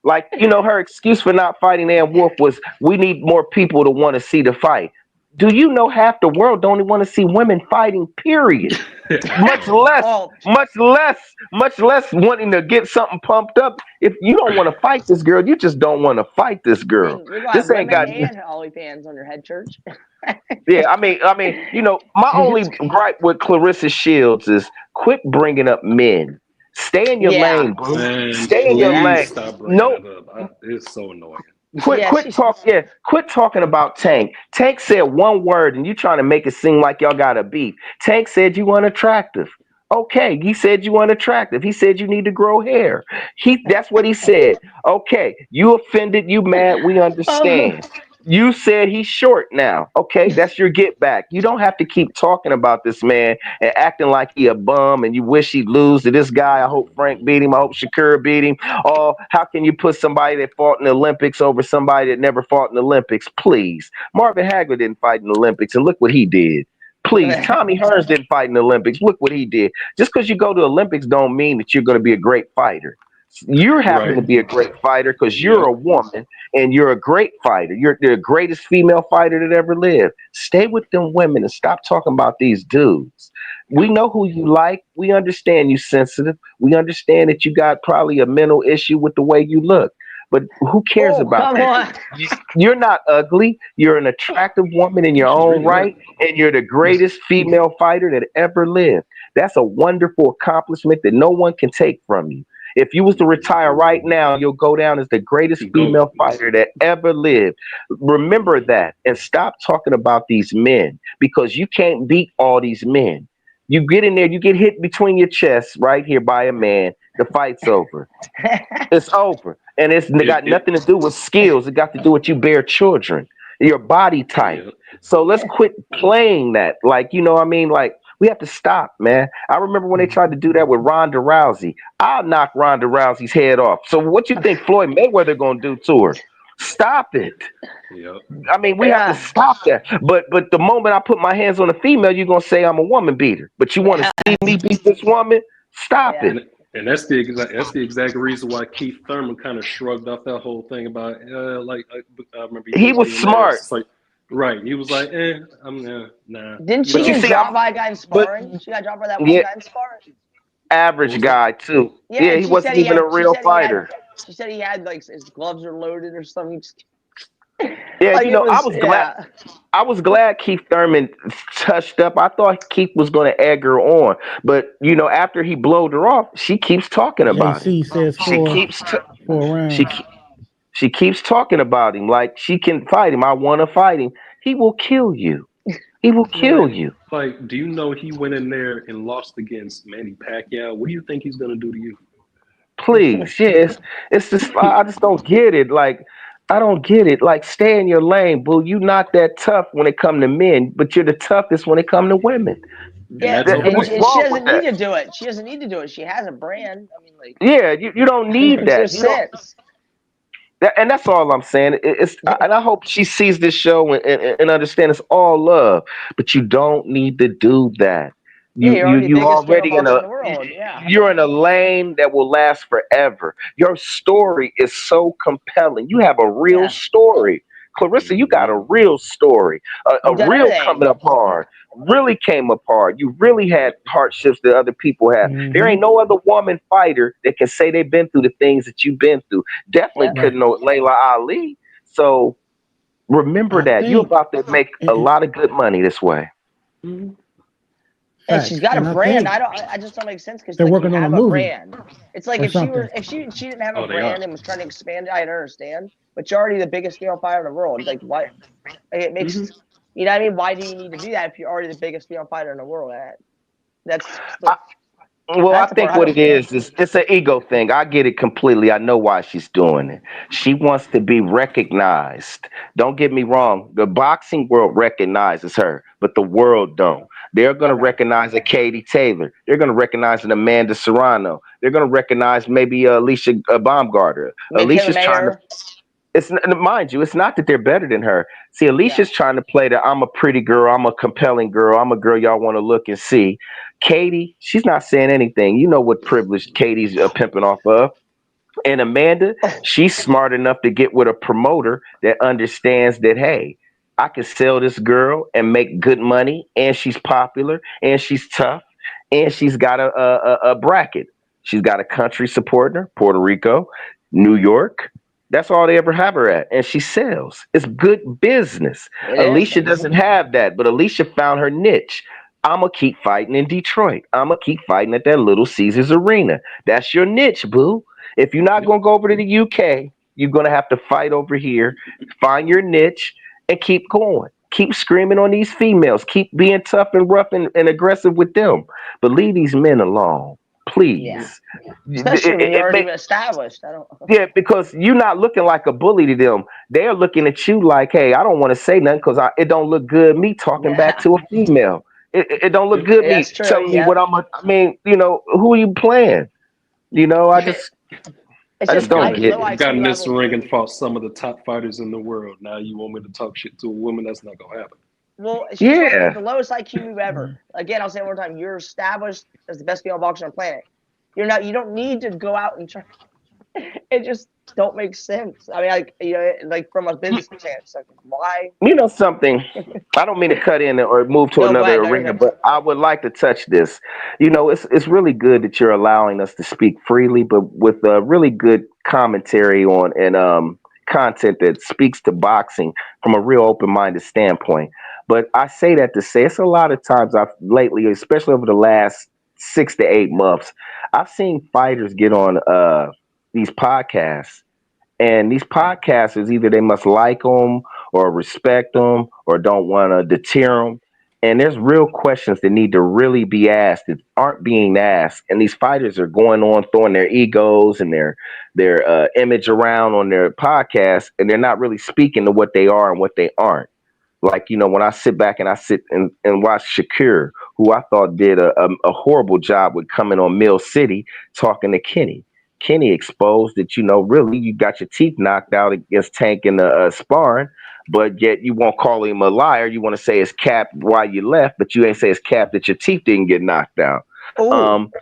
Like, her excuse for not fighting Ann Wolf was, we need more people to want to see the fight. Do you know half the world don't even want to see women fighting, period? Much less, Oh, much less wanting to get something pumped up. If you don't want to fight this girl, you just don't want to fight this girl. dang, you're gonna have This ain't women got. and OnlyFans on your head, church. Yeah, I mean, my only gripe with Clarissa Shields is quit bringing up men. Stay in your Yeah. lane, bro. Man, Stay in your please lane. stop bringing No, that up. It's so annoying. Quit talking about Tank. Tank said one word and you trying to make it seem like y'all got a beef. Tank said you unattractive. Okay, he said you unattractive. He said you need to grow hair. That's what he said. Okay, you offended, you mad, we understand. You said he's short now. Okay, that's your get back. You don't have to keep talking about this man and acting like he a bum and you wish he'd lose to this guy. I hope Frank beat him. I hope Shakur beat him. Oh, how can you put somebody that fought in the Olympics over somebody that never fought in the Olympics? Please. Marvin Hagler didn't fight in the Olympics, and look what he did. Please. Tommy Hearns didn't fight in the Olympics. Look what he did. Just because you go to the Olympics don't mean that you're going to be a great fighter. You're happen to be a great fighter because you're a woman and you're a great fighter. You're the greatest female fighter that ever lived. Stay with them women and stop talking about these dudes. We know who you like. We understand you sensitive. We understand that you got probably a mental issue with the way you look. But who cares about that? You're not ugly. You're an attractive woman in your own right, and you're the greatest female fighter that ever lived. That's a wonderful accomplishment that no one can take from you. If you was to retire right now, you'll go down as the greatest female fighter that ever lived. Remember that and stop talking about these men because you can't beat all these men. You get in there, you get hit between your chests right here by a man, the fight's over. It's over. And it's got nothing to do with skills. It got to do with you bear children, your body type. So let's quit playing that. Like, like we have to stop, man. I remember when they tried to do that with Ronda Rousey. I'll knock Ronda Rousey's head off. So what you think Floyd Mayweather gonna do to her? Stop it. I mean, we have to stop that. But the moment I put my hands on a female, you're gonna say I'm a woman beater. But you want to see me beat this woman? Stop it. And that's the exact reason why Keith Thurman kind of shrugged off that whole thing about I remember he was smart. Right. He was like, nah. Didn't she get dropped by a guy in sparring? She got dropped by that one guy in sparring? Average guy, too. Yeah, he wasn't even a real fighter. She said he had, like, his gloves are loaded or something. Yeah, I was glad Keith Thurman touched up. I thought Keith was going to egg her on. But, after he blowed her off, she keeps talking about him. Says She keeps talking about him like she can fight him. I want to fight him. He will kill you. He will kill you. Like, do you know he went in there and lost against Manny Pacquiao? What do you think he's going to do to you? Please, yes. It's just, I just don't get it. Like, I don't get it. Like, stay in your lane, boo. You not that tough when it come to men, but you're the toughest when it come to women. Yeah, and she doesn't need to do it. She doesn't need to do it. She has a brand. I mean, like, yeah, you don't need that. And that's all I'm saying. And I hope she sees this show and understands it's all love. But you don't need to do that. You're already in you're in a lane that will last forever. Your story is so compelling. You have a real story. Clarissa, you got a real story. A real coming apart. Really came apart. You really had hardships that other people had. Mm-hmm. There ain't no other woman fighter that can say they've been through the things that you've been through. Definitely couldn't know Layla Ali. So remember that. You're about to make a lot of good money this way. Mm-hmm. And she's got a brand. I just don't make sense because they're working on a movie. Brand. It's like if she didn't have a brand and was trying to expand it, I understand. But you're already the biggest female fighter in the world. Like what? Like, it makes you know what I mean? Why do you need to do that if you're already the biggest female fighter in the world? Well, I That's the part think I what don't it get. is it's an ego thing. I get it completely. I know why she's doing it. She wants to be recognized. Don't get me wrong. The boxing world recognizes her, but the world don't. They're going to Okay. recognize a Katie Taylor. They're going to recognize an Amanda Serrano. They're going to recognize maybe Alicia Baumgartner. Maybe Taylor Alicia's trying to Mayer. mind you, it's not that they're better than her. See, Yeah. Alicia's trying to play that I'm a pretty girl, I'm a compelling girl, I'm a girl y'all want to look and see. Katie, she's not saying anything. You know what privilege Katie's pimping off of. And Amanda, Oh, she's smart enough to get with a promoter that understands that, hey, I can sell this girl and make good money, and she's popular, and she's tough, and she's got a bracket. She's got a country supporting her, Puerto Rico, New York. That's all they ever have her at, and she sells. It's good business. it is. Alicia doesn't have that, but Alicia found her niche. I'm gonna keep fighting in Detroit. I'm gonna keep fighting at that Little Caesars Arena. That's your niche, boo. If you're not Yep. going to go over to the UK, you're going to have to fight over here, find your niche, and keep going. Keep screaming on these females. Keep being tough and rough and aggressive with them. But leave these men alone, Yeah. please. Especially when you're already Make, been established. I don't. yeah, because you're not looking like a bully to them. They're looking at you like, hey, I don't want to say nothing because it don't look good me talking back Yeah. to a female. It don't look Yep. good Yeah, me that's true. telling me Yep. what I mean, who are you playing? It's I just just You've don't got I get low it. you've got IQ in this level ring and bully. fought some of the top fighters in the world. Now you want me to talk shit to a woman? That's not gonna happen. Well, she's like Yeah. the lowest IQ move ever. Again, I'll say it one more time. You're established as the best female boxer on the planet. You're not. You don't need to go out and try. It just don't make sense. I mean, like from a business stance, like why? You know something? I don't mean to cut in or move to No, go another ahead. No, you're arena, good. but I would like to touch this. It's really good that you're allowing us to speak freely, but with really good commentary on and content that speaks to boxing from a real open-minded standpoint. But I say that to say it's a lot of times I've lately, especially over the last 6 to 8 months, I've seen fighters get on these podcasts. And these podcasters, either they must like them or respect them or don't want to deter them. And there's real questions that need to really be asked that aren't being asked. And these fighters are going on throwing their egos and their image around on their podcast, and they're not really speaking to what they are and what they aren't. Like, when I sit back and I sit and watch Shakur, who I thought did a horrible job with coming on Mill City talking to Kenny. Kenny exposed that, really you got your teeth knocked out against Tank in the sparring, but yet you won't call him a liar. You want to say it's cap why you left, but you ain't say it's cap that your teeth didn't get knocked out. Oh, Um,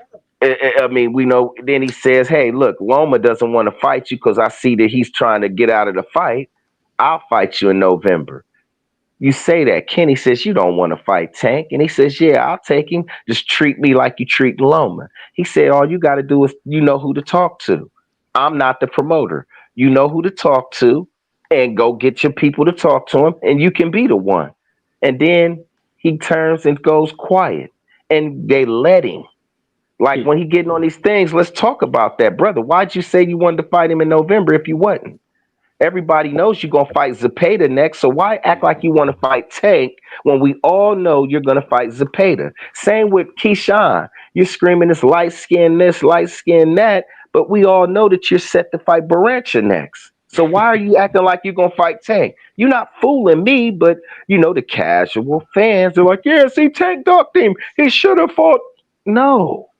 I mean, we know. Then he says, "Hey, look, Loma doesn't want to fight you because I see that he's trying to get out of the fight. I'll fight you in November." You say that. Kenny says, you don't want to fight Tank. And he says, yeah, I'll take him. Just treat me like you treat Loma. He said, all you got to do is you know who to talk to. I'm not the promoter. You know who to talk to and go get your people to talk to him and you can be the one. And then he turns and goes quiet and they let him. Like when he getting on these things, let's talk about that, brother. Why'd you say you wanted to fight him in November if you wasn't? Everybody knows you're gonna fight Zepeda next, so why act like you want to fight Tank when we all know you're gonna fight Zepeda? Same with Keyshawn. You're screaming this, light skin that, but we all know that you're set to fight Barancha next. So why are you acting like you're gonna fight Tank? You're not fooling me, but the casual fans are like, yeah, see, Tank ducked him. He should have fought. No,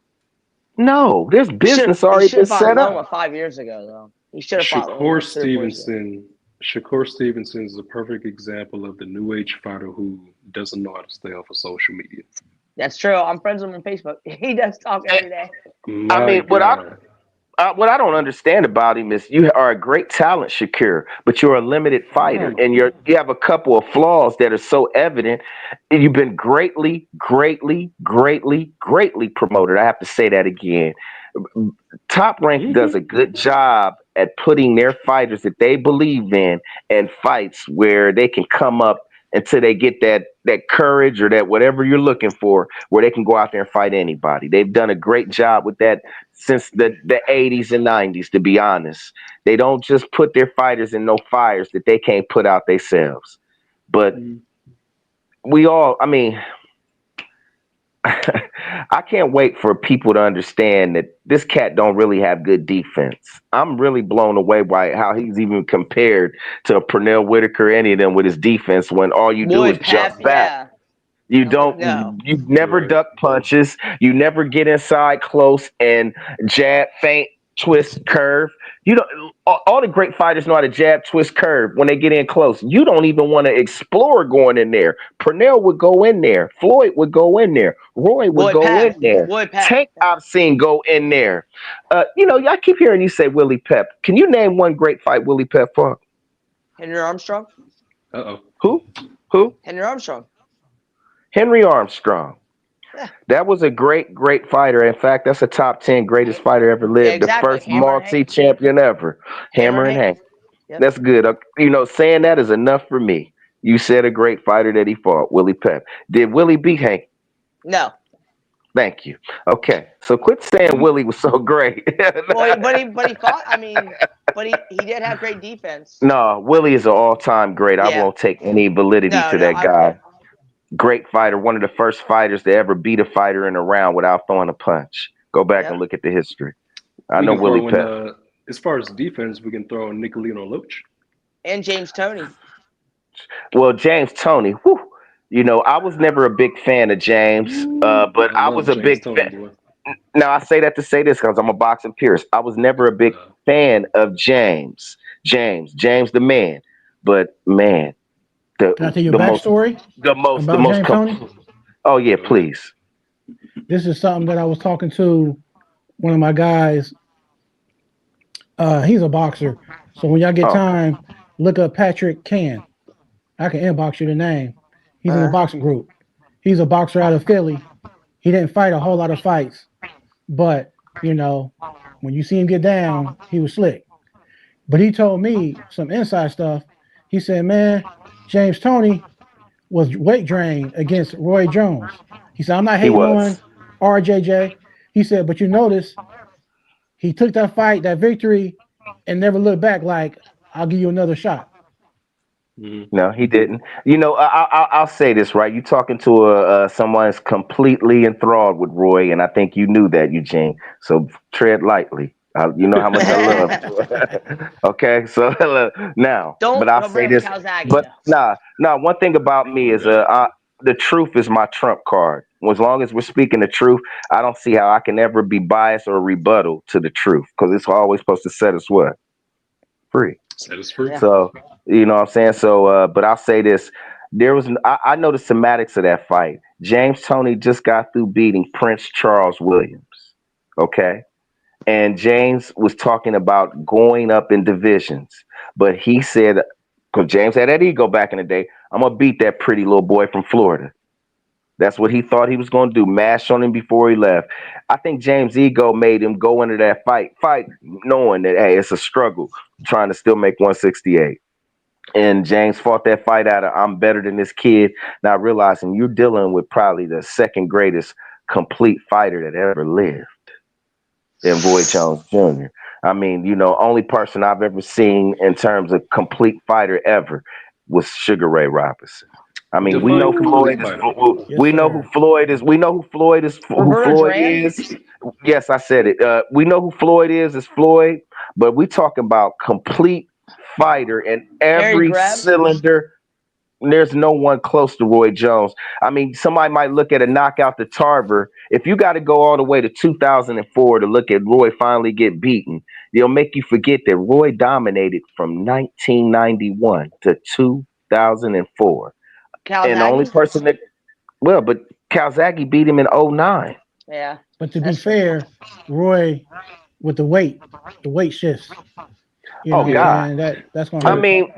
no, there's business he already should been have fought set Loma up. 5 years ago though. He should have fought Shakur Loma 3 or 4 years ago. Stevenson. Shakur Stevenson is a perfect example of the new age fighter who doesn't know how to stay off of social media. That's true. I'm friends with him on Facebook. He does talk every day. I My mean, God. what I don't understand about him is you are a great talent, Shakir, but you're a limited fighter, My and you have a couple of flaws that are so evident. You've been greatly, greatly, greatly, greatly promoted. I have to say that again. Top Rank does a good job at putting their fighters that they believe in fights where they can come up until they get that courage or that whatever you're looking for, where they can go out there and fight anybody. They've done a great job with that since the 80s and 90s, to be honest. They don't just put their fighters in no fires that they can't put out themselves. But I mean, I can't wait for people to understand that this cat don't really have good defense. I'm really blown away by how he's even compared to Pernell Whitaker, any of them with his defense when all you do is Lloyd jump Pep, back. yeah. You No. you never Right. duck punches. You never get inside close and jab, feint, twist, curve. You don't. All the great fighters know how to jab, twist, curve when they get in close. You don't even want to explore going in there. Pernell would go in there. Floyd would go in there. Roy would Lloyd go in Pep. there. Lloyd Pep. Tank I've seen go in there. I keep hearing you say Willie Pep. Can you name one great fight Willie Pep fought? Henry Armstrong. Uh-oh. Who? Henry Armstrong. Henry Armstrong. Yeah. That was a great fighter. In fact, that's a top 10 greatest fighter ever lived. Yeah, exactly. The first Hammer and Hank. multi-champion ever. Hammer and Hank. Yep. That's good. Saying that is enough for me. You said a great fighter that he fought, Willie Pep. Did Willie beat Hank? No. Thank you. Okay, so quit saying Willie was so great. Well, but he fought. I mean, but he did have great defense. No, Willie is an all-time great. I Yeah. won't take any validity to that guy. Great fighter, one of the first fighters to ever beat a fighter in a round without throwing a punch. Go back and look at the history. I know Willie Pep. As far as defense, we can throw in Nicolino Loach. And James Toney. Well, James Toney, I was never a big fan of James, but I was a big fan. Now, I say that to say this because I'm a boxing purist. I was never a big fan of James. James the man. But, man. Can I tell you a backstory? The most. James Toney? Oh, yeah, please. This is something that I was talking to one of my guys. He's a boxer. So when y'all get time, look up Patrick Can. I can inbox you the name. He's in the boxing group. He's a boxer out of Philly. He didn't fight a whole lot of fights. But, when you see him get down, he was slick. But he told me some inside stuff. He said, man, James Toney was weight drained against Roy Jones. He said, I'm not hating on RJJ. He said, but you notice he took that fight, that victory, and never looked back like, I'll give you another shot. No, he didn't. I'll say this, right? You're talking to someone that's completely enthralled with Roy, and I think you knew that, Eugene. So tread lightly. You know how much I love. Okay, so now, but I'll say this. But one thing about me is the truth is my trump card. As long as we're speaking the truth, I don't see how I can ever be biased or rebuttal to the truth because it's always supposed to set us what? Free. Set us free. So, you know what I'm saying? So, but I'll say this. I know the semantics of that fight. James Toney just got through beating Prince Charles Williams. Okay. And James was talking about going up in divisions. But he said, because James had that ego back in the day, I'm going to beat that pretty little boy from Florida. That's what he thought he was going to do, mash on him before he left. I think James' ego made him go into that fight knowing that, hey, it's a struggle, trying to still make 168. And James fought that fight out of, I'm better than this kid, not realizing you're dealing with probably the second greatest complete fighter that ever lived than Roy Jones Jr. I mean, only person I've ever seen in terms of complete fighter ever was Sugar Ray Robinson. I mean, we know Floyd is. We know who Floyd is. We know who Floyd is. Who Floyd is. Yes, I said it. We know who Floyd is. Is Floyd, but we talking about complete fighter in every cylinder. There's no one close to Roy Jones. I mean, somebody might look at a knockout to Tarver. If you got to go all the way to 2004 to look at Roy finally get beaten, they'll make you forget that Roy dominated from 1991 to 2004. And the only person that, but Calzaghe beat him in 2009. Yeah. But to be fair, Roy, with the weight shifts. God. That's going to hurt. I mean,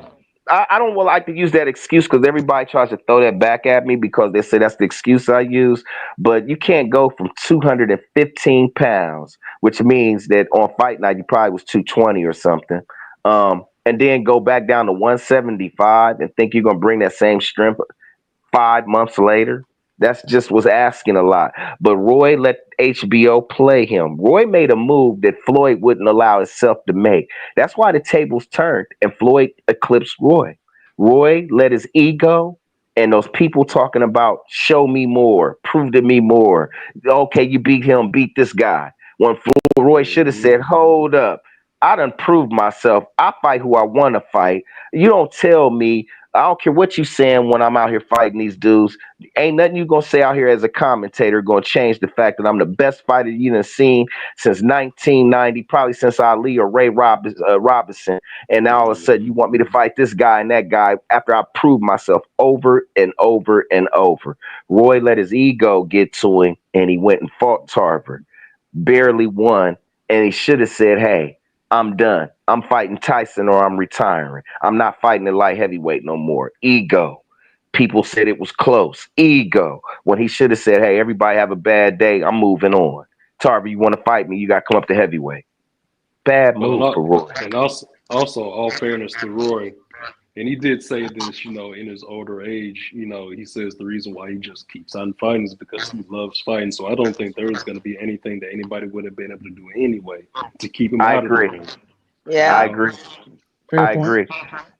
I don't like to use that excuse because everybody tries to throw that back at me because they say that's the excuse I use. But you can't go from 215 pounds, which means that on fight night you probably was 220 or something, and then go back down to 175 and think you're going to bring that same strength 5 months later. That's just was asking a lot. But Roy let HBO play him. Roy made a move that Floyd wouldn't allow himself to make. That's why the tables turned and Floyd eclipsed Roy. Roy let his ego And those people talking about show me more, prove to me more. Okay, you beat him, beat this guy. When Roy should have said, hold up. I done proved myself. I fight who I want to fight. You don't tell me. I don't care what you saying when I'm out here fighting these dudes. Ain't nothing you gonna say out here as a commentator gonna change the fact that I'm the best fighter you done seen since 1990, probably since Ali or Ray Robinson. And now all of a sudden you want me to fight this guy and that guy after I proved myself over and over and over. Roy let his ego get to him and he went and fought Tarver. Barely won, and he should have said, hey, I'm done. I'm fighting Tyson or I'm retiring. I'm not fighting the light heavyweight no more. Ego. People said it was close. Ego. When he should have said, hey, everybody have a bad day. I'm moving on. Tarver, you want to fight me? You got to come up to heavyweight. Bad move for Roy. And also, all fairness to Roy, and he did say this, in his older age, he says the reason why he just keeps on fighting is because he loves fighting. So I don't think there is going to be anything that anybody would have been able to do anyway to keep him out of the ring. Yeah. I agree. Fair I point. agree.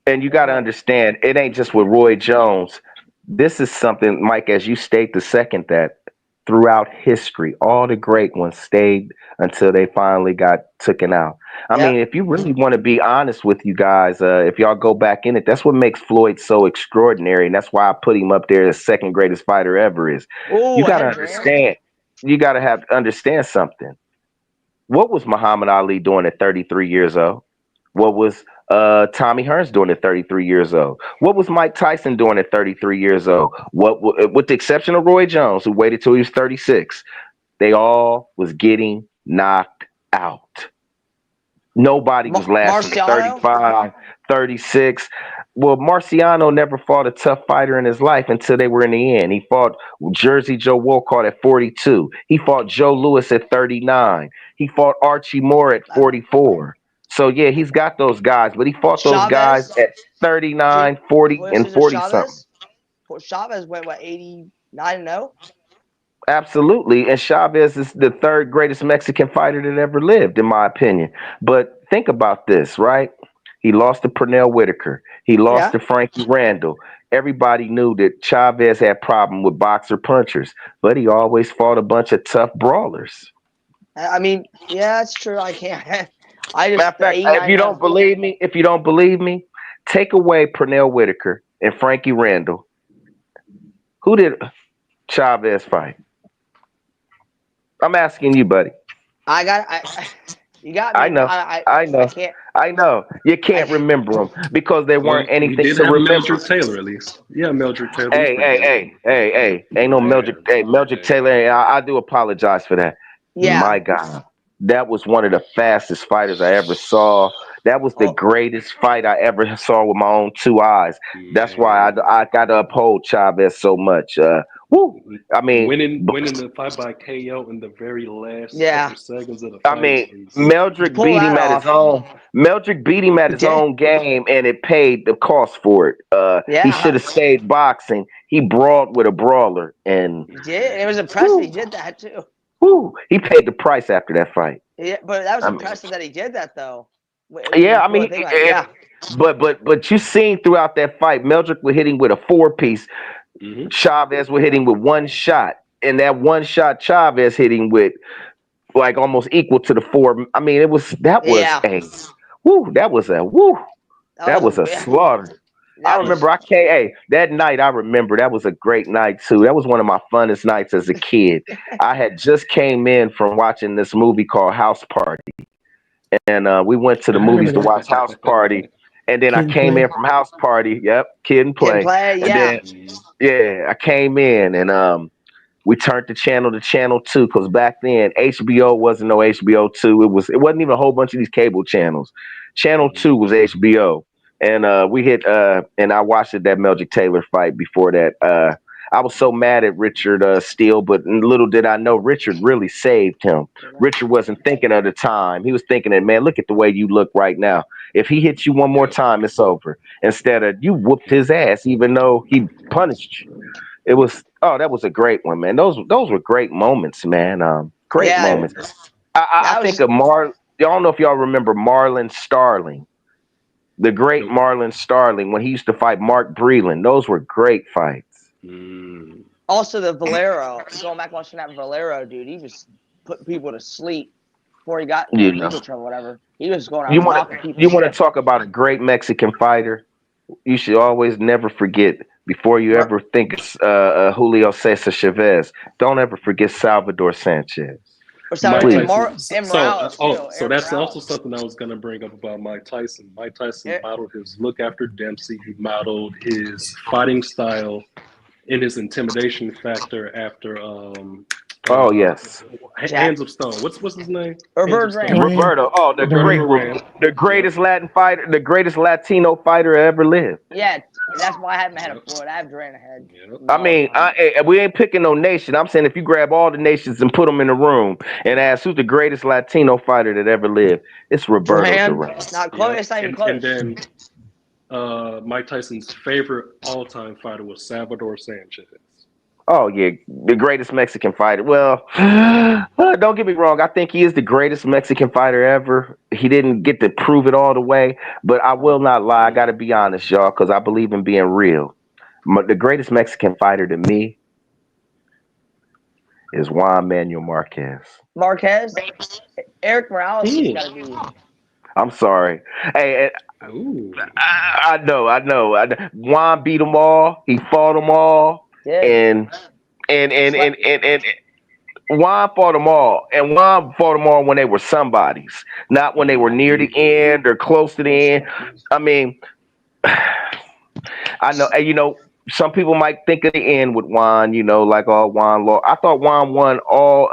And you got to understand, it ain't just with Roy Jones. This is something, Mike, as you state the second, that throughout history, all the great ones stayed until they finally got taken out. I mean, if you really want to be honest with you guys, if y'all go back in it, that's what makes Floyd so extraordinary. And that's why I put him up there as second greatest fighter ever is. Ooh, You got to understand. You got to understand something. What was Muhammad Ali doing at 33 years old? What was Tommy Hearns doing at 33 years old? What was Mike Tyson doing at 33 years old? With the exception of Roy Jones, who waited till he was 36, they all was getting knocked out. Nobody was lasting Marciano? 35, 36. Well, Marciano never fought a tough fighter in his life until they were in the end. He fought Jersey Joe Walcott at 42. He fought Joe Louis at 39. He fought Archie Moore at 44. So, yeah, he's got those guys, but he fought those guys at 39, 40, and 40-something. Chavez went, 89-0? Absolutely. And Chavez is the third greatest Mexican fighter that ever lived, in my opinion. But think about this, right? He lost to Pernell Whitaker. He lost to Frankie Randall. Everybody knew that Chavez had problem with boxer punchers, but he always fought a bunch of tough brawlers. I mean, yeah, that's true. I can't. Matter of fact, if you don't believe me, take away Pernell Whitaker and Frankie Randall. Who did Chavez fight? I'm asking you, buddy. You got me. I know. I know. You can't remember them because there weren't anything to remember. Mildred Taylor, at least. Yeah, Mildred Taylor. Hey. Ain't no Mildred. Hey, Mildred Taylor. I do apologize for that. Yeah. My God. That was one of the fastest fighters I ever saw. That was the greatest fight I ever saw with my own two eyes. That's why I got to uphold Chavez so much. Woo! I mean, winning the fight by KO in the very last couple seconds of the fight. I mean, Meldrick beat him at his own. Meldrick beat him at his own game, and it paid the cost for it. He should have stayed boxing. He brawled with a brawler, and he did. It was impressive. He did that too. Woo! He paid the price after that fight. Yeah, but that was impressive that he did that though. Yeah, I mean, but you seen throughout that fight, Meldrick was hitting with a 4-piece. Mm-hmm. Chavez was hitting with one shot, and that one shot Chavez hitting with like almost equal to the 4. I mean, that was a slaughter. I remember that night. I remember that was a great night too. That was one of my funnest nights as a kid. I had just came in from watching this movie called House Party, and we went to the movies to watch House Party. And then I came in from House Party. Yep, Kid and Play. Then, I came in and we turned the channel to channel 2 because back then HBO wasn't no HBO 2. It wasn't even a whole bunch of these cable channels. Channel 2 was HBO. And we hit and I watched that Meldrick Taylor fight before that. I was so mad at Richard Steele, but little did I know Richard really saved him. Richard wasn't thinking of the time. He was thinking that, man, look at the way you look right now. If he hits you one more time, it's over. Instead of you whooped his ass, even though he punished you. It was that was a great one, man. Those were great moments, man. Great moments. I think of I don't know if y'all remember Marlon Starling. The great Nope. Marlon Starling when he used to fight Mark Breland. Those were great fights. Also, the Valero, going back watching that Valero dude, he just put people to sleep before he got You in know. legal trouble, whatever. He was going You out want knocking to people. you want to talk about a great Mexican fighter? You should always never forget before you ever think Julio Cesar Chavez. Don't ever forget Salvador Sanchez. Or Mike sorry, Please. Tyson. and Morales too. So Eric that's also Morales. something I was going to bring up about Mike Tyson. Mike Tyson Yeah. modeled his look after Dempsey. He modeled his fighting style and his intimidation factor after Oh yes, Hands of Stone. What's his name? Roberto Hands of Stone. Duran. Roberto. Oh, Roberto Duran. the greatest Latin fighter, the greatest Latino fighter ever lived. Yeah, that's why I haven't had a Floyd. I have Duran ahead. Yep. I mean, we ain't picking no nation. I'm saying if you grab all the nations and put them in a room and ask who's the greatest Latino fighter that ever lived, it's Roberto Duran. Not close. It's not even close. And then Mike Tyson's favorite all-time fighter was Salvador Sanchez. Oh yeah, the greatest Mexican fighter. Well, don't get me wrong. I think he is the greatest Mexican fighter ever. He didn't get to prove it all the way, but I will not lie. I got to be honest, y'all, because I believe in being real. The greatest Mexican fighter to me is Juan Manuel Marquez. Marquez, Eric Morales has got to be. I'm sorry. Hey, Ooh. I know. Juan beat them all. He fought them all. Yeah. And Juan fought them all, and Juan fought them all when they were somebodies, not when they were near the end or close to the end. I mean, I know, you know, some people might think of the end with Juan, you know, like Juan lost. I thought Juan won all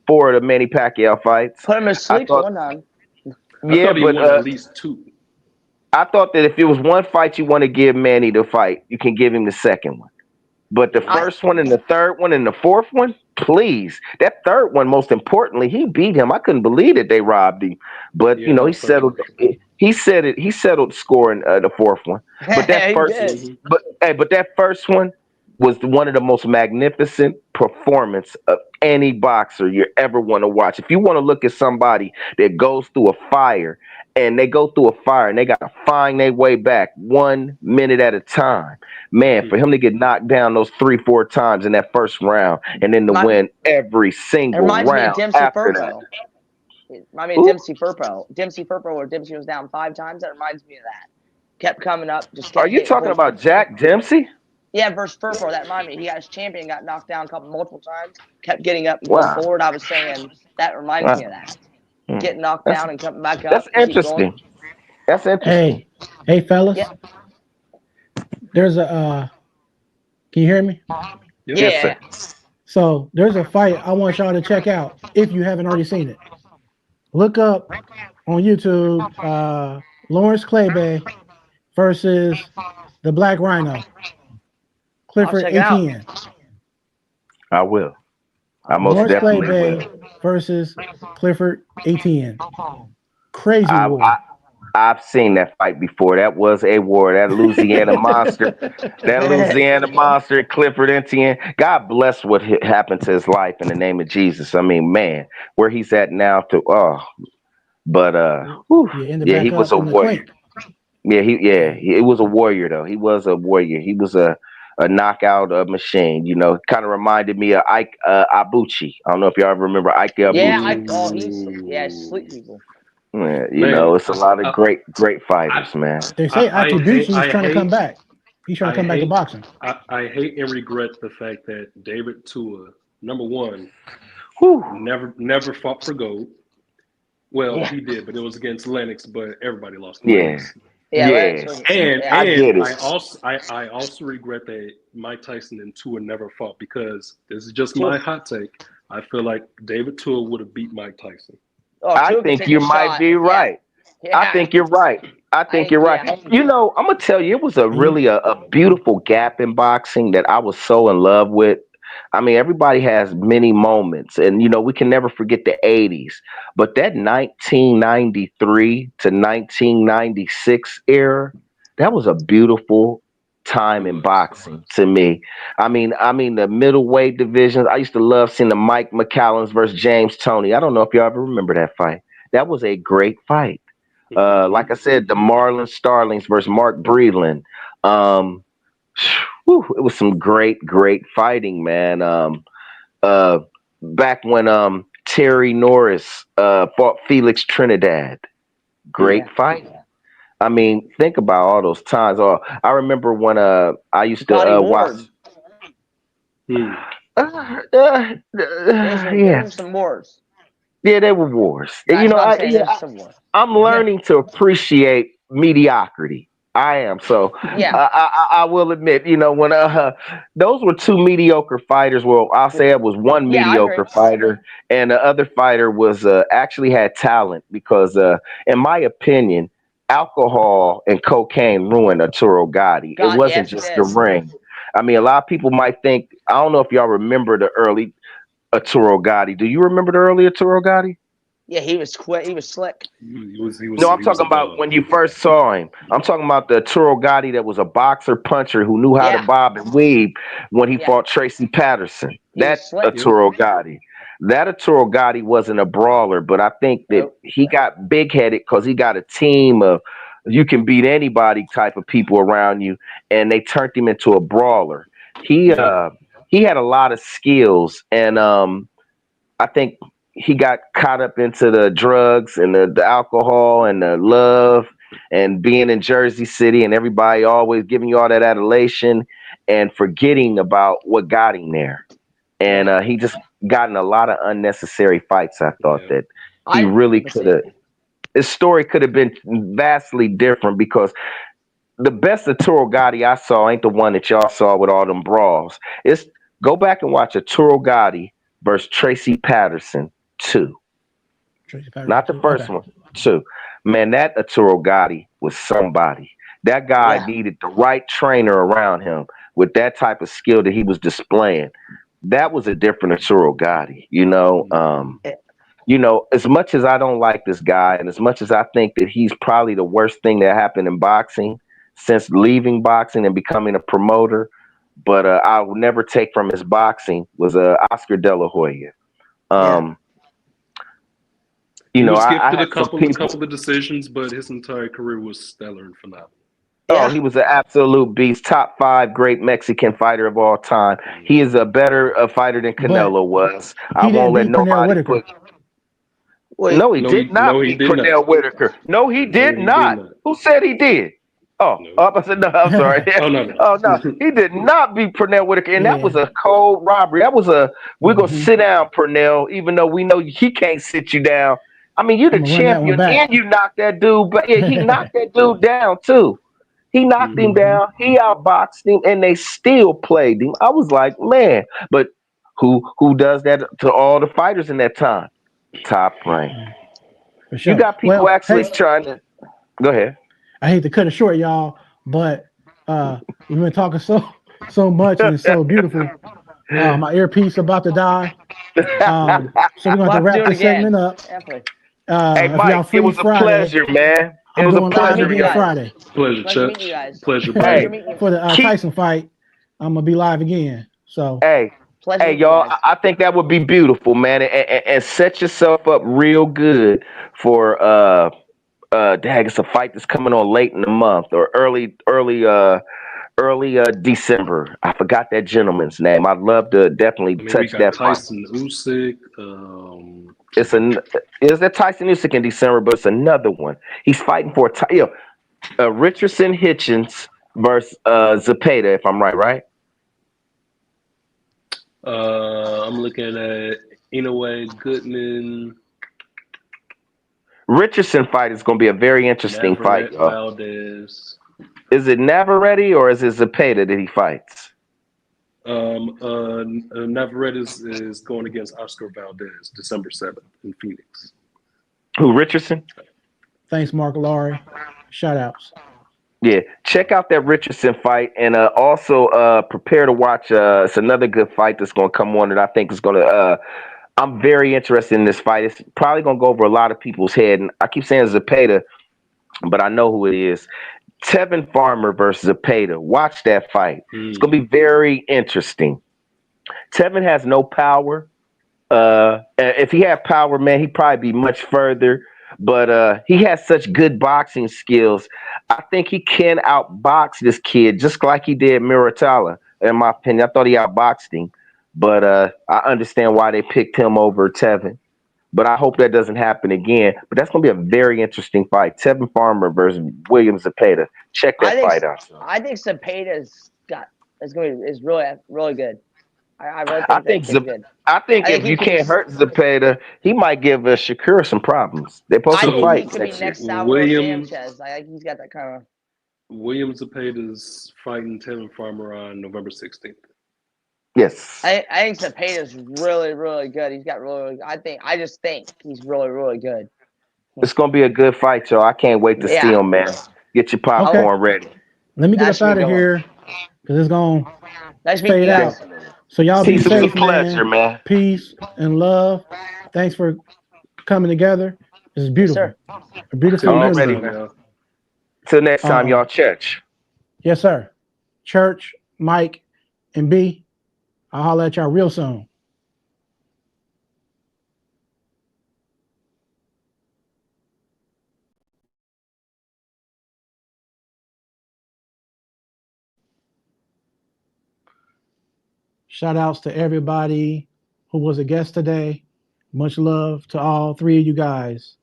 4 of the Manny Pacquiao fights. Put him to sleep one time. I thought he won at least 2. I thought that if it was one fight you want to give Manny the fight, you can give him the second one. But the first one and the third one and the fourth one, please. That third one, most importantly, he beat him. I couldn't believe that they robbed him. But you know, he settled. He said it. He settled scoring the fourth one. But that but that first one was one of the most magnificent performance of any boxer you ever want to watch. If you want to look at somebody that goes through a fire and they go through a fire and they got to find their way back 1 minute at a time, man, for him to get knocked down those 3-4 times in that first round and then to win every single round after that. It reminds me of Dempsey Furpo. Dempsey Furpo, where Dempsey was down 5 times. That reminds me of that. Kept coming up. Are you talking about Jack Dempsey? Yeah, versus Furpo. That reminded me. He got his champion, got knocked down multiple times. Kept getting up and going forward. I was saying that reminds me of that. Getting knocked down and coming back up. That's interesting. That's interesting. Hey, fellas. Yeah. There's a. Can you hear me? Yes, sir. So there's a fight I want y'all to check out if you haven't already seen it. Look up on YouTube Lawrence Claybay versus the Black Rhino. Clifford Etienne. I will. I most Lawrence definitely Claybay will. versus Clifford Etienne. Crazy war. I've seen that fight before. That was a war. That Louisiana monster. That Louisiana monster, Clifford Etienne. God bless what happened to his life in the name of Jesus. I mean, man, where he's at now he was a warrior. He was a warrior though. He was a warrior. He was a knockout machine. You know, kind of reminded me of Ike Abuchi. I don't know if y'all ever remember Ike Abuchi. He's sleep people. Yeah, you know, it's a lot of great fighters, man. They say Ike Abuchi is trying to come back. He's trying to come back to boxing. I hate and regret the fact that David Tua, number one, never fought for gold. Well, he did, but it was against Lennox, but everybody lost. Lennox. And I also regret that Mike Tyson and Tua never fought, because this is just my hot take. I feel like David Tua would have beat Mike Tyson. I think you might be right. I think you're right. You know, I'm gonna tell you, it was really a beautiful gap in boxing that I was so in love with. I mean, everybody has many moments, and you know, we can never forget the 80s. But that 1993 to 1996 era, that was a beautiful time in boxing to me. I mean the middleweight divisions. I used to love seeing the Mike McCallums versus James Toney. I don't know if y'all ever remember that fight. That was a great fight. Like I said, the Marlon Starlings versus Mark Breland. Um, it was some great fighting, man. Uh, Back when Terry Norris fought Felix Trinidad, great Yeah. fight. I mean, think about all those times. Oh, I remember when I used to Scotty watch. Ward. Hmm. There Yeah, were some wars. yeah, they were wars. You That's know, what I'm saying. There's some wars. I'm Yeah. learning to appreciate mediocrity. I am. So Yeah. I will admit, when those were two mediocre fighters. Well, I'll say it was one Yeah, I agree. mediocre fighter, and the other fighter was actually had talent because, in my opinion, alcohol and cocaine ruined Arturo Gotti. It God, wasn't yes, it just the did. ring. I mean, a lot of people might think. I don't know if y'all remember the early Arturo Gotti. Do you remember the early Arturo Gotti? Yeah, he was quick. He was slick. No, I'm He was talking a about dog. when you first saw him. I'm talking about the Arturo Gotti that was a boxer puncher who knew how to Yeah. bob and weave when he Yeah. fought Tracy Patterson. He That was slick. Arturo Gotti. That Arturo Gotti wasn't a brawler, but I think that Nope. he got big headed because he got a team of you can beat anybody type of people around you, and they turned him into a brawler. He Yep. uh he had a lot of skills, and I think he got caught up into the drugs and the alcohol and the love and being in Jersey City and everybody always giving you all that adulation and forgetting about what got him there. And he just got in a lot of unnecessary fights. I thought Yeah. that he really could have. His story could have been vastly different because the best Arturo Gotti I saw ain't the one that y'all saw with all them brawls. It's go back and watch Arturo Gotti versus Tracy Patterson 2. Tracy Patterson Not the too. first Okay. one, 2. Man, that Arturo Gotti was somebody. That guy Yeah. needed the right trainer around him with that type of skill that he was displaying. That was a different Arturo Gotti, as much as I don't like this guy, and as much as I think that he's probably the worst thing that happened in boxing since leaving boxing and becoming a promoter, but I will never take from his boxing was Oscar De La Hoya. Um, He was I gifted a had some couple people. of decisions, but his entire career was stellar and phenomenal. Oh, Yeah. he was an absolute beast. Top 5 great Mexican fighter of all time. He is a better fighter than But Canelo was. I he didn't won't let beat Pernell nobody Whitaker. put. Wait. No, he No, did not he beat did Pernell not. Whitaker. No, he did He did not. not. Who said he did? Oh, No. I said no. I'm sorry. Oh no. Oh no, he did not beat Pernell Whitaker, and that was Yeah. a cold robbery. That was we're gonna Hmm. sit down, Pernell, even though we know he can't sit you down. I mean, you're the I'm gonna run that one champion, back. and you knocked that dude. But yeah, he knocked that dude down too. He knocked him Mhm. down. He outboxed him, and they still played him. I was like, man, but who does that to all the fighters in that time? Top rank. For You sure. got people Well, actually hey, trying to go ahead. I hate to cut it short, y'all, but we've been talking so much and it's so beautiful. My earpiece about to die. So we're gonna We'll have to have to do wrap it this again. segment up. Definitely. Hey, If y'all Mike, it free was a Friday, pleasure, man. It I'm was a going Pleasure live pleasure, meeting you again y'all. guys. Friday Pleasure, Pleasure meeting you Chuck. guys. Pleasure, Hey, brother. Pleasure meeting you. for the keep Tyson fight. I'm gonna be live again. So hey, Pleasure hey, meeting you y'all. guys. I think that would be beautiful, man, and set yourself up real good for dag, it's a fight that's coming on late in the month or early December. I forgot that gentleman's name. I'd love to definitely I mean, we touch got that fight. Tyson Usyk. It's is that Tyson Usyk in December, but it's another one. He's fighting for Richardson Hitchens versus Zepeda, if I'm right. I'm looking at Inoue, Goodman, Richardson fight is going to be a very interesting fight, Navarrete, y'all. Valdez. Is it Navarrete or is it Zepeda that he fights? Navarrete is going against Oscar Valdez December 7th in Phoenix. Who, Richardson? thanks, Mark Laurie. Shout outs. Yeah, check out that Richardson fight, and also prepare to watch. It's another good fight that's going to come on that I think is going to. I'm very interested in this fight. It's probably going to go over a lot of people's head, and I keep saying Zepeda, but I know who it is. Tevin Farmer versus Zepeda. Watch that fight. It's going to be very interesting. Tevin has no power. If he had power, man, he'd probably be much further. but he has such good boxing skills. I think he can outbox this kid just like he did Muratalla. In my opinion, I thought he outboxed him, but I understand why they picked him over Tevin. But I hope that doesn't happen again. But that's going to be a very interesting fight. Tevin Farmer versus William Zepeda. Check that fight out. I think Zepeda's is really good. I really I think think that kid's good. I think I if think he you could can't be. hurt Zepeda, he might give Shakur some problems. They're supposed I to think he fight could be next year. next Salvador William Sanchez. I think he's got that kind of. William Zepeda's fighting Tevin Farmer on November 16th. Yes. I think Zepeda's really good. He's got really. I just think he's really good. It's going to be a good fight, y'all. I can't wait to see him, man. Get your popcorn ready. Let me get That's up out gonna of go here because it's going to Nice meeting you fade guys. out. So y'all be Peace. It was a safe, pleasure, man. Peace and love. Thanks for coming together. This is beautiful. Yes, A beautiful Till next Already, time, union. y'all. Till next time, y'all. Church. Yes, sir. Church, Mike, and B. I'll holler at y'all real soon. Shout outs to everybody who was a guest today. Much love to all three of you guys.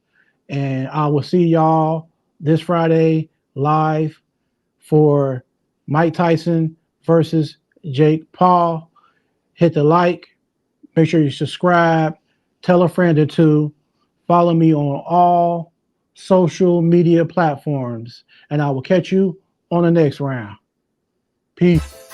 And I will see y'all this Friday live for Mike Tyson versus Jake Paul. Hit the like. Make sure you subscribe. Tell a friend or two. Follow me on all social media platforms. And I will catch you on the next round. Peace.